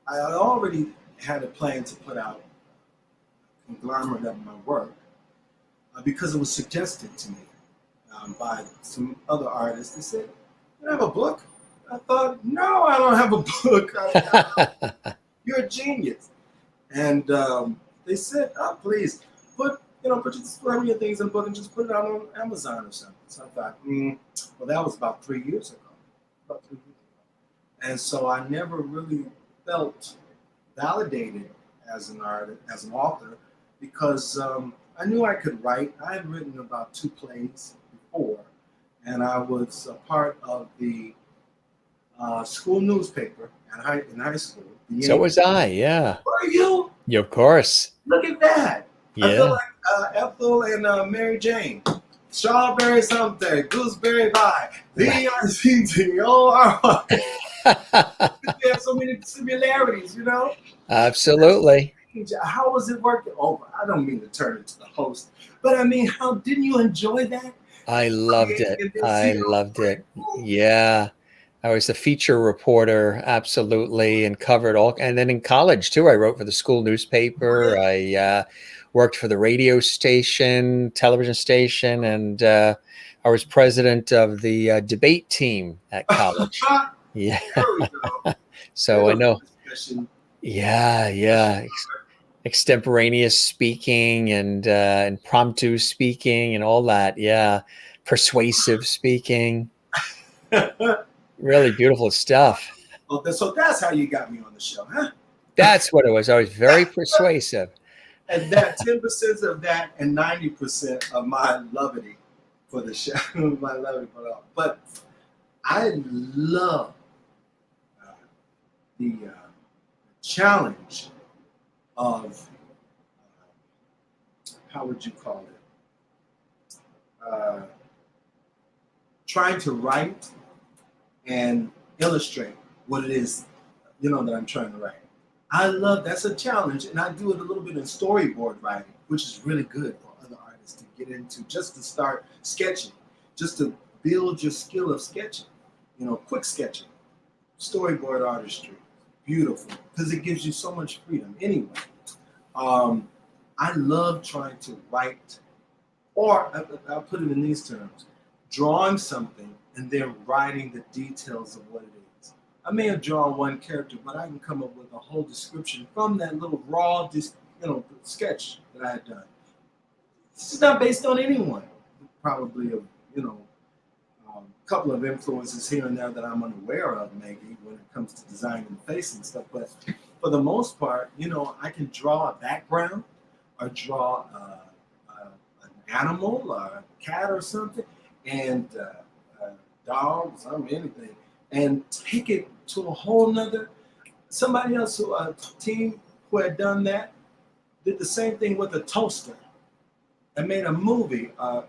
I already had a plan to put out a conglomerate of my work because it was suggested to me by some other artists. They said, "You have a book?" I thought, "No, I don't have a book. You're a genius." And they said, "Oh, please put your things in a book and just put it out on Amazon or something." So I thought, well, that was about 3 years ago. And so I never really felt validated as an artist, as an author, because I knew I could write. I had written about 2 plays before, and I was a part of the school newspaper in high school. So was I, yeah. Were you? Yeah, of course. Look at that. Yeah. I feel like Ethel and Mary Jane. Strawberry something, gooseberry pie. V-I-C-T-O-R. We have so many similarities, Absolutely. How was it working? Oh, I don't mean to turn it to the host, but I mean, how didn't you enjoy that? I loved it. I loved it. Yeah. I was the feature reporter, absolutely, and covered all. And then in college, too, I wrote for the school newspaper. I worked for the radio station, television station, and I was president of the debate team at college. Yeah. So I know. Yeah. Extemporaneous speaking and impromptu speaking and all that. Yeah. Persuasive speaking. Really beautiful stuff. Okay, so that's how you got me on the show, huh? That's what it was. I was very persuasive. And that 10% of that and 90% of my levity for the show, my levity for all. But I love the challenge of how would you call it? Trying to write and illustrate what it is, that I'm trying to write. I love, that's a challenge, and I do it a little bit in storyboard writing, which is really good for other artists to get into, just to start sketching, just to build your skill of sketching, quick sketching, storyboard artistry, beautiful, because it gives you so much freedom. Anyway, I love trying to write Or I'll put it in these terms: drawing something and then writing the details of what it is. I may have drawn one character, but I can come up with a whole description from that little raw, sketch that I had done. This is not based on anyone. Probably a couple of influences here and there that I'm unaware of, maybe when it comes to designing the face and stuff. But for the most part, I can draw a background or draw an animal or a cat or something, and dogs, anything, and take it to a whole nother. Somebody else, a team who had done that, did the same thing with a toaster and made a movie, a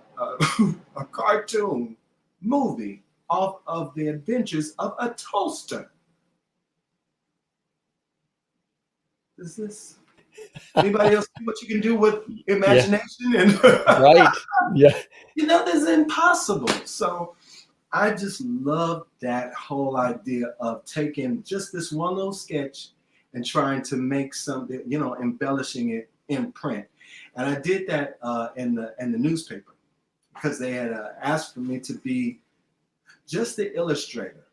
cartoon movie off of the adventures of a toaster. Is this anybody else see what you can do with imagination? Yeah. And right. Yeah. This is impossible. So I just love that whole idea of taking just this one little sketch and trying to make something, embellishing it in print. And I did that in the newspaper, because they had asked for me to be just the illustrator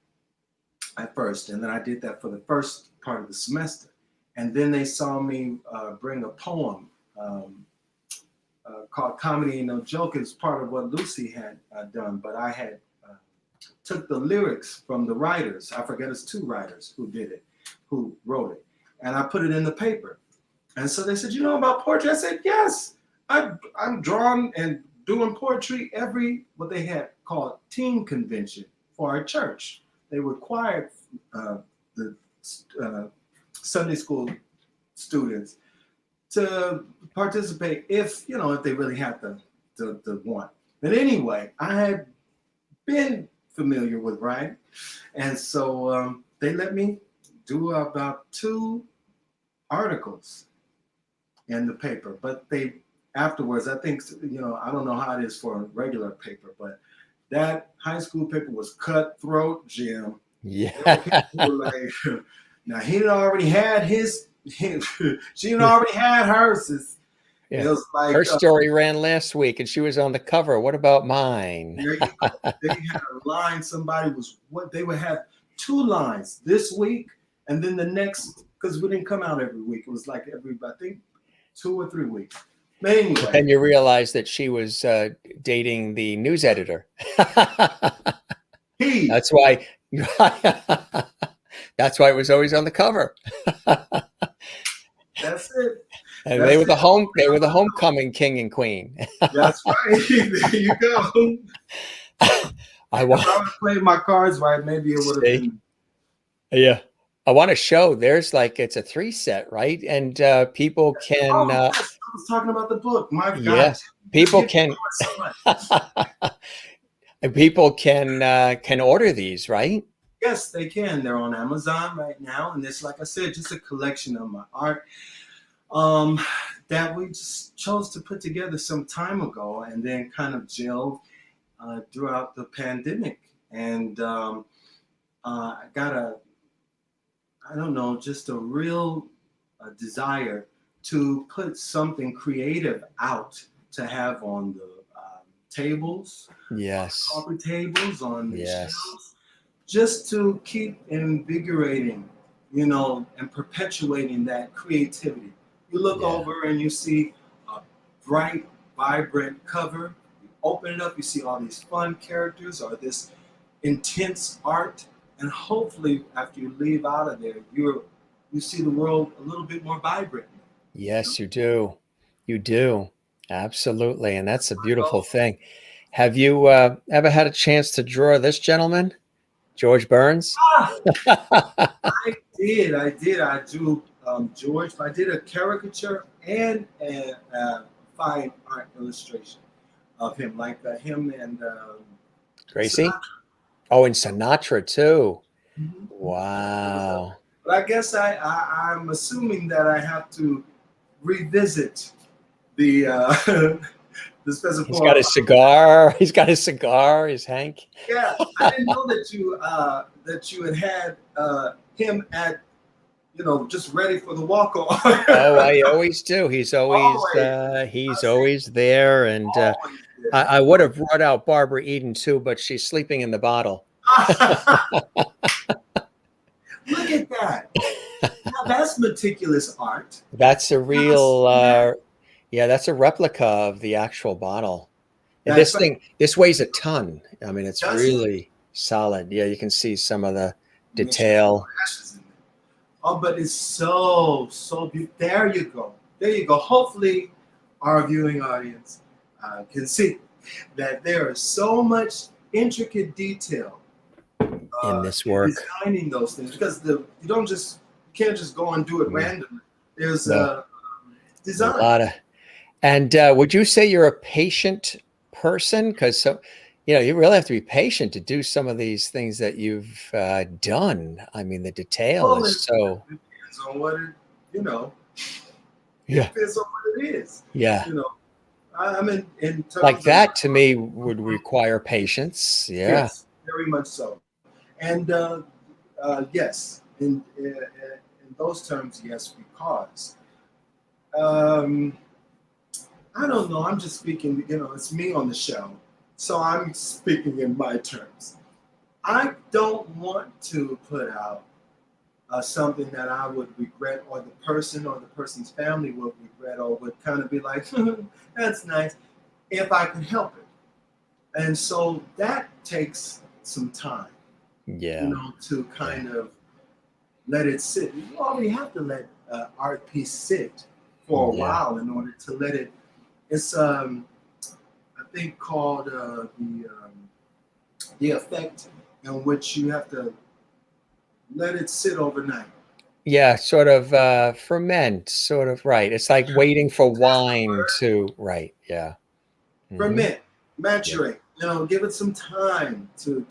at first. And then I did that for the first part of the semester. And then they saw me bring a poem called Comedy Ain't No Joke. It's part of what Lucy had done, but I had took the lyrics from the writers. I forget, it's 2 writers who wrote it. And I put it in the paper. And so they said, you know about poetry? I said, yes, I'm drawing and doing poetry every, what they had called teen convention for our church. They required the Sunday school students to participate if they really had the want. But anyway, I had been familiar with writing, and so they let me do about 2 articles in the paper. But they afterwards, I think, I don't know how it is for a regular paper, but that high school paper was cutthroat, Jim. Yeah. Now he already had his, she already had hers. Yeah. It was like her story ran last week and she was on the cover. What about mine? There you go. They had a line. Somebody was they would have 2 lines this week, and then the next, because we didn't come out every week. It was like every, I think, 2 or 3 weeks. But anyway. And you realized that she was dating the news editor. That's why. That's why it was always on the cover. That's it. And they were the homecoming king and queen. That's right. There you go. I would have played my cards right. Maybe it would have been. Yeah. I want to show there's it's a 3 set, right? And people can. Oh, yes. I was talking about the book. My God. Yes. People can. And people can order these, right? Yes, they can. They're on Amazon right now. And it's, like I said, just a collection of my art that we just chose to put together some time ago, and then kind of gelled throughout the pandemic. And I got just a real desire to put something creative out to have on the tables. Yes. Coffee tables, on the shelves, just to keep invigorating, and perpetuating that creativity. You look over and you see a bright, vibrant cover. You open it up, you see all these fun characters or this intense art, and hopefully after you leave out of there, you see the world a little bit more vibrant. Yes, you do. You do. Absolutely. And that's a beautiful thing. Have you ever had a chance to draw this gentleman, George Burns? I did. I drew George. I did a caricature and a fine art illustration of him, like him and Gracie. Sinatra. Oh, and Sinatra too. Mm-hmm. Wow. But I guess I'm assuming that I have to revisit the special. He's got his cigar. He's got his cigar. His Hank. Yeah, I didn't know that you had him at, just ready for the walk on. Oh, I always do. He's always there, and I would have brought out Barbara Eden too, but she's sleeping in the bottle. Look at that. Now that's meticulous art. That's a real, yeah, that's a replica of the actual bottle. And this weighs a ton. I mean, it's really solid. Yeah, you can see some of the detail. Oh, but it's so beautiful. There you go. There you go. Hopefully our viewing audience can see that there is so much intricate detail in this work, designing those things, because you can't just go and do it randomly. There's a design. A lot of, and would you say you're a patient person? Because you really have to be patient to do some of these things that you've done. I mean, the detail is so. It depends on what Yeah. It depends on what it is. Yeah. I mean, in terms like that to me would require patience. Yeah. Yes, very much so. And yes, in those terms, yes, because I don't know. I'm just speaking. It's me on the show, so I'm speaking in my terms. I don't want to put out something that I would regret, or the person or the person's family would regret, or would kind of be like, that's nice, if I can help it. And so that takes some time, to kind of let it sit. You already have to let art piece sit for a while in order to let it. It's I think called the effect, in which you have to let it sit overnight. Yeah, sort of ferment, sort of, right. It's like waiting for wine to, right, yeah. Ferment, maturate, give it some time to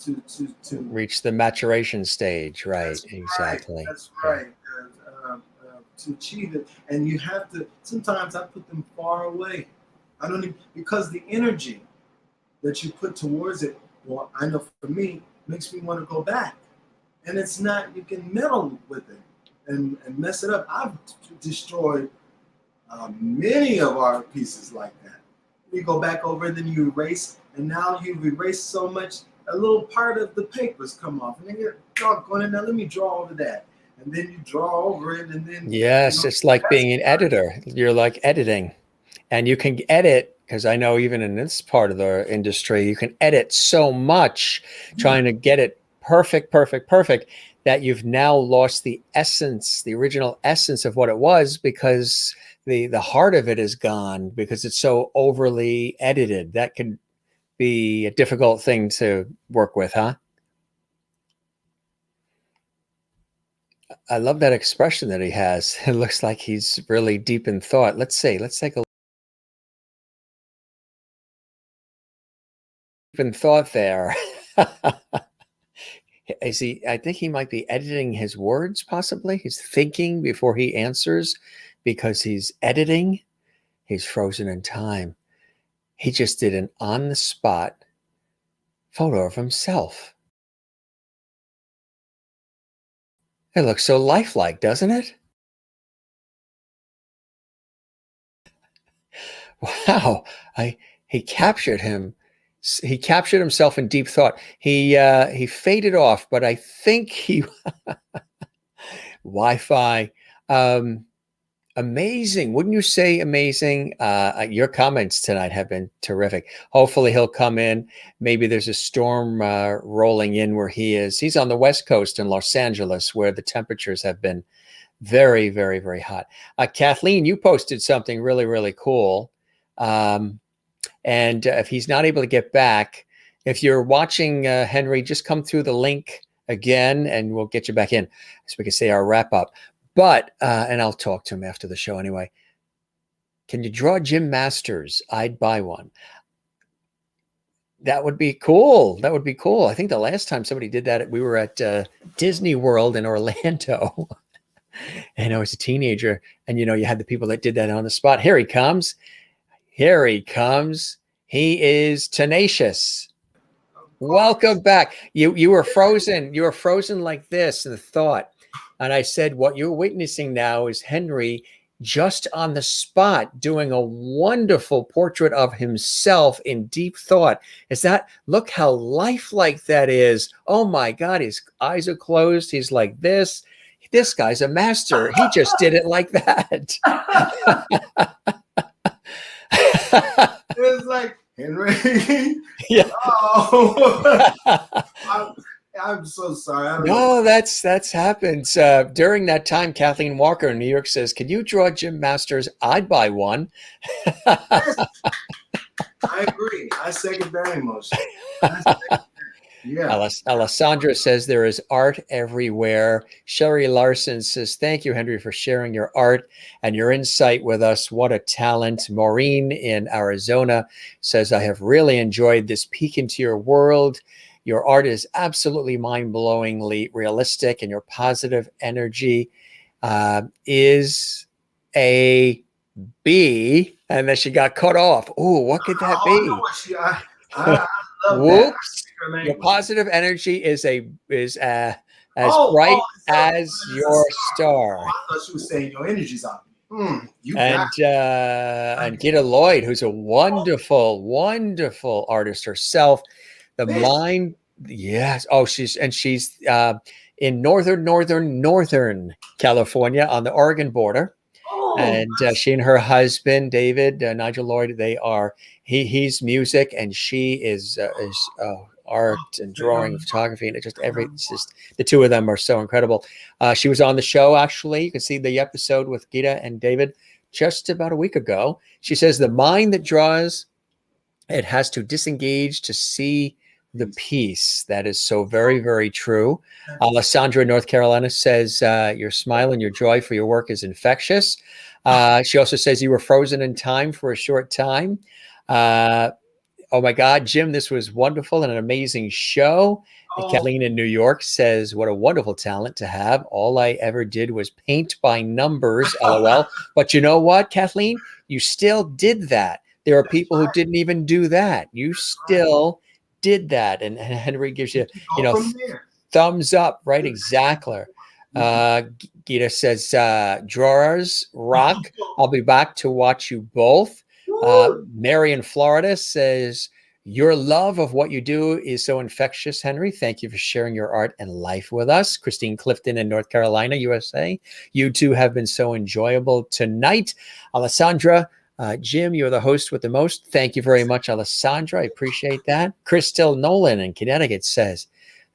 reach the maturation stage, right? That's exactly. Right, that's right. To achieve it. And you have to, sometimes I put them far away. I don't even, because the energy that you put towards it, well, I know for me, makes me want to go back. And it's not, you can meddle with it and mess it up. I've destroyed many of our pieces like that. You go back over and then you erase, and now you've erased so much, a little part of the papers come off. And then you're doggone it, now let me draw over that. And then you draw over it, and then... Yes, it's like being an editor. You're like editing. And you can edit, because I know even in this part of the industry, you can edit so much trying to get it perfect, that you've now lost the essence, the original essence of what it was, because the heart of it is gone, because it's so overly edited. That could be a difficult thing to work with, huh? I love that expression that he has. It looks like he's really deep in thought. Let's see. Let's take a look. Deep in thought there. Is he? I think he might be editing his words, possibly. He's thinking before he answers, because he's editing. He's frozen in time. He just did an on-the-spot photo of himself. It looks so lifelike, doesn't it? Wow. He captured him. He captured himself in deep thought. He faded off, but I think he Wi-Fi. Amazing. Wouldn't you say amazing? Your comments tonight have been terrific. Hopefully he'll come in. Maybe there's a storm rolling in where he is. He's on the West Coast in Los Angeles, where the temperatures have been very, very, very hot. Kathleen, you posted something really, really cool. And if he's not able to get back, if you're watching, Henry, just come through the link again and we'll get you back in so we can say our wrap up. But, and I'll talk to him after the show anyway. Can you draw Jim Masters? I'd buy one. That would be cool. That would be cool. I think the last time somebody did that, we were at Disney World in Orlando. And I was a teenager. And, you had the people that did that on the spot. Here he comes. Here he comes. He is tenacious. Welcome back. You were frozen. You were frozen like this in the thought. And I said, what you're witnessing now is Henry just on the spot, doing a wonderful portrait of himself in deep thought. Look how lifelike that is. Oh my God, his eyes are closed. He's like this. This guy's a master. He just did it like that. It's like, Henry. Yeah. Oh. I'm so sorry. I don't know. That's happened. During that time, Kathleen Walker in New York says, "Can you draw Jim Masters? I'd buy one." Yes, I agree. I second that emotion. Yeah. Alessandra says there is art everywhere. Sherry Larson says, "Thank you, Henry, for sharing your art and your insight with us. What a talent." Maureen in Arizona says, "I have really enjoyed this peek into your world. Your art is absolutely mind-blowingly realistic, and your positive energy is a B." And then she got cut off. Oh, what could that be? I love Whoops. that. Your positive energy is as bright as your star. I thought she was saying your energy's up. And Gita Lloyd, who's a wonderful artist herself. The mind, yes. Oh, she's in northern California on the Oregon border. And she and her husband, David, Nigel Lloyd, he's music and she is art and drawing, photography, and it's just the two of them are so incredible. She was on the show, actually. You can see the episode with Gita and David just about a week ago. She says the mind that draws, it has to disengage to see the piece. That is so very, very true. Alessandra in North Carolina says your smile and your joy for your work is infectious. She also says you were frozen in time for a short time. Oh my God, Jim, this was wonderful and an amazing show. And Kathleen in New York says, what a wonderful talent to have. All I ever did was paint by numbers, LOL. But you know what, Kathleen? You still did that. There are people who didn't even do that. You still did that. And Henry gives you, thumbs up, right? Exactly. Gita says, drawers rock. I'll be back to watch you both. Mary in Florida says, your love of what you do is so infectious, Henry. Thank you for sharing your art and life with us. Christine Clifton in North Carolina, USA. You two have been so enjoyable tonight. Alessandra, Jim, you're the host with the most. Thank you very much, Alessandra. I appreciate that. Crystal Nolan in Connecticut says,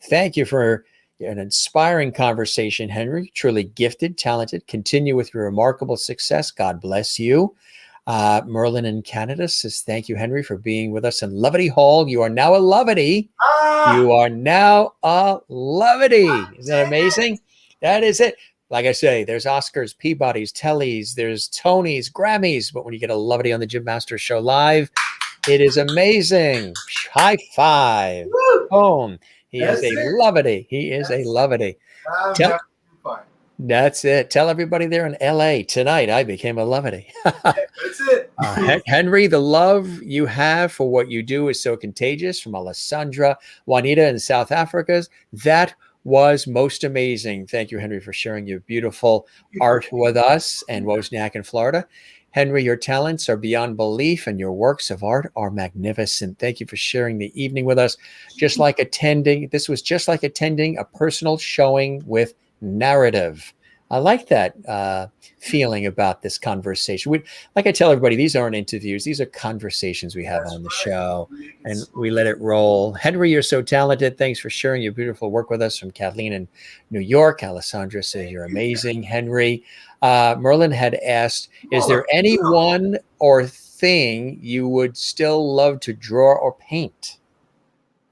thank you for an inspiring conversation, Henry. Truly gifted, talented. Continue with your remarkable success. God bless you. Merlin in Canada says, thank you, Henry, for being with us in Lovety Hall. You are now a Lovety. You are now a Lovety. Isn't that amazing? That is it. Like I say, there's Oscars, Peabodys, Tellys, there's Tonys, Grammys. But when you get a Lovety on the Jim Masters Show live, it is amazing. High five. Boom. He is a Lovety. He is a Lovety. That's it. Tell everybody there in LA tonight, I became a Lovety. That's it. Henry, the love you have for what you do is so contagious. From Alessandra, Juanita in South Africa. That was most amazing. Thank you, Henry, for sharing your beautiful art with us. And Wozniak in Florida. Henry, your talents are beyond belief and your works of art are magnificent. Thank you for sharing the evening with us. This was just like attending a personal showing with narrative. I like that feeling about this conversation. Like I tell everybody, these aren't interviews. These are conversations we have on the show, and we let it roll. Henry, you're so talented. Thanks for sharing your beautiful work with us. From Kathleen in New York. Alessandra says you're amazing, Henry. Merlin had asked, is there anyone or thing you would still love to draw or paint?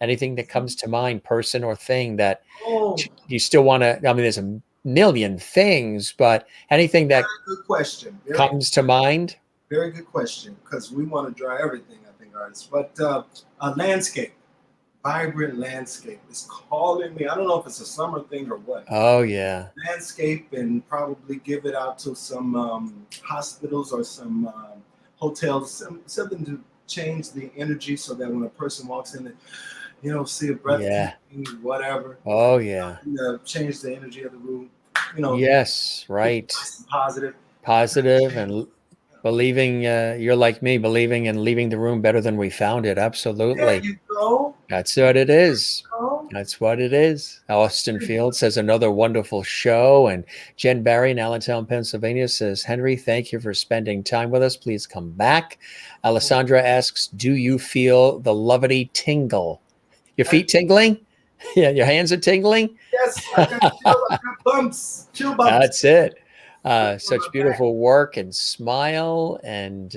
Anything that comes to mind, person or thing that you still want to, I mean, there's a million things, but anything that good question. comes to mind? Very good question, because we want to draw everything, I think, artists. But a landscape, vibrant landscape is calling me. I don't know if it's a summer thing or what. Oh, yeah. Landscape, and probably give it out to some hospitals or some hotels, something to change the energy so that when a person walks in, see a breath, whatever. Oh, yeah. Change the energy of the room. Yes, right. Positive. positive and believing. You're like me, believing and leaving the room better than we found it. There Absolutely. you go. That's what it is. Oh, That's what it is. Austin Field says another wonderful show. And Jen Barry in Allentown, Pennsylvania says, Henry, thank you for spending time with us. Please come back. Alessandra asks, do you feel the lovety tingle? Your feet tingling? Yeah, your hands are tingling? yes, I got bumps, chill bumps. That's it. Such beautiful work and smile, and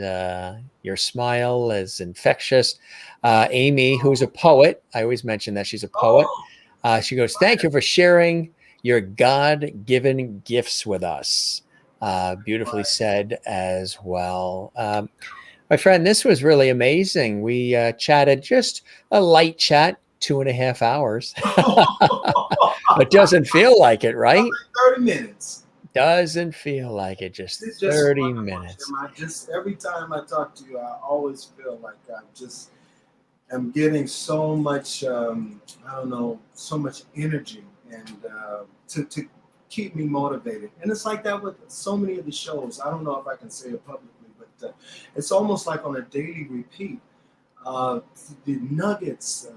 your smile is infectious. Amy, who's a poet, I always mention that she's a poet. She goes, thank you for sharing your God-given gifts with us. Beautifully said as well. My friend, this was really amazing. We chatted just a light chat, 2.5 hours. It doesn't feel like it, right? 30 minutes. Doesn't feel like it. Just 30 minutes. Every time I talk to you, I always feel like I'm getting so much, so much energy and to keep me motivated. And it's like that with so many of the shows. I don't know if I can say it publicly, but it's almost like on a daily repeat. The nuggets,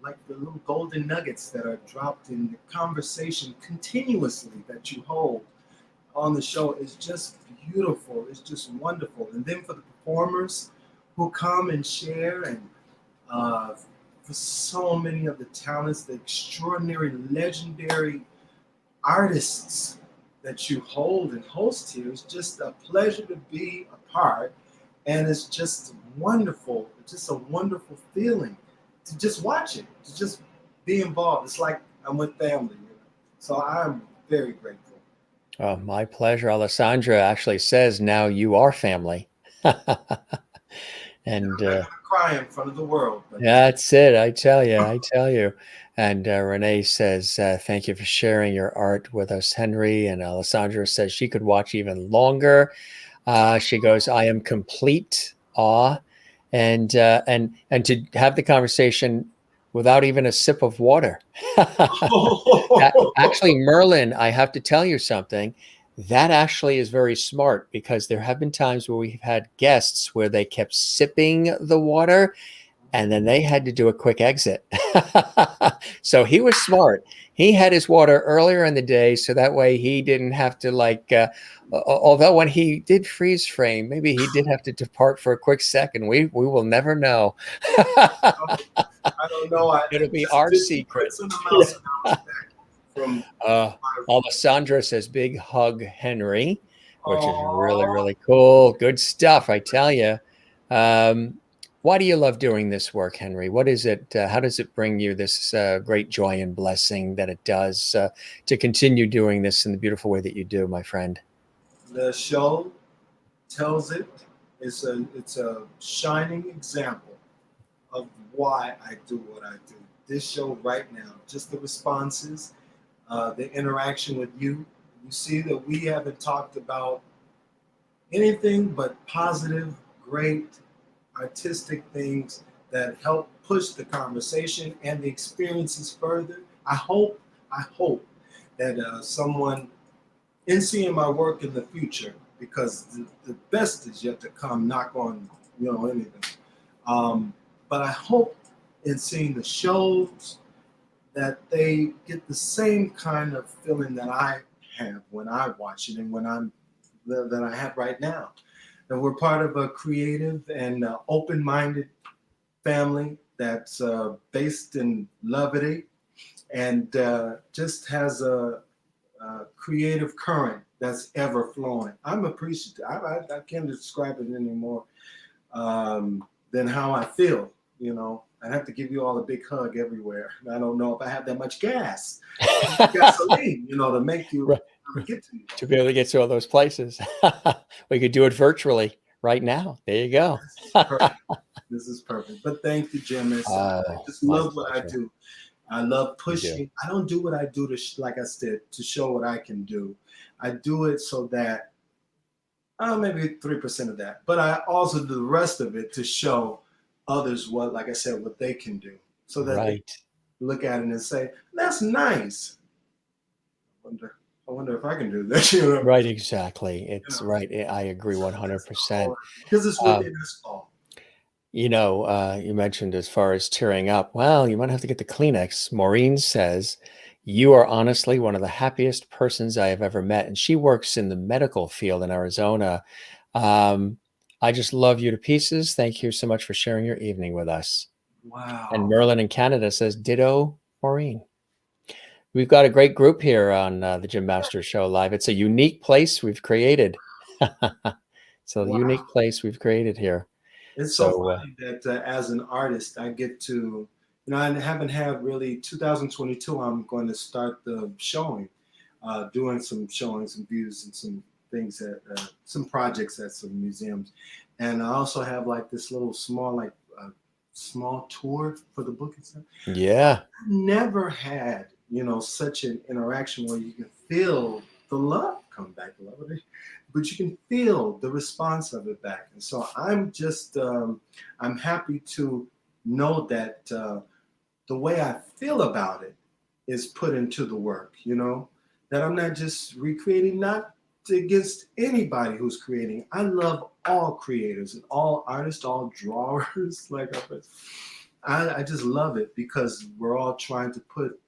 like the little golden nuggets that are dropped in the conversation continuously that you hold on the show is just beautiful. It's just wonderful. And then for the performers who come and share, and for so many of the talents, the extraordinary, legendary artists that you hold and host here, it's just a pleasure to be a part. And it's just wonderful. It's just a wonderful feeling to just watch it, to just be involved. It's like I'm with family. So I'm very grateful. Oh, my pleasure. Alessandra actually says now you are family. And I'm gonna cry in front of the world. That's it. I tell you. And Renee says, thank you for sharing your art with us, Henry. And Alessandra says she could watch even longer. She goes, I am complete awe. And to have the conversation without even a sip of water. Actually, Merlin, I have to tell you something. That actually is very smart, because there have been times where we've had guests where they kept sipping the water and then they had to do a quick exit. So he was smart. He had his water earlier in the day, so that way he didn't have to although when he did freeze frame, maybe he did have to depart for a quick second. We will never know. I don't know. It'll be our secret. Alessandra says, big hug, Henry, which is really, really cool. Good stuff, I tell you. Why do you love doing this work, Henry? What is it? How does it bring you this great joy and blessing that it does to continue doing this in the beautiful way that you do, my friend? The show tells it. It's a shining example of why I do what I do. This show right now, just the responses, the interaction with you. You see that we haven't talked about anything but positive, great, artistic things that help push the conversation and the experiences further. I hope that someone in seeing my work in the future, because the best is yet to come, knock on anything. But I hope in seeing the shows that they get the same kind of feeling that I have when I watch it and that I have right now. And we're part of a creative and open-minded family that's based in levity and just has a creative current that's ever flowing. I'm appreciative. I can't describe it anymore than how I feel. I have to give you all a big hug everywhere. I don't know if I have that much gasoline, to make you get to me. To be able to get to all those places. We could do it virtually right now. There you go. This is perfect. But thank you, Jim. I just love what I do. I love pushing. I don't do what I do like I said, to show what I can do. I do it so that maybe 3% of that, but I also do the rest of it to show others what they can do, so that they look at it and say, "That's nice." I wonder I wonder if I can do that. You know? Right, exactly. It's Yeah. right. I agree That's 100%. hard, because it's Um, within us all. you mentioned as far as tearing up. Well, you might have to get the Kleenex. Maureen says, you are honestly one of the happiest persons I have ever met. And she works in the medical field in Arizona. Um, I just love you to pieces. Thank you so much for sharing your evening with us. And Wow. Merlin in Canada says, ditto, Maureen. We've got a great group here on the Jim Masters Show Live. It's a unique place we've created. It's a Wow. unique place we've created here. It's so So, funny that as an artist, I get to, I haven't had really 2022. I'm going to start the showing, doing some showings and views and some things at some projects at some museums. And I also have like this little small, small tour for the book and stuff. yeah. I've never had, such an interaction where you can feel the love come back, but you can feel the response of it back. And so I'm just, I'm happy to know that the way I feel about it is put into the work, that I'm not just recreating, not against anybody who's creating. I love all creators and all artists, all drawers. I just love it because we're all trying to put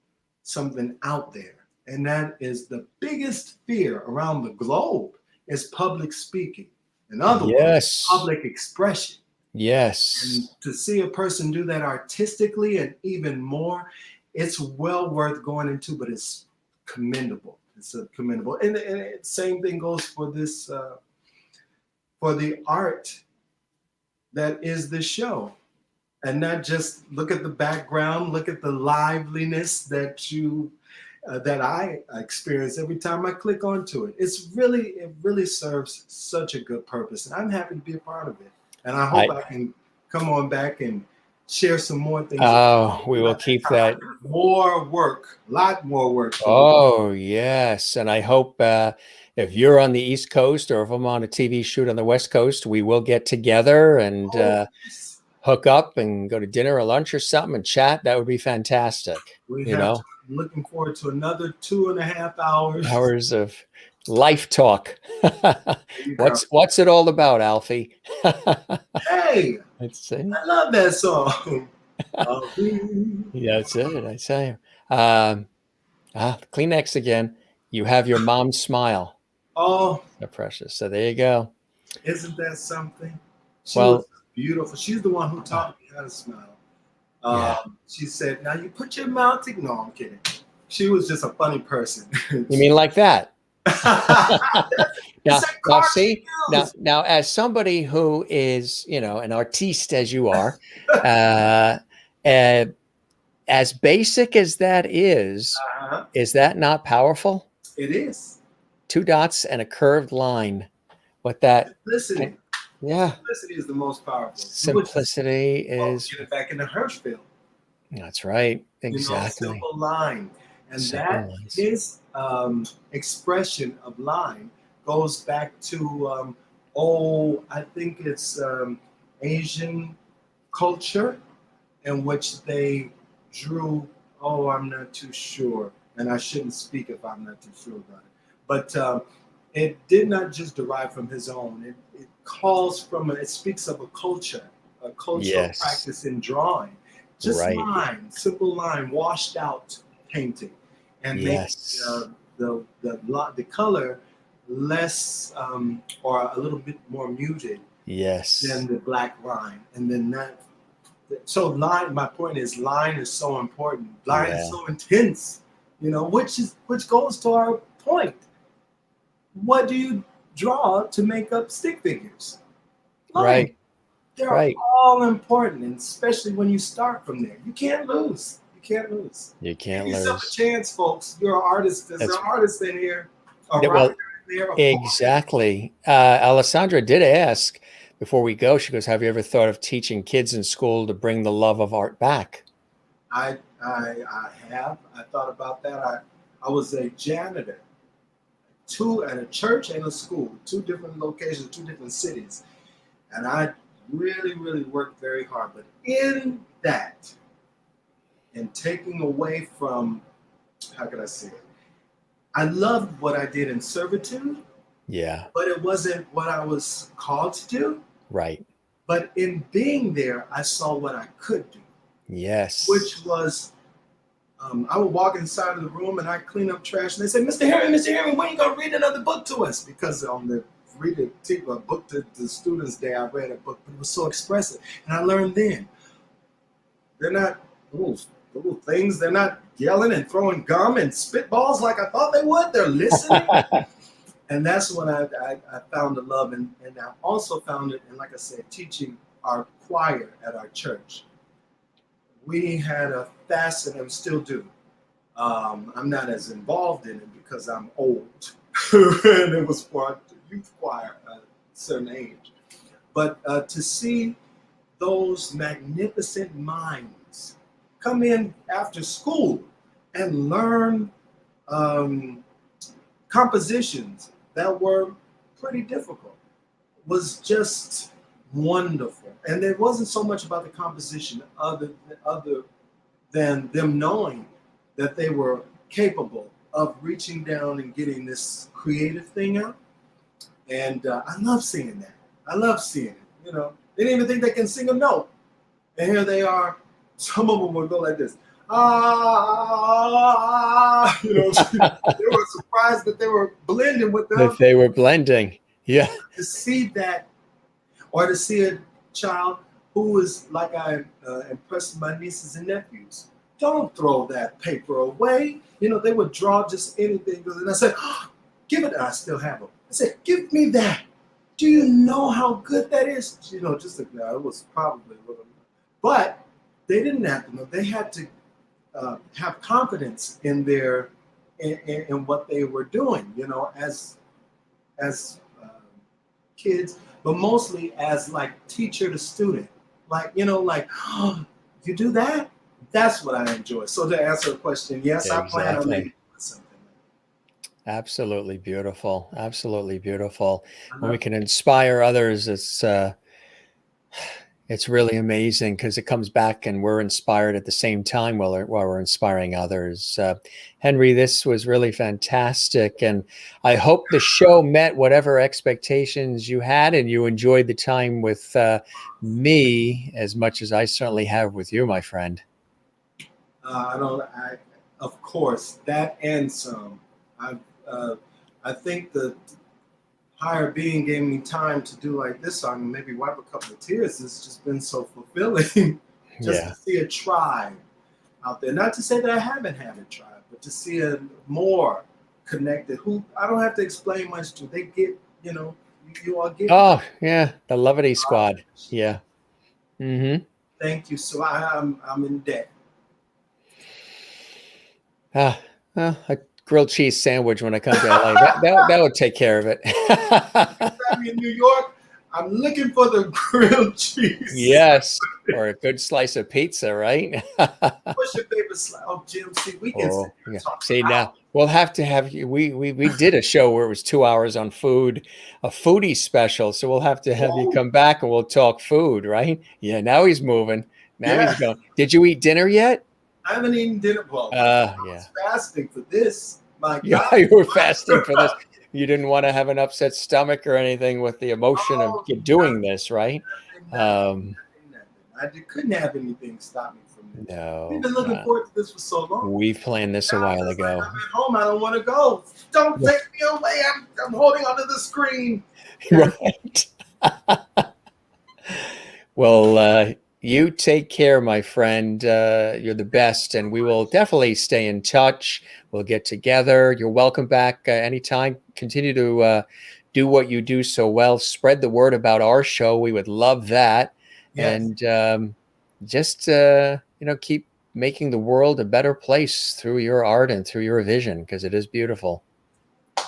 something out there. And that is the biggest fear around the globe is public speaking. In other words, Yes. public expression. Yes. And to see a person do that artistically and even more, it's well worth going into, but it's commendable. It's commendable. And same thing goes for this, for the art that is the show. And not just look at the background, look at the liveliness that that I experience every time I click onto it. It really serves such a good purpose, and I'm happy to be a part of it. And I hope I can come on back and share some more things. Oh, we will keep that. More work, a lot more work. Oh, yes. And I hope if you're on the East Coast or if I'm on a TV shoot on the West Coast, we will get together and hook up and go to dinner or lunch or something and chat. That would be fantastic. I'm looking forward to another 2.5 hours. Hours of life talk. What's it all about, Alfie? Hey, let's see. I love that song. Yeah, that's it. I say. Kleenex again. You have your mom's smile. Oh, so precious. So there you go. Isn't that something? She was beautiful. She's the one who taught me how to smile. She said, "Now you put your mouth." No, I'm kidding. She was just a funny person. You mean like that? Now, as somebody who is, an artiste as you are, as basic as that is that not powerful? It is. 2 dots and a curved line. What that? Simplicity. Simplicity is the most powerful. Simplicity is. Get it back in the Hirschfield. That's right. Exactly. Simple line. And his expression of line goes back to, I think it's Asian culture in which they drew, I'm not too sure. And I shouldn't speak if I'm not too sure about it. But it did not just derive from his own. It calls from, it speaks of a cultural practice in drawing. Just line, simple line, washed out painting. And make the color less or a little bit more muted than the black line. And then that, so line, my point is line is so important. Line is so intense, which goes to our point. What do you draw to make up stick figures? Line. They're all important, and especially when you start from there. You can't lose. You can't lose. Give yourself a chance, folks. You're an artist. There's an artist in here. Exactly. Alessandra did ask before we go, she goes, have you ever thought of teaching kids in school to bring the love of art back? I have. I thought about that. I was a janitor at a church and a school, 2 different locations, 2 different cities. And I really, really worked very hard. But in that, and taking away from, how could I say it? I loved what I did in servitude. Yeah. But it wasn't what I was called to do. Right. But in being there, I saw what I could do. Yes. Which was, I would walk inside of the room and I clean up trash. And they say, Mr. Henry, when are you going to read another book to us? Because on the book to the students' day, I read a book, but it was so expressive. And I learned then, they're not little things. They're not yelling and throwing gum and spitballs like I thought they would. They're listening. And that's when I found the love, and I also found it, and like I said, teaching our choir at our church. We had a facet, and still do. I'm not as involved in it because I'm old, and it was for our youth choir at a certain age. But to see those magnificent minds come in after school and learn compositions that were pretty difficult was just wonderful. And it wasn't so much about the composition other than them knowing that they were capable of reaching down and getting this creative thing out. And I love seeing that. I love seeing it. You know, they didn't even think they can sing a note. And here they are. Some of them would go like this. You know, they were surprised that they were blending with them. That they were blending, yeah. To see that, or to see a child who was like I impressed my nieces and nephews. Don't throw that paper away. You know, they would draw just anything. And I said, oh, give it. I still have them. I said, give me that. Do you know how good that is? You know, just like that. It was probably a little, but they didn't have to know. They had to have confidence in their in what they were doing, you know, as kids, but mostly as like teacher to student, like, you know, like, oh, you do that? That's what I enjoy. So to answer the question, yes, yeah, exactly. I plan on maybe doing something. Absolutely beautiful. Absolutely beautiful. When we can inspire others, it's really amazing because it comes back and we're inspired at the same time while we're inspiring others. Henry, this was really fantastic. And I hope the show met whatever expectations you had and you enjoyed the time with me as much as I certainly have with you, my friend. Of course, that and some. I think the higher being gave me time to do like this song and maybe wipe a couple of tears. It's just been so fulfilling just to see a tribe out there. Not to say that I haven't had a tribe, but to see a more connected, who I don't have to explain much to. They get, you know, you all get. Oh, yeah, the Levity Squad. Yeah. Mm-hmm. Thank you. So I'm in debt. A grilled cheese sandwich when I come to LA. That would take care of it. I'm in New York. I'm looking for the grilled cheese. Yes, or a good slice of pizza, right? What's your favorite slice? Oh, Jim, see, we can talk. See, now we'll have to have you. We did a show where it was 2 hours on food, a foodie special. So we'll have to have you come back and we'll talk food, right? Yeah. Now he's moving. Now he's going. Did you eat dinner yet? I haven't eaten dinner. Well, I was fasting for this. My God. You were fasting for this. You didn't want to have an upset stomach or anything with the emotion of doing this, right? I couldn't have anything stop me from this. No. We've been looking forward to this for so long. We've planned this a while ago. I'm at home. I don't want to go. Don't take me away. I'm holding onto the screen. Right. Well, you take care, my friend. You're the best, and we will definitely stay in touch. We'll get together. You're welcome back anytime. Continue to do what you do so well. Spread the word about our show. We would love that. Yes. And just keep making the world a better place through your art and through your vision, because it is beautiful.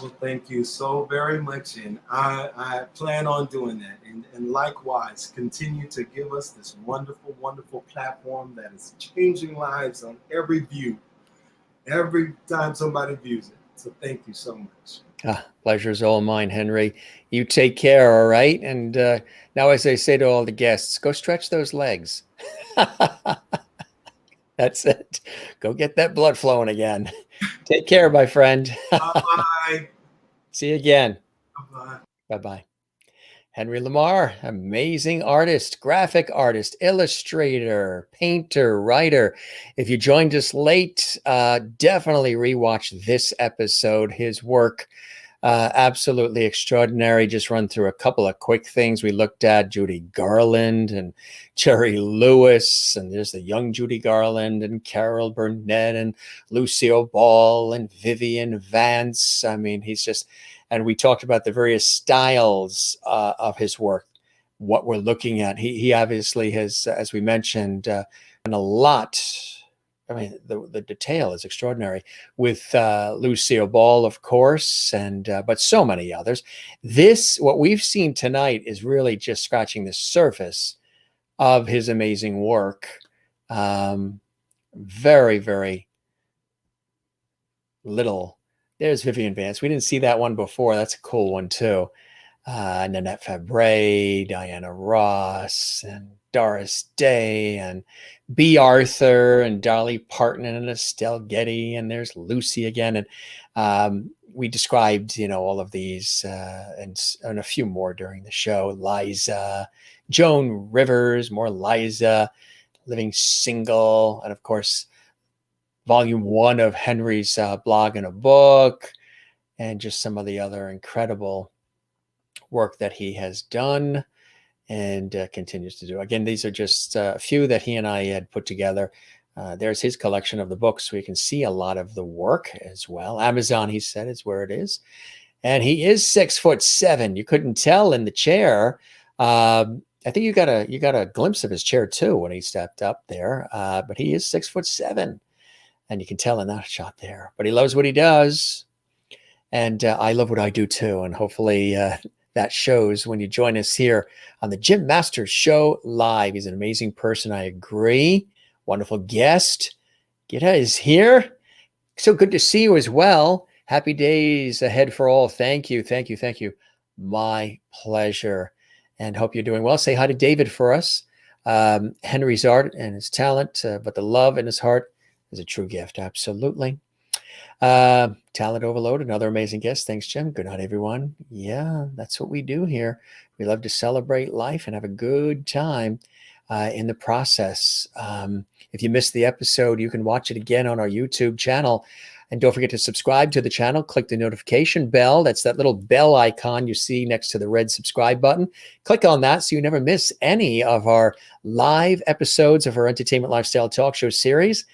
Well, thank you so very much, and I plan on doing that. And likewise, continue to give us this wonderful, wonderful platform that is changing lives on every view, every time somebody views it. So thank you so much. Pleasure's all mine, Henry. You take care, all right? And now, as I say to all the guests, go stretch those legs. That's it. Go get that blood flowing again. Take care, my friend. Bye-bye. See you again. Bye-bye. Bye-bye. Henry LaMarr, amazing artist, graphic artist, illustrator, painter, writer. If you joined us late, definitely rewatch this episode. His work, absolutely extraordinary. Just run through a couple of quick things. We looked at Judy Garland and Jerry Lewis, and there's the young Judy Garland and Carol Burnett and Lucille Ball and Vivian Vance. I mean, he's just... And we talked about the various styles of his work, what we're looking at. He obviously has, as we mentioned, done a lot. I mean, the detail is extraordinary with Lucille Ball, of course, and but so many others. What we've seen tonight is really just scratching the surface of his amazing work. Very, very little. There's Vivian Vance. We didn't see that one before. That's a cool one, too. Nanette Fabre, Diana Ross, and Doris Day, and B. Arthur, and Dolly Parton, and Estelle Getty, and there's Lucy again. And we described, all of these and a few more during the show. Liza, Joan Rivers, more Liza, Living Single, and of course, Volume 1 of Henry's blog and a book, and just some of the other incredible work that he has done and continues to do. Again, these are just a few that he and I had put together. There's his collection of the books, so you can see a lot of the work as well. Amazon, he said, is where it is. And he is 6'7". You couldn't tell in the chair. I think you got a glimpse of his chair too when he stepped up there. But he is 6'7". And you can tell in that shot there. But he loves what he does. And I love what I do too. And hopefully that shows when you join us here on the Jim Masters Show Live. He's an amazing person. I agree. Wonderful guest. Gita is here. So good to see you as well. Happy days ahead for all. Thank you. Thank you. Thank you. My pleasure. And hope you're doing well. Say hi to David for us. Henry's art and his talent, but the love in his heart is a true gift. Absolutely. Talent overload, another amazing guest. Thanks, Jim. Good night, everyone. Yeah, that's what we do here. We love to celebrate life and have a good time in the process. If you missed the episode, you can watch it again on our YouTube channel. And don't forget to subscribe to the channel. Click the notification bell. That's that little bell icon you see next to the red subscribe button. Click on that so you never miss any of our live episodes of our Entertainment Lifestyle Talk Show series,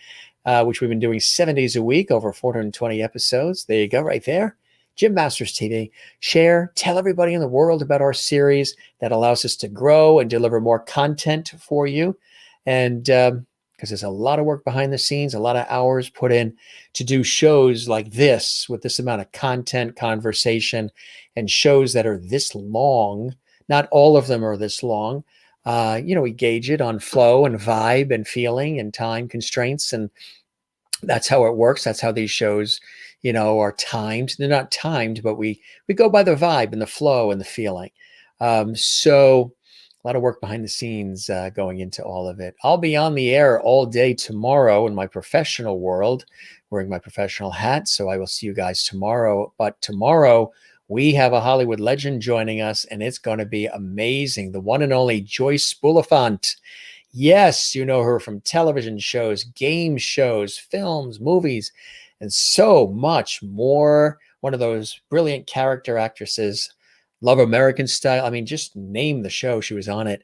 which we've been doing 7 days a week, over 420 episodes. There you go, right there. Jim Masters TV. Share, tell everybody in the world about our series. That allows us to grow and deliver more content for you. And because there's a lot of work behind the scenes, a lot of hours put in to do shows like this with this amount of content, conversation, and shows that are this long. Not all of them are this long. We gauge it on flow and vibe and feeling and time constraints. And that's how it works. That's how these shows, are timed. They're not timed, but we go by the vibe and the flow and the feeling. So a lot of work behind the scenes going into all of it. I'll be on the air all day tomorrow in my professional world, wearing my professional hat. So I will see you guys tomorrow. But tomorrow we have a Hollywood legend joining us, and it's going to be amazing. The one and only Joyce Bulifant. Yes, you know her from television shows, game shows, films, movies, and so much more. One of those brilliant character actresses. Love American Style. I mean, just name the show. She was on it.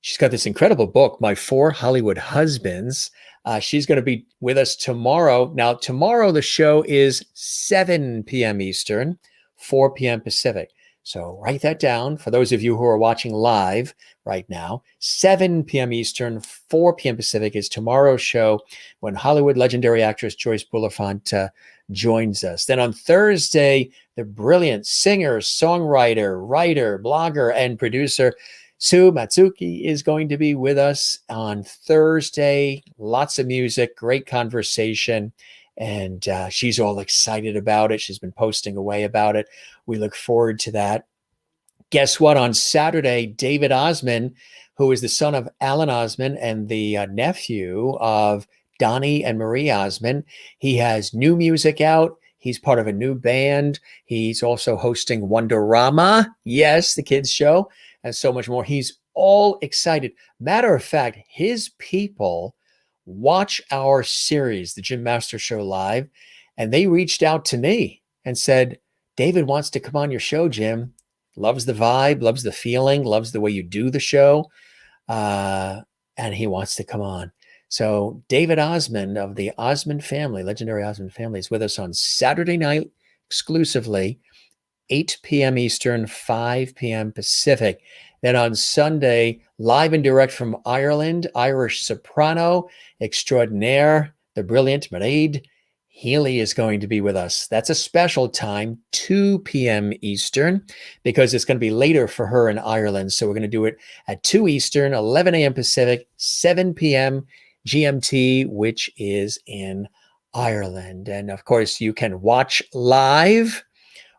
She's got this incredible book, My 4 Hollywood Husbands. She's going to be with us tomorrow. Now, tomorrow the show is 7 p.m. Eastern, 4 p.m. Pacific. So write that down for those of you who are watching live right now. 7 p.m. Eastern, 4 p.m. Pacific is tomorrow's show when Hollywood legendary actress Joyce Bulifant joins us. Then on Thursday, the brilliant singer, songwriter, writer, blogger, and producer Sue Matsuki is going to be with us on Thursday. Lots of music, great conversation. And she's all excited about it. She's been posting away about it. We look forward to that. Guess what? On Saturday, David Osmond, who is the son of Alan Osmond and the nephew of Donnie and Marie Osmond. He has new music out. He's part of a new band. He's also hosting Wonderama, yes, the kids show, and so much more. He's all excited. Matter of fact, his people watch our series, the Jim Master Show Live, and they reached out to me and said, David wants to come on your show, Jim. Loves the vibe, loves the feeling, loves the way you do the show, and he wants to come on. So David Osmond of the Osmond family, legendary Osmond family, is with us on Saturday night exclusively, 8 p.m. Eastern, 5 p.m. Pacific. Then on Sunday, live and direct from Ireland, Irish soprano extraordinaire, the brilliant Mairead Healy is going to be with us. That's a special time, 2 p.m. Eastern, because it's going to be later for her in Ireland. So we're going to do it at 2 Eastern, 11 a.m. Pacific, 7 p.m. GMT, which is in Ireland. And of course, you can watch live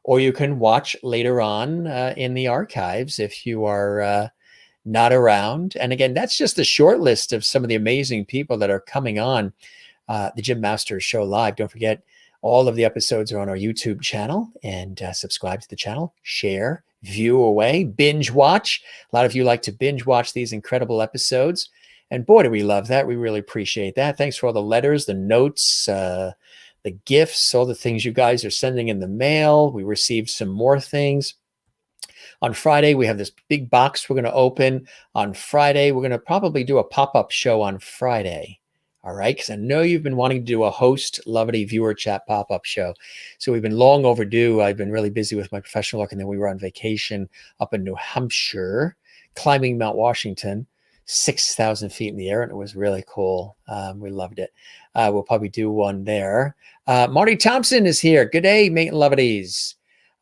or you can watch later on in the archives if you are not around. And again, that's just a short list of some of the amazing people that are coming on the Jim Masters Show Live. Don't forget, all of the episodes are on our YouTube channel, and subscribe to the channel, share, view away, binge watch. A lot of you like to binge watch these incredible episodes. And boy, do we love that. We really appreciate that. Thanks for all the letters, the notes, the gifts, all the things you guys are sending in the mail. We received some more things. On Friday, we have this big box we're going to open. On Friday, we're going to probably do a pop-up show on Friday. All right, because I know you've been wanting to do a host Lovity viewer chat pop-up show. So we've been long overdue. I've been really busy with my professional work, and then we were on vacation up in New Hampshire, climbing Mount Washington, 6,000 feet in the air, and it was really cool. We loved it. We'll probably do one there. Marty Thompson is here. Good day, mate and Lovities.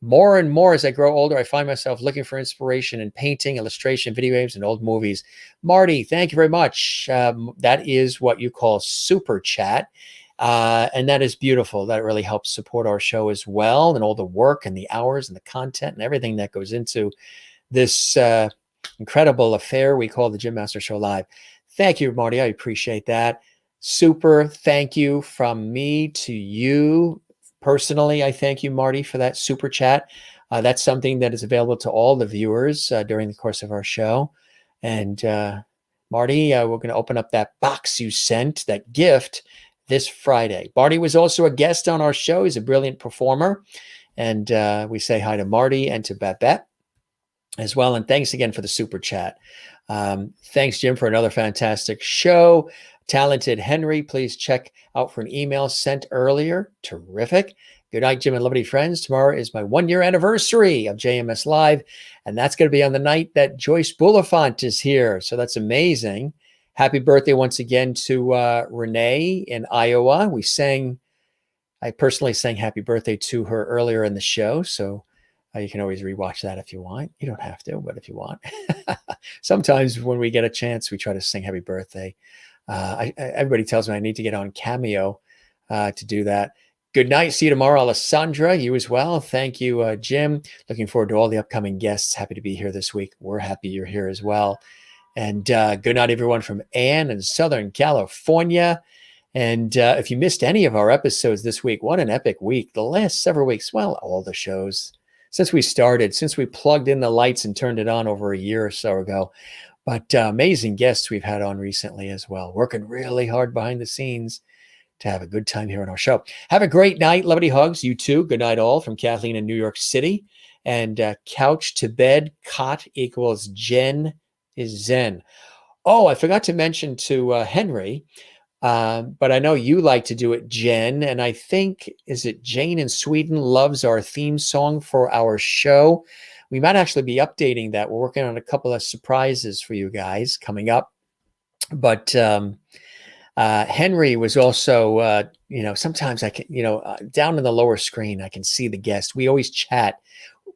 More and more as I grow older, I find myself looking for inspiration in painting, illustration, video games, and old movies. Marty, thank you very much. That is what you call super chat. And that is beautiful. That really helps support our show as well, and all the work and the hours and the content and everything that goes into this incredible affair we call the Jim Master Show Live. Thank you, Marty. I appreciate that. Super thank you from me to you. Personally, I thank you, Marty, for that super chat. That's something that is available to all the viewers during the course of our show. And Marty, we're going to open up that box you sent, that gift, this Friday. Marty was also a guest on our show. He's a brilliant performer. And we say hi to Marty and to Babette as well. And thanks again for the super chat. Thanks, Jim, for another fantastic show. Talented Henry, please check out for an email sent earlier. Terrific. Good night, Jim and Lovity friends. Tomorrow is my 1-year anniversary of JMS Live, and that's going to be on the night that Joyce Bulifant is here. So that's amazing. Happy birthday once again to Renee in Iowa. I personally sang happy birthday to her earlier in the show, so you can always rewatch that if you want. You don't have to, but if you want. Sometimes when we get a chance, we try to sing happy birthday. Everybody tells me I need to get on Cameo to do that. Good night. See you tomorrow, Alessandra. You as well. Thank you, Jim. Looking forward to all the upcoming guests. Happy to be here this week. We're happy you're here as well. And good night, everyone, from Ann in Southern California. And if you missed any of our episodes this week, what an epic week. The last several weeks, well, all the shows since we started, since we plugged in the lights and turned it on over a year or so ago. But amazing guests we've had on recently as well, working really hard behind the scenes to have a good time here on our show. Have a great night. Lovely hugs. You too. Good night all from Kathleen in New York City. And couch to bed, cot equals Jen is Zen. Oh, I forgot to mention to Henry, but I know you like to do it, Jen. And I think, is it Jane in Sweden loves our theme song for our show? We might actually be updating that. We're working on a couple of surprises for you guys coming up. But Henry was also, sometimes I can, down in the lower screen, I can see the guest. We always chat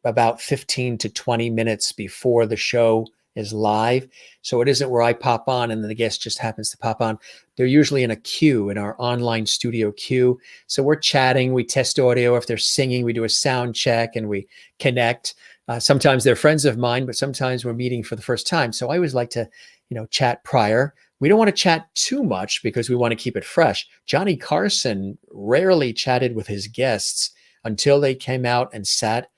about 15 to 20 minutes before the show is live. So it isn't where I pop on and then the guest just happens to pop on. They're usually in a queue, in our online studio queue. So we're chatting, we test audio. If they're singing, we do a sound check and we connect. Sometimes they're friends of mine, but sometimes we're meeting for the first time. So I always like to, chat prior. we don't want to chat too much because we want to keep it fresh. Johnny Carson rarely chatted with his guests until they came out and sat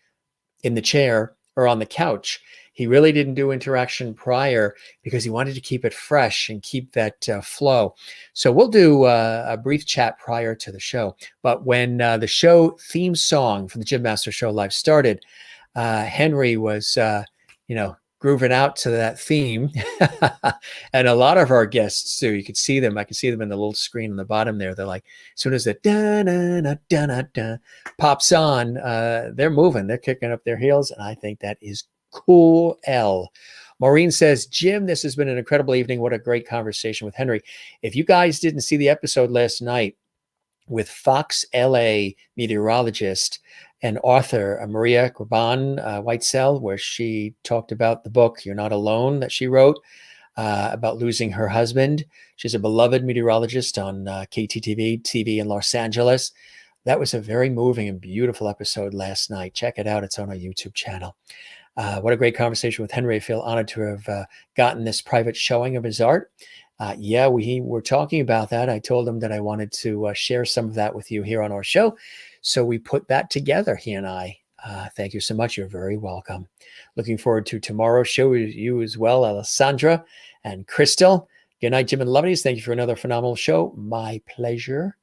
in the chair or on the couch. He really didn't do interaction prior because he wanted to keep it fresh and keep that flow. So we'll do a brief chat prior to the show. But when the show theme song for the Jim Master Show Live started, Henry was, grooving out to that theme. And a lot of our guests too, you could see them. I can see them in the little screen on the bottom there. They're like, as soon as the da-na-na-da-na-da pops on, they're moving, they're kicking up their heels. And I think that is cool. Maureen says, Jim, this has been an incredible evening. What a great conversation with Henry. If you guys didn't see the episode last night with Fox LA meteorologist and author Maria Graban Whitesell, where she talked about the book You're Not Alone that she wrote about losing her husband. She's a beloved meteorologist on KTTV TV in Los Angeles. That was a very moving and beautiful episode last night. Check it out. It's on our YouTube channel. What a great conversation with Henry. I feel honored to have gotten this private showing of his art. We were talking about that. I told him that I wanted to share some of that with you here on our show. So we put that together, he and I. Thank you so much. You're very welcome. Looking forward to tomorrow's show with you as well, Alessandra and Crystal. Good night, Jim and Lovelies. Thank you for another phenomenal show. My pleasure.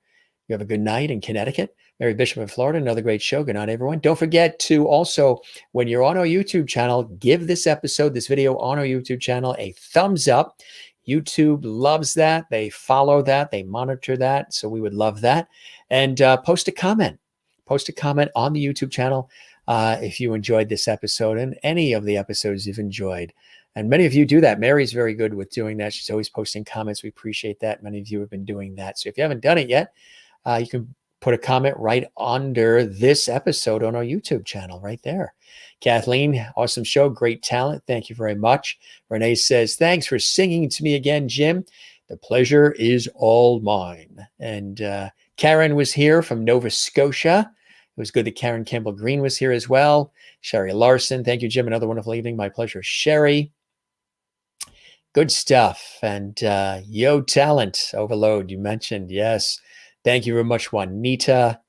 You have a good night in Connecticut. Mary Bishop in Florida, another great show. Good night, everyone. Don't forget to also, when you're on our YouTube channel, give this video on our YouTube channel a thumbs up. YouTube loves that. They follow that. They monitor that. So we would love that. And post a comment. Post a comment on the YouTube channel if you enjoyed this episode and any of the episodes you've enjoyed. And many of you do that. Mary's very good with doing that. She's always posting comments. We appreciate that. Many of you have been doing that. So if you haven't done it yet, you can put a comment right under this episode on our YouTube channel right there. Kathleen, awesome show. Great talent. Thank you very much. Renee says, thanks for singing to me again, Jim. The pleasure is all mine. And Karen was here from Nova Scotia. It was good that Karen Campbell Green was here as well. Sherry Larson. Thank you, Jim. Another wonderful evening. My pleasure, Sherry. Good stuff. And Yo Talent Overload, you mentioned. Yes. Thank you very much, Juanita,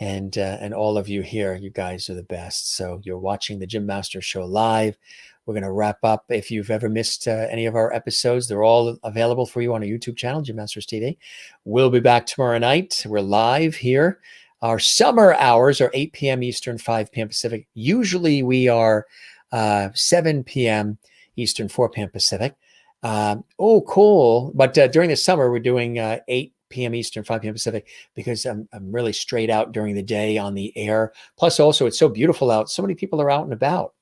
and all of you here. You guys are the best. So you're watching the Jim Master Show live. We're going to wrap up. If you've ever missed any of our episodes, they're all available for you on our YouTube channel, Jim Masters TV. We'll be back tomorrow night. We're live here. Our summer hours are 8 p.m. Eastern, 5 p.m. Pacific. Usually we are 7 p.m. Eastern, 4 p.m. Pacific. Cool. But during the summer, we're doing 8 p.m. Eastern, 5 p.m. Pacific, because I'm really straight out during the day on the air. Plus, also, it's so beautiful out. So many people are out and about.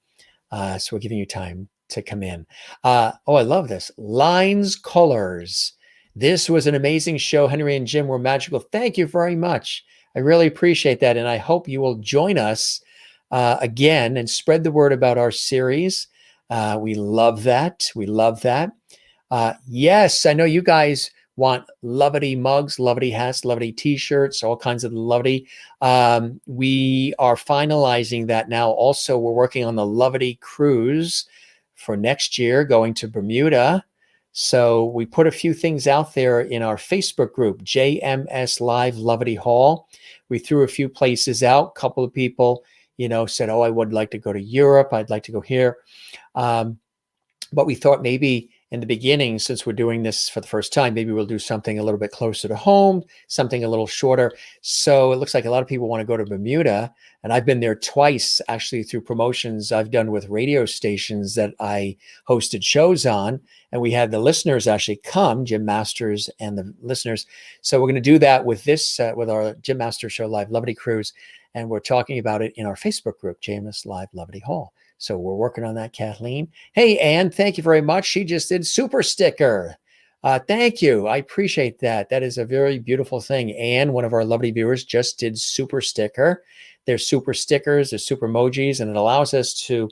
So we're giving you time to come in. I love this. Lines, colors. This was an amazing show. Henry and Jim were magical. Thank you very much. I really appreciate that. And I hope you will join us again and spread the word about our series. We love that. We love that. Yes, I know you guys want Lovity mugs, Lovity hats, Lovity t-shirts, all kinds of Lovity. We are finalizing that now. Also, we're working on the Lovity cruise for next year, going to Bermuda. So we put a few things out there in our Facebook group, JMS Live Lovity Hall. We threw a few places out. A couple of people, said, oh, I would like to go to Europe. I'd like to go here. But we thought maybe in the beginning, since we're doing this for the first time, maybe we'll do something a little bit closer to home, something a little shorter. So it looks like a lot of people want to go to Bermuda. And I've been there twice, actually, through promotions I've done with radio stations that I hosted shows on. And we had the listeners actually come, Jim Masters and the listeners. So we're going to do that with this, with our Jim Masters Show Live Lovity Cruise. And we're talking about it in our Facebook group, JMS Live Lovity Hall. So we're working on that, Kathleen. Hey, Ann, thank you very much. She just did super sticker. Thank you. I appreciate that. That is a very beautiful thing. Ann, one of our lovely viewers, just did super sticker. There's super stickers, there's super emojis, and it allows us to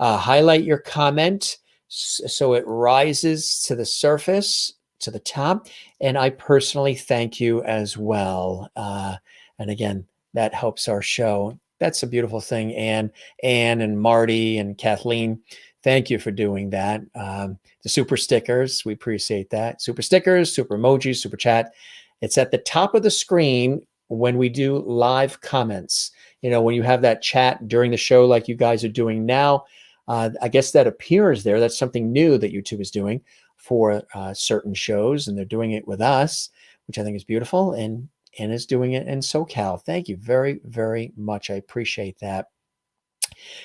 highlight your comment so it rises to the surface, to the top. And I personally thank you as well. And again, that helps our show. That's a beautiful thing. Anne and Marty and Kathleen, Thank you for doing that. The super stickers, we appreciate that. Super stickers, super emojis, super chat. It's at the top of the screen when we do live comments. When you have that chat during the show like you guys are doing now, I guess that appears there. That's something new that YouTube is doing for certain shows, and they're doing it with us, which I think is beautiful, and is doing it in SoCal. Thank you very, very much. I appreciate that.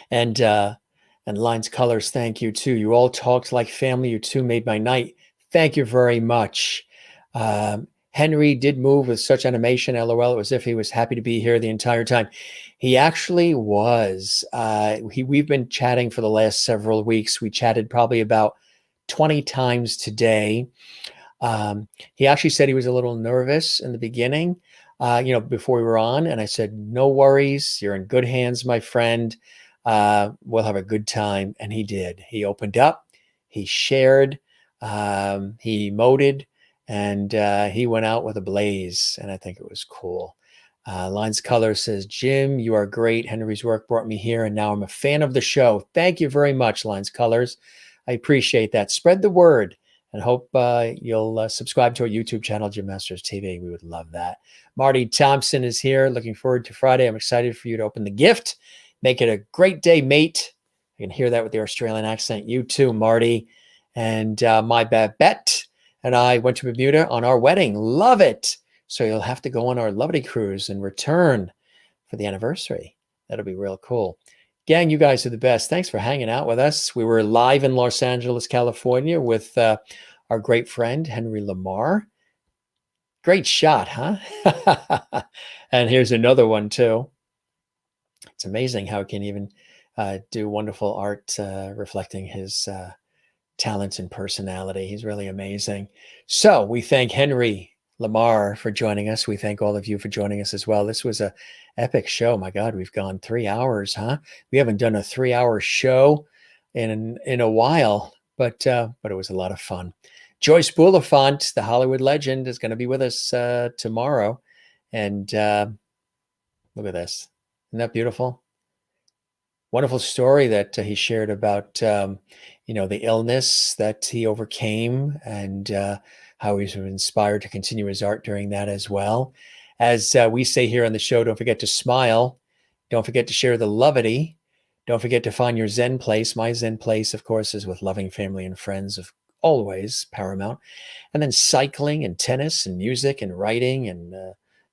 And Lines Colors, thank you too. You all talked like family. You two made my night. Thank you very much. Henry did move with such animation. LOL. It was as if he was happy to be here the entire time. He actually was. We've been chatting for the last several weeks. We chatted probably about 20 times today. He actually said he was a little nervous in the beginning, before we were on. And I said, no worries. You're in good hands, my friend. We'll have a good time. And he did. He opened up, he shared, he emoted, and he went out with a blaze. And I think it was cool. Lines Color says, Jim, you are great. Henry's work brought me here, and now I'm a fan of the show. Thank you very much, Lines Colors. I appreciate that. Spread the word, and hope you'll subscribe to our YouTube channel, Jim Masters TV. We would love that. Marty Thompson is here. Looking forward to Friday. I'm excited for you to open the gift. Make it a great day, mate. I can hear that with the Australian accent. You too, Marty. And my Babette and I went to Bermuda on our wedding. Love it. So you'll have to go on our lovely cruise and return for the anniversary. That'll be real cool. Gang, you guys are the best. Thanks for hanging out with us. We were live in Los Angeles, California with our great friend, Henry LaMarr. Great shot, huh? And here's another one too. It's amazing how it can even do wonderful art reflecting his talents and personality. He's really amazing. So we thank Henry LaMarr for joining us. We thank all of you for joining us as well. This was a epic show. My God, we've gone 3 hours, huh? We haven't done a 3-hour show in a while, but it was a lot of fun. Joyce Bulifant, the Hollywood legend, is going to be with us tomorrow. And look at this. Isn't that beautiful? Wonderful story that he shared about, the illness that he overcame, and how he's inspired to continue his art during that as well. As we say here on the show, don't forget to smile. Don't forget to share the levity. Don't forget to find your Zen place. My Zen place, of course, is with loving family and friends, of always paramount. And then cycling and tennis and music and writing and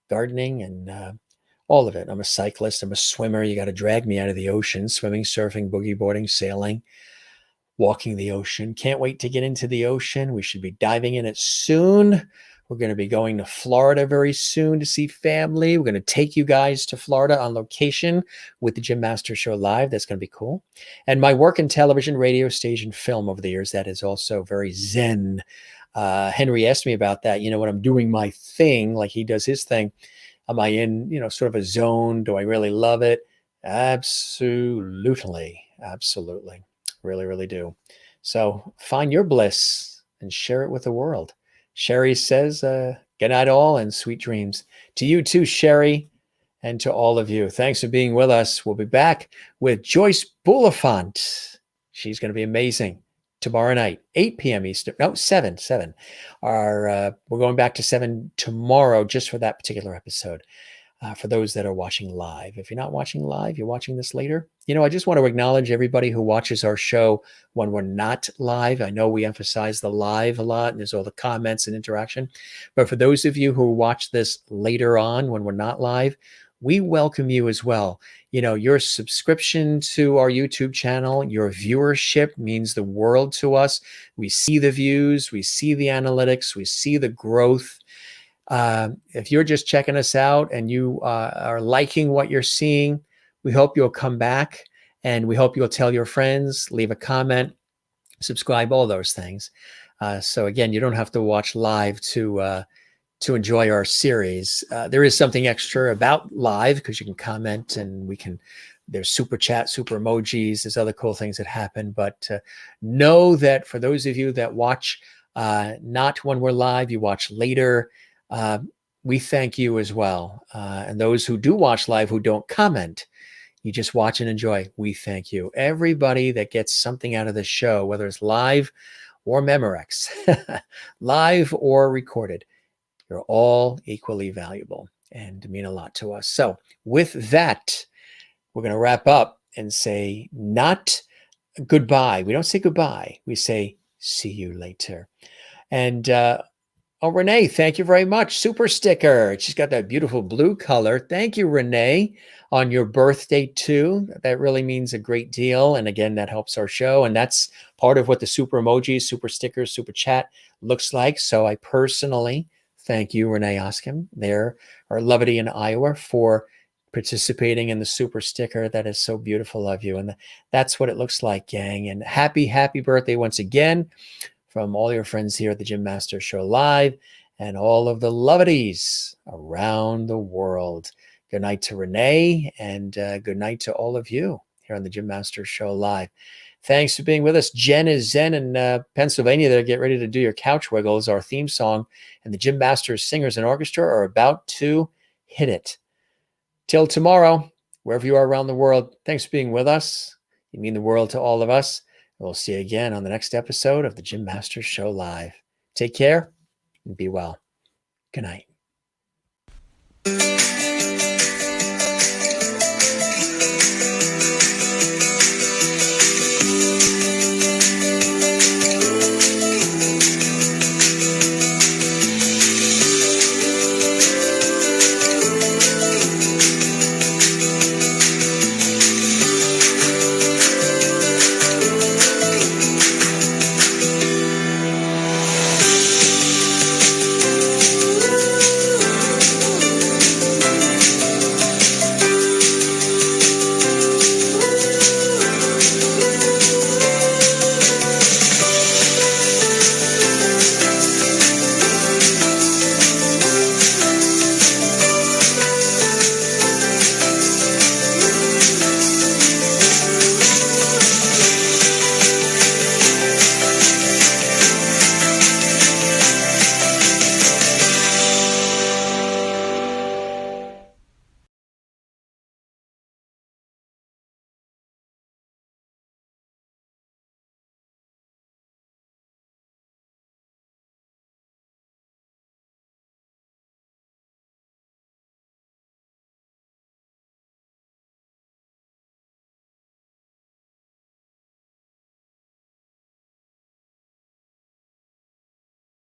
gardening and all of it. I'm a cyclist. I'm a swimmer. You got to drag me out of the ocean. Swimming, surfing, boogie boarding, sailing, walking the ocean. Can't wait to get into the ocean. We should be diving in it soon. We're going to be going to Florida very soon to see family. We're going to take you guys to Florida on location with the Jim Masters Show live. That's going to be cool. And my work in television, radio, stage, and film over the years, that is also very Zen. Henry asked me about that. When I'm doing my thing, like he does his thing, am I in, sort of a zone? Do I really love it? Absolutely. Absolutely. Really, really do. So find your bliss and share it with the world. Sherry says, good night all and sweet dreams. To you too, Sherry, and to all of you. Thanks for being with us. We'll be back with Joyce Bulifant. She's going to be amazing. Tomorrow night, 8 p.m. Eastern. No, 7. We're going back to 7 tomorrow just for that particular episode. For those that are watching live. If you're not watching live, you're watching this later. I just want to acknowledge everybody who watches our show when we're not live. I know we emphasize the live a lot, and there's all the comments and interaction. But for those of you who watch this later on when we're not live, we welcome you as well. Your subscription to our YouTube channel, your viewership means the world to us. We see the views, we see the analytics, we see the growth. If you're just checking us out and you are liking what you're seeing, we hope you'll come back, and we hope you'll tell your friends, leave a comment, subscribe, all those things. So again, you don't have to watch live to enjoy our series. There is something extra about live because you can comment, and there's super chat, super emojis, there's other cool things that happen. But know that for those of you that watch not when we're live, you watch later, we thank you as well. And those who do watch live who don't comment, You just watch and enjoy. We thank you. Everybody that gets something out of this show, whether it's live or Memorex, live or recorded, you're all equally valuable and mean a lot to us. So with that, we're going to wrap up and say not goodbye. We don't say goodbye. We say see you later. And oh, Renee, thank you very much. Super sticker. She's got that beautiful blue color. Thank you, Renee, on your birthday too. That really means a great deal. And again, that helps our show. And that's part of what the super emojis, super stickers, super chat looks like. So I personally thank you, Renee Oskim, there, our Levity in Iowa, for participating in the super sticker. That is so beautiful of you. And that's what it looks like, gang. And happy, happy birthday once again from all your friends here at the Jim Masters Show Live and all of the Lovities around the world. Good night to Renee, and good night to all of you here on the Jim Masters Show Live. Thanks for being with us. Jen is Zen in Pennsylvania there. Get ready to do your couch wiggles. Our theme song and the Jim Masters Singers and Orchestra are about to hit it. Till tomorrow, wherever you are around the world, thanks for being with us. You mean the world to all of us. We'll see you again on the next episode of the Jim Masters Show Live. Take care and be well. Good night.